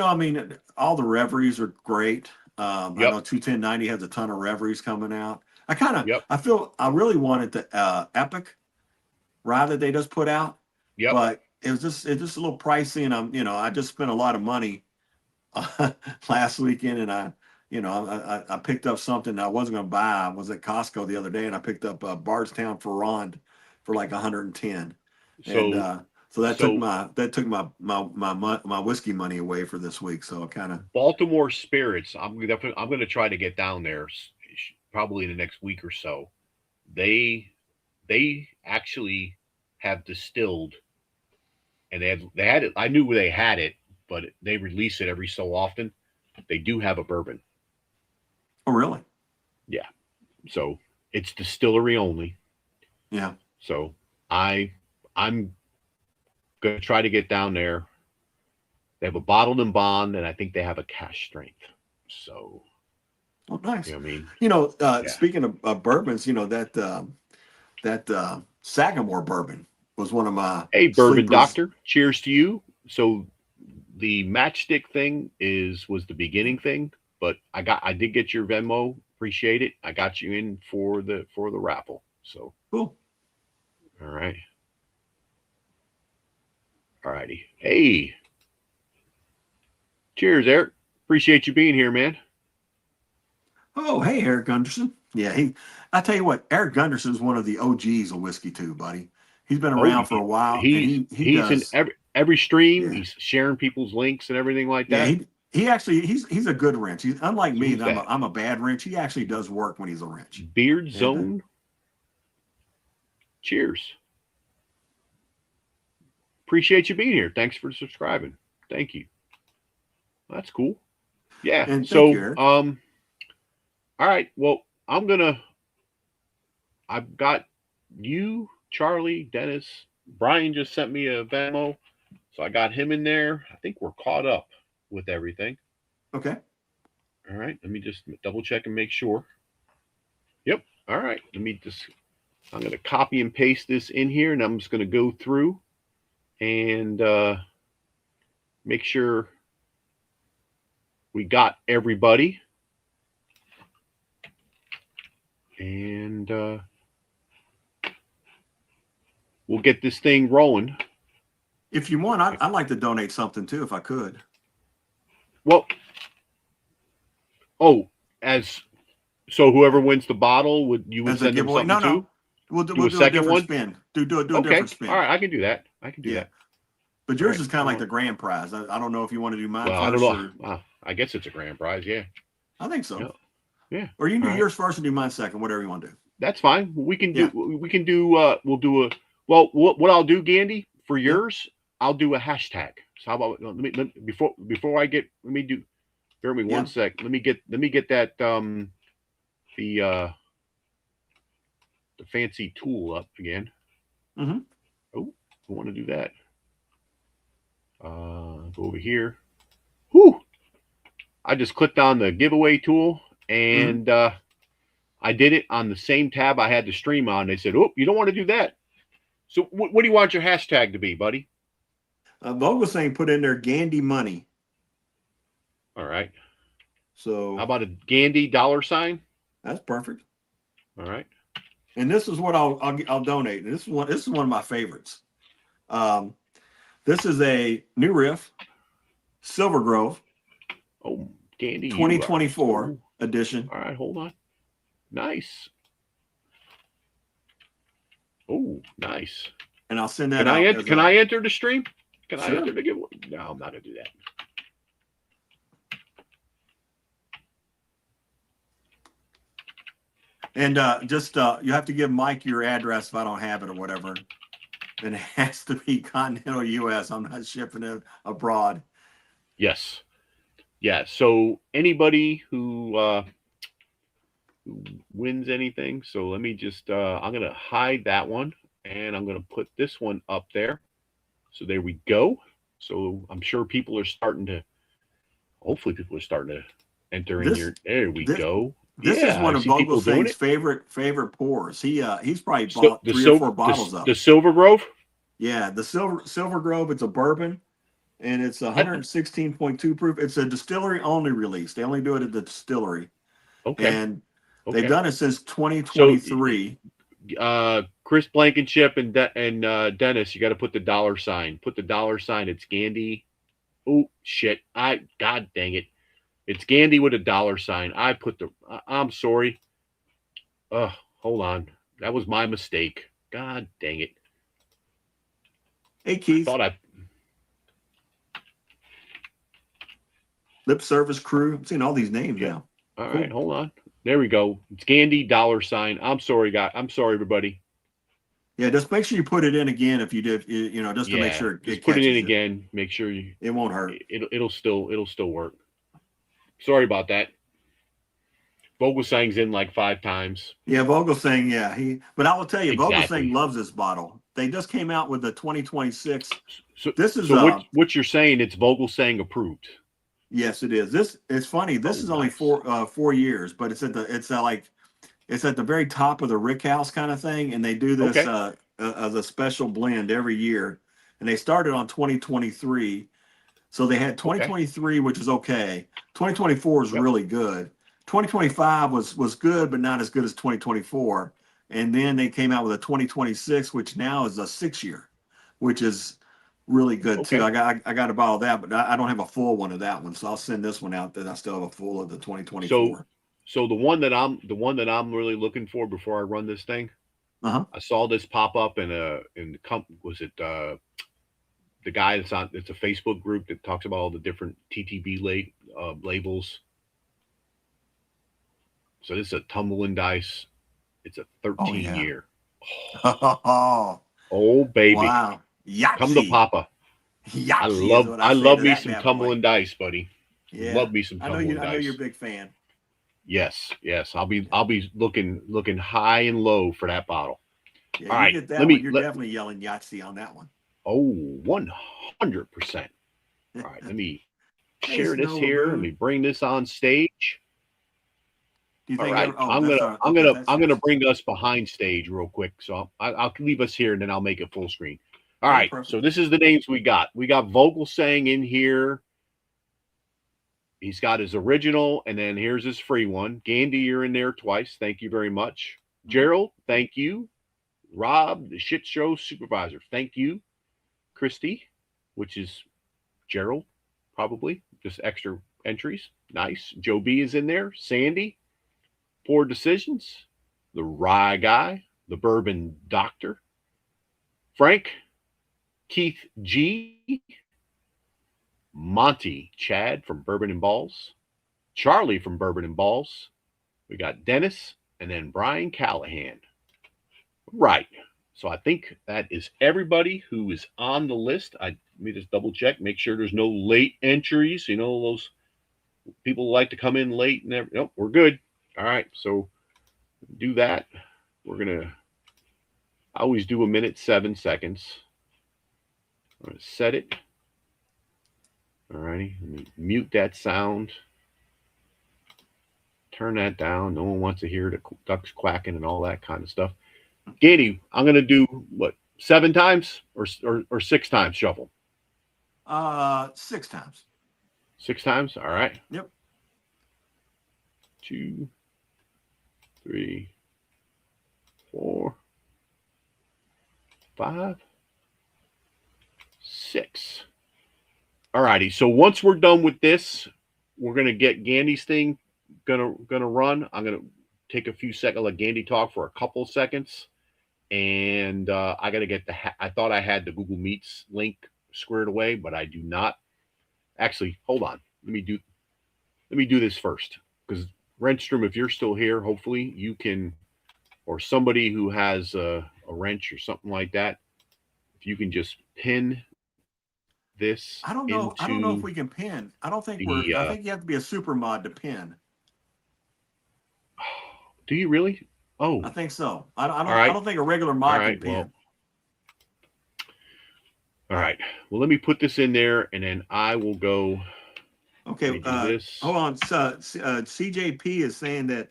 all the Reveries are great. I know 21090 has a ton of Reveries coming out. I really wanted the Epic rye that they just put out. Yep. But it's just a little pricey, and I just spent a lot of money last weekend, and I picked up something I wasn't going to buy. I was at Costco the other day, and I picked up Bardstown Ferrand for like 110. So So that So- took my whiskey money away for this week. So kind of Baltimore Spirits. I'm going to try to get down there probably in the next week or so. They actually have distilled, and they had it. I knew they had it, but they release it every so often. They do have a bourbon. Oh, really? Yeah. So it's distillery only. Yeah. So I'm gonna try to get down there. They have a bottled and bond, and I think they have a cash strength. So, Oh, nice. you know what I mean? You know, Yeah. speaking of bourbons, you know that Sagamore bourbon was one of my Hey, Bourbon sleepers. Doctor, cheers to you. So the Matchstick thing was the beginning thing, but I did get your Venmo. Appreciate it. I got you in for the raffle. So Cool. all right. All righty. Hey. Cheers, Eric. Appreciate you being here, man. Oh, hey, Eric Gunderson. Yeah, I tell you what, Eric Gunderson is one of the OGs of WhiskeyTube, buddy. He's been around for a while. He's does, in every stream. Yeah. He's sharing people's links and everything like yeah, that. he actually he's a good wrench. He's unlike me. Who's That that? I'm a bad wrench. He actually does work when he's a wrench. Beard Zone. Cheers. Appreciate you being here. Thanks for subscribing. Thank you. That's cool. Yeah. And So thank you, Eric. all right. Well, I've got you, Charlie, Dennis, Brian just sent me a Venmo. So I got him in there. I think we're caught up with everything. Okay. All right. Let me just double check and make sure. Yep. All right. I'm going to copy and paste this in here, and I'm just going to go through and make sure we got everybody. And we'll get this thing rolling. If you want, I'd like to donate something too, if I could. Well, so whoever wins the bottle, would As a send them giveaway? something No. too? We'll Do do a a second different one? spin. Do a Okay. different spin. All right. I can do that. Yeah. But yours Right. is kind of like the grand prize. I don't know if you want to do mine Well, I first. don't know. I guess it's a grand prize. Yeah. I think so. Yeah. Or you can do All right. yours first and do mine second, whatever you want to do. That's fine. We can do. Yeah. We'll do a. Well, what I'll do, Gandy, for yours, I'll do a hashtag. So how about before I get? Let me do. Bear with me one sec. Let me get that the fancy tool up again. Mm-hmm. Oh, I want to do that. Go over here. Whoo! I just clicked on the giveaway tool and I did it on the same tab I had the stream on. They said, "Oh, you don't want to do that." So what do you want your hashtag to be, buddy? Vogue was saying put in there Gandy money. All right. So how about a Gandy $? That's perfect. All right. And this is what I'll donate. And this is one of my favorites. This is a New Riff Silver Grove. Oh, Gandy 2024 edition. All right, hold on. Nice. Oh, nice. And I'll send that Can I enter the stream? Can Sure. I enter the giveaway? No, I'm not gonna do that. And you have to give Mike your address if I don't have it or whatever. And it has to be continental U.S. I'm not shipping it abroad. Yes. Yeah. So anybody who wins anything, so let me just I'm gonna hide that one and I'm gonna put this one up there. So there we go. So I'm sure people are starting to enter in your. There we go. This is one of Bogle Saint's favorite pours. He's probably bought 3 or 4 bottles of the Silver Grove. Yeah, the Silver Grove. It's a bourbon, and it's 116.2 proof. It's a distillery only release. They only do it at the distillery. Okay. And they've done it since 2023. Chris Blankenship and Dennis, you got to put the $. Put the $. It's Gandy. Oh shit! God dang it! It's Gandy with a $. I put the. I'm sorry. Hold on. That was my mistake. God dang it. Hey, Keith. Thought I Lip Service Crew. I'm seeing all these names Yeah. now. All Cool. right, hold on. There we go. It's Gandhi $. I'm sorry, guy. I'm sorry, everybody. Yeah, just make sure you put it in again if you did, you know, just to make sure just it put it in catches again. Make sure you. It won't hurt. It'll still work. Sorry about that. Vogelsang's in like 5 times. Yeah, Vogelsang, yeah. But I will tell you, Exactly. Vogelsang loves this bottle. They just came out with the 2026. So This is what you're saying? It's Vogelsang approved. Yes, it is. This it's funny. This is only nice. 4 years, but it's at the very top of the Rick House kind of thing, and they do this as a special blend every year. And they started on 2023, so they had 2023, which is okay. 2024 is really good. 2025 was good, but not as good as 2024. And then they came out with a 2026, which now is a 6-year, which is really good too. I got a bottle of that, but I don't have a full one of that one, so I'll send this one out. That I still have a full of the 2024. So the one that I'm really looking for before I run this thing, I saw this pop up was it the guy that's on? It's a Facebook group that talks about all the different TTB labels. So this is a Tumbling Dice. It's a 13-year. Oh baby! Wow. Yahtzee. Come to Papa. Yahtzee I love me some Tumbling Dice, buddy. Yeah. Love me some Tumbling Dice. I know you're a big fan. Yes. I'll be looking high and low for that bottle. Yeah, all right, get that one. You're definitely yelling Yahtzee on that one. Oh, 100%. All right, let me share this here. Let me bring this on stage. All right, I'm gonna bring us behind stage real quick. So I'll leave us here and then I'll make it full screen. All right, so this is the names we got. We got Vogelsang in here. He's got his original, and then here's his free one. Gandhi, you're in there twice. Thank you very much. Gerald, thank you. Rob, the shit show supervisor, thank you. Christy, which is Gerald, probably just extra entries. Nice. Joe B is in there. Sandy, Poor Decisions, the Rye Guy, the Bourbon Doctor, Frank, Keith G, Monty, Chad from Bourbon and Balls, Charlie from Bourbon and Balls. We got Dennis, and then Brian Callahan. Right. So I think that is everybody who is on the list. Let me just double check, make sure there's no late entries. You know, those people like to come in late and nope, we're good. All right. So do that. I always do 1:07. I'm going to set it. All righty. Let me mute that sound. Turn that down. No one wants to hear the ducks quacking and all that kind of stuff. Gady, I'm going to do what, 7 times or 6 times shuffle? 6 times. 6 times? All right. Yep. 2, 3, 4, 5, 6. All righty. So once we're done with this, we're going to get Gandy's thing gonna run. I'm going to take a few seconds, let Gandy talk for a couple seconds. And I got to get I thought I had the Google Meets link squared away, but I do not. Actually, hold on. Let me do this first, because Renstrom, if you're still here, hopefully you can, or somebody who has a wrench or something like that, if you can just pin this. I don't know if we can pin. I don't think I think you have to be a super mod to pin. Do you really? Oh, I think so. I don't think a regular mod can pin. Well, all right. Well, let me put this in there, and then I will go. Okay. Hold on. CJP is saying that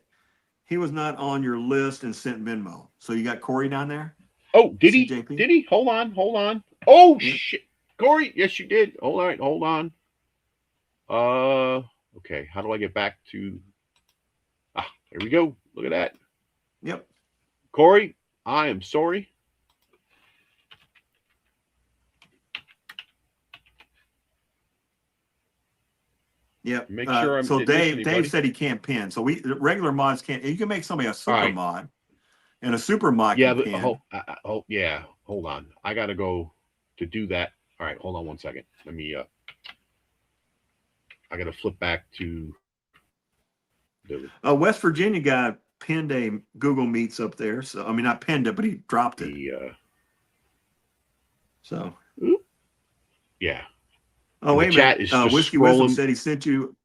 he was not on your list and sent Venmo. So you got Corey down there? Oh, did he? CJP? Did he? Hold on. Oh, shit. Corey, yes, you did. All right, hold on. Okay. How do I get back to? Here we go. Look at that. Yep. Corey, I am sorry. Yep. Make sure so Dave said he can't pin. So regular mods can't. You can make somebody a super mod, and a super mod can pin. Yeah. Hold on. I gotta go. to do that. All right, hold on one second. Let me. I got to flip back to the West Virginia guy pinned a Google Meets up there. So I mean, not pinned it, but he dropped it. So yeah. Oh, wait a chat minute. is just Whiskey Wisdom scrolling. said he sent you.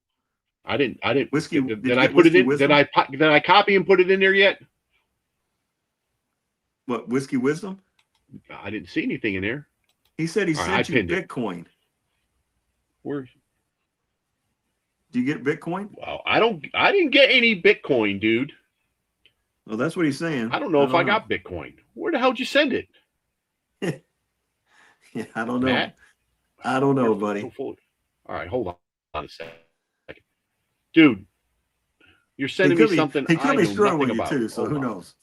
I didn't. Whiskey. Did I put it in? Wisdom? Did I copy and put it in there yet? What, Whiskey Wisdom? I didn't see anything in there. He said he All sent right, I you pinned it. Bitcoin. Where? Do you get Bitcoin? Well, I didn't get any Bitcoin, dude. Well, that's what he's saying. I don't know if I got Bitcoin. Where the hell did you send it? Yeah, I don't know. Matt? I don't know, buddy. All right, hold on a second. Dude, you're sending me something He I could be know screwing nothing with you about. too, so Hold who on. knows?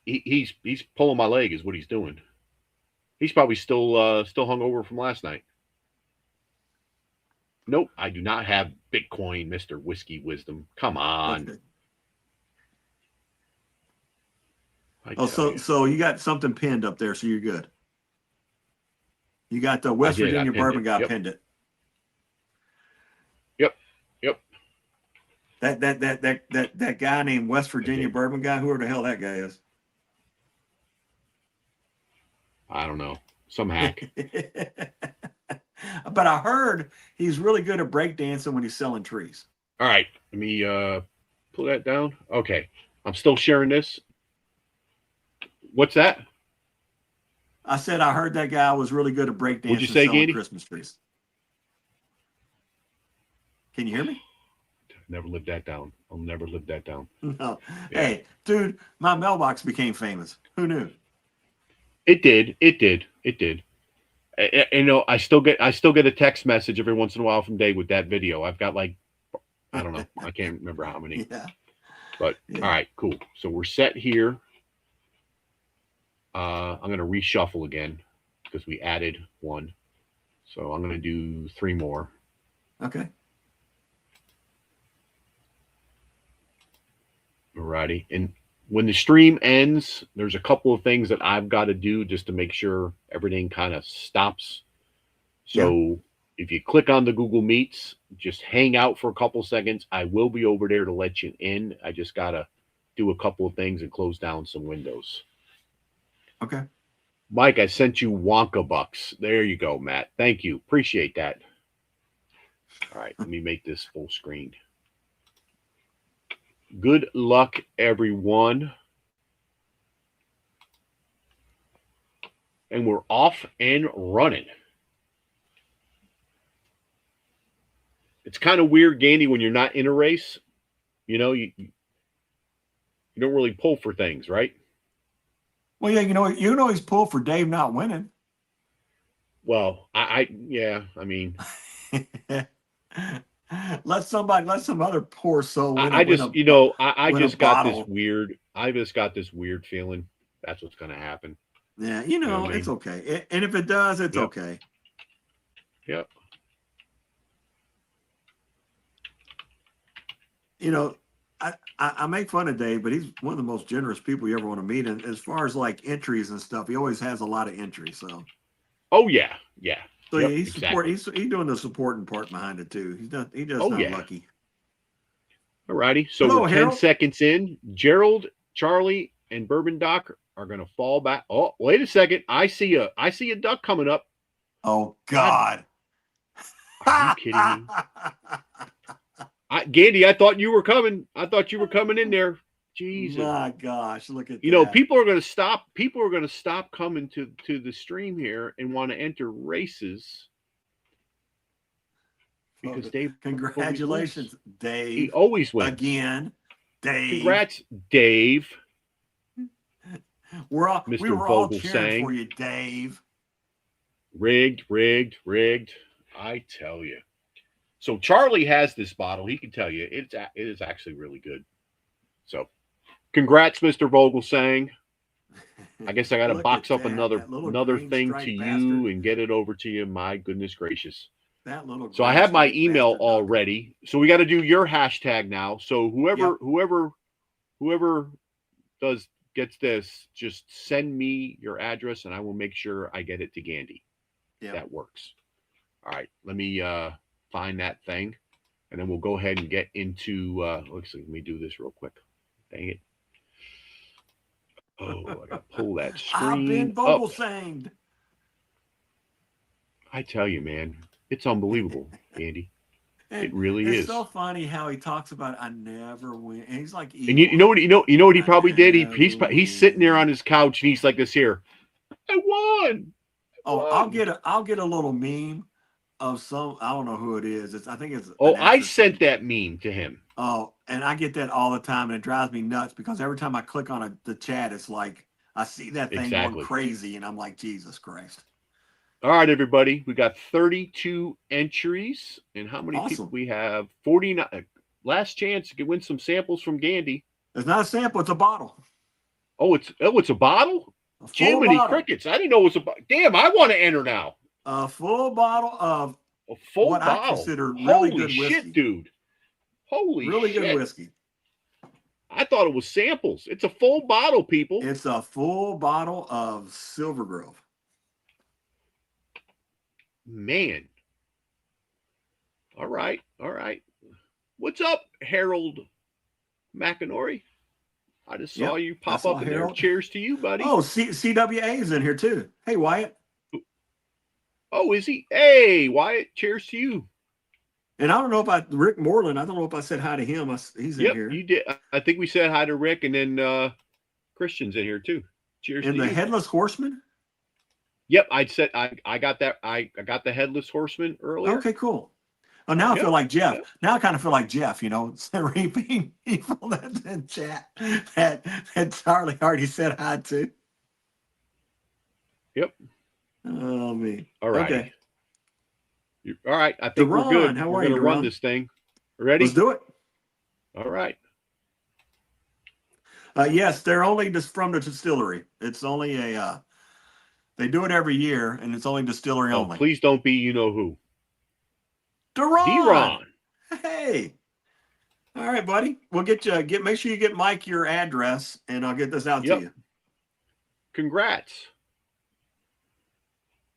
He's pulling my leg is what he's doing. He's probably still hungover from last night. Nope, I do not have Bitcoin, Mr. Whiskey Wisdom. Come on. Okay. So you got something pinned up there, so you're good. You got the West Virginia Bourbon guy pinned it. Yep. That guy named West Virginia Bourbon guy, whoever the hell that guy is. I don't know. Some hack. But I heard he's really good at breakdancing when he's selling trees. All right. Let me pull that down. Okay. I'm still sharing this. What's that? I said I heard that guy was really good at breakdancing What'd you say, selling Gandy? Christmas trees. Can you hear me? Never lived that down. I'll never live that down. No. Yeah. Hey, dude, my mailbox became famous. Who knew? It did. You know, I still get a text message every once in a while from Dave with that video. I've got like, I don't know. I can't remember how many. Yeah. But Yeah. all right, cool. So we're set here. I'm going to reshuffle again because we added one. So I'm going to do 3 more. Okay. Alrighty. And when the stream ends, there's a couple of things that I've got to do just to make sure everything kind of stops. So if you click on the Google Meets, just hang out for a couple seconds. I will be over there to let you in. I just got to do a couple of things and close down some windows. Okay. Mike, I sent you Wonka bucks. There you go, Matt. Thank you. Appreciate that. All right, let me make this full screen. Good luck, everyone. And we're off and running. It's kind of weird, Gandy, when you're not in a race. You know, you don't really pull for things, right? Well, yeah, you know he's pulled for Dave not winning. Well, I mean, let some other poor soul win. I just got bottle. this weird feeling that's what's going to happen. Yeah, You know what I it's mean? okay. And if it does, it's okay. Yep. You know, I make fun of Dave, but he's one of the most generous people you ever want to meet. And as far as like entries and stuff, he always has a lot of entries. So. Oh yeah. So Yep, he's exactly. he's doing the supporting part behind it too. He's just Oh, not yeah. lucky. All righty. So Hello, we're 10 Harold. seconds in. Gerald, Charlie, and Bourbon Doc are going to fall back. Oh, wait a second. I see a duck coming up. Oh God. Are you kidding me? Gandy, I thought you were coming. I thought you were coming in there. Jesus. My gosh, look at You know, that. people are going to stop coming to the stream here and want to enter races because Dave. Congratulations, Dave. He always wins. Again, Dave. Congrats, Dave. We were all Vogel cheering sang. for you, Dave. Rigged. I tell you. So Charlie has this bottle. He can tell you it is actually really good. So, congrats, Mr. Vogelsang. I guess I got to Look box at up that, another that little green thing striped to you bastard. and get it over to you. My goodness gracious. That little. So I green have my striped email bastard. already. So we got to do your hashtag now. So whoever gets this, just send me your address and I will make sure I get it to Gandy. Yeah. That works. All right. Let me find that thing and then we'll go ahead and get into let's see, let me do this real quick. Dang it. Oh, I gotta pull that I've been screen vocal up. singed. I tell you, man, it's unbelievable, Andy. And It really it's is. so funny how he talks about I never win. And he's like, And you know what he I probably did? never He's sitting there win. on his couch and he's like this here. I won. Oh, I'll get a little meme of some. I don't know who it is. I think it's. Oh, an I actor sent that meme to him. Oh, and I get that all the time, and it drives me nuts because every time I click on the chat, it's like I see that thing Exactly. going crazy, and I'm like, Jesus Christ! All right, everybody. We got 32 entries. And how many people Awesome. we have? 49. Last chance to win some samples from Gandy. It's not a sample; it's a bottle. Oh, it's a bottle? A full Jiminy bottle. crickets. I didn't know it was a bottle. Damn, I want to enter now. A full bottle of A full what bottle. I consider really Holy good whiskey. shit, dude. Holy really shit. good whiskey. I thought it was samples. It's a full bottle, people. It's a full bottle of Silver Grove. Man. All right. All right. What's up, Harold McInerney? I just saw you pop saw up in there. Harold. Cheers to you, buddy. Oh, CWA is in here too. Hey, Wyatt. Oh, is he? Hey, Wyatt. Cheers to you. And I don't know if Rick Moreland, I don't know if I said hi to him. He's in Yep, here. you did. I think we said hi to Rick, and then Christian's in here too. Cheers And to the you. Headless Horseman? Yep, I got that. I got the Headless Horseman earlier. Okay, cool. Oh, now I feel like Jeff. Now I kind of feel like Jeff, repeating people that's in chat that Charlie already said hi to. Yep. Oh, me. All right. Okay. All right. I think we're good. How We're are you, going to run Deron? this thing. Ready? Let's do it. All right. Yes, they're only just from the distillery. It's only they do it every year, and it's only distillery Oh, only. please don't be you know who. Deron. Deron. Hey. All right, buddy. We'll make sure you get Mike your address, and I'll get this out to you. Congrats.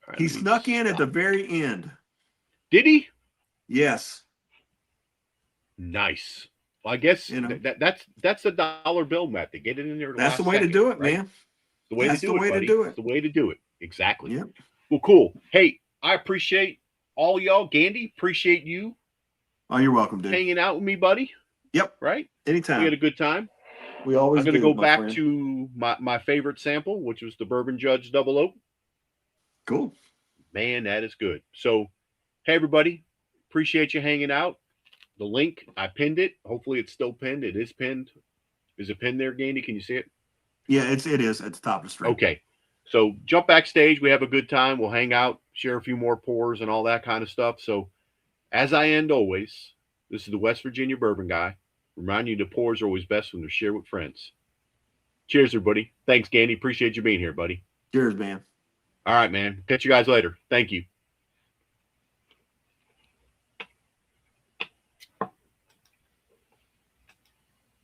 All right, He let me snuck in at the stop. very end. Did he? Yes. Nice. Well, I guess that's the dollar bill method. Get it in there. That's the way to do it, man. The way That's to do the it, way to buddy. do it. It's the way to do it. Exactly. Yep. Well, cool. Hey, I appreciate all y'all. Gandy, appreciate you Oh, you're welcome, dude. hanging out with me, buddy. Yep. Right? Anytime. We had a good time. We always I'm going to do, go my back friend. to my favorite sample, which was the Bourbon Judge Double Oak. Cool. Man, that is good. So, hey, everybody, appreciate you hanging out. The link, I pinned it. Hopefully it's still pinned. It is pinned. Is it pinned there, Gandy? Can you see it? Yeah, it is at the top of the screen. Okay. So jump backstage. We have a good time. We'll hang out, share a few more pours and all that kind of stuff. So as I end always, this is the West Virginia Bourbon Guy. Remind you the pours are always best when they're shared with friends. Cheers, everybody. Thanks, Gandy. Appreciate you being here, buddy. Cheers, man. All right, man. Catch you guys later. Thank you.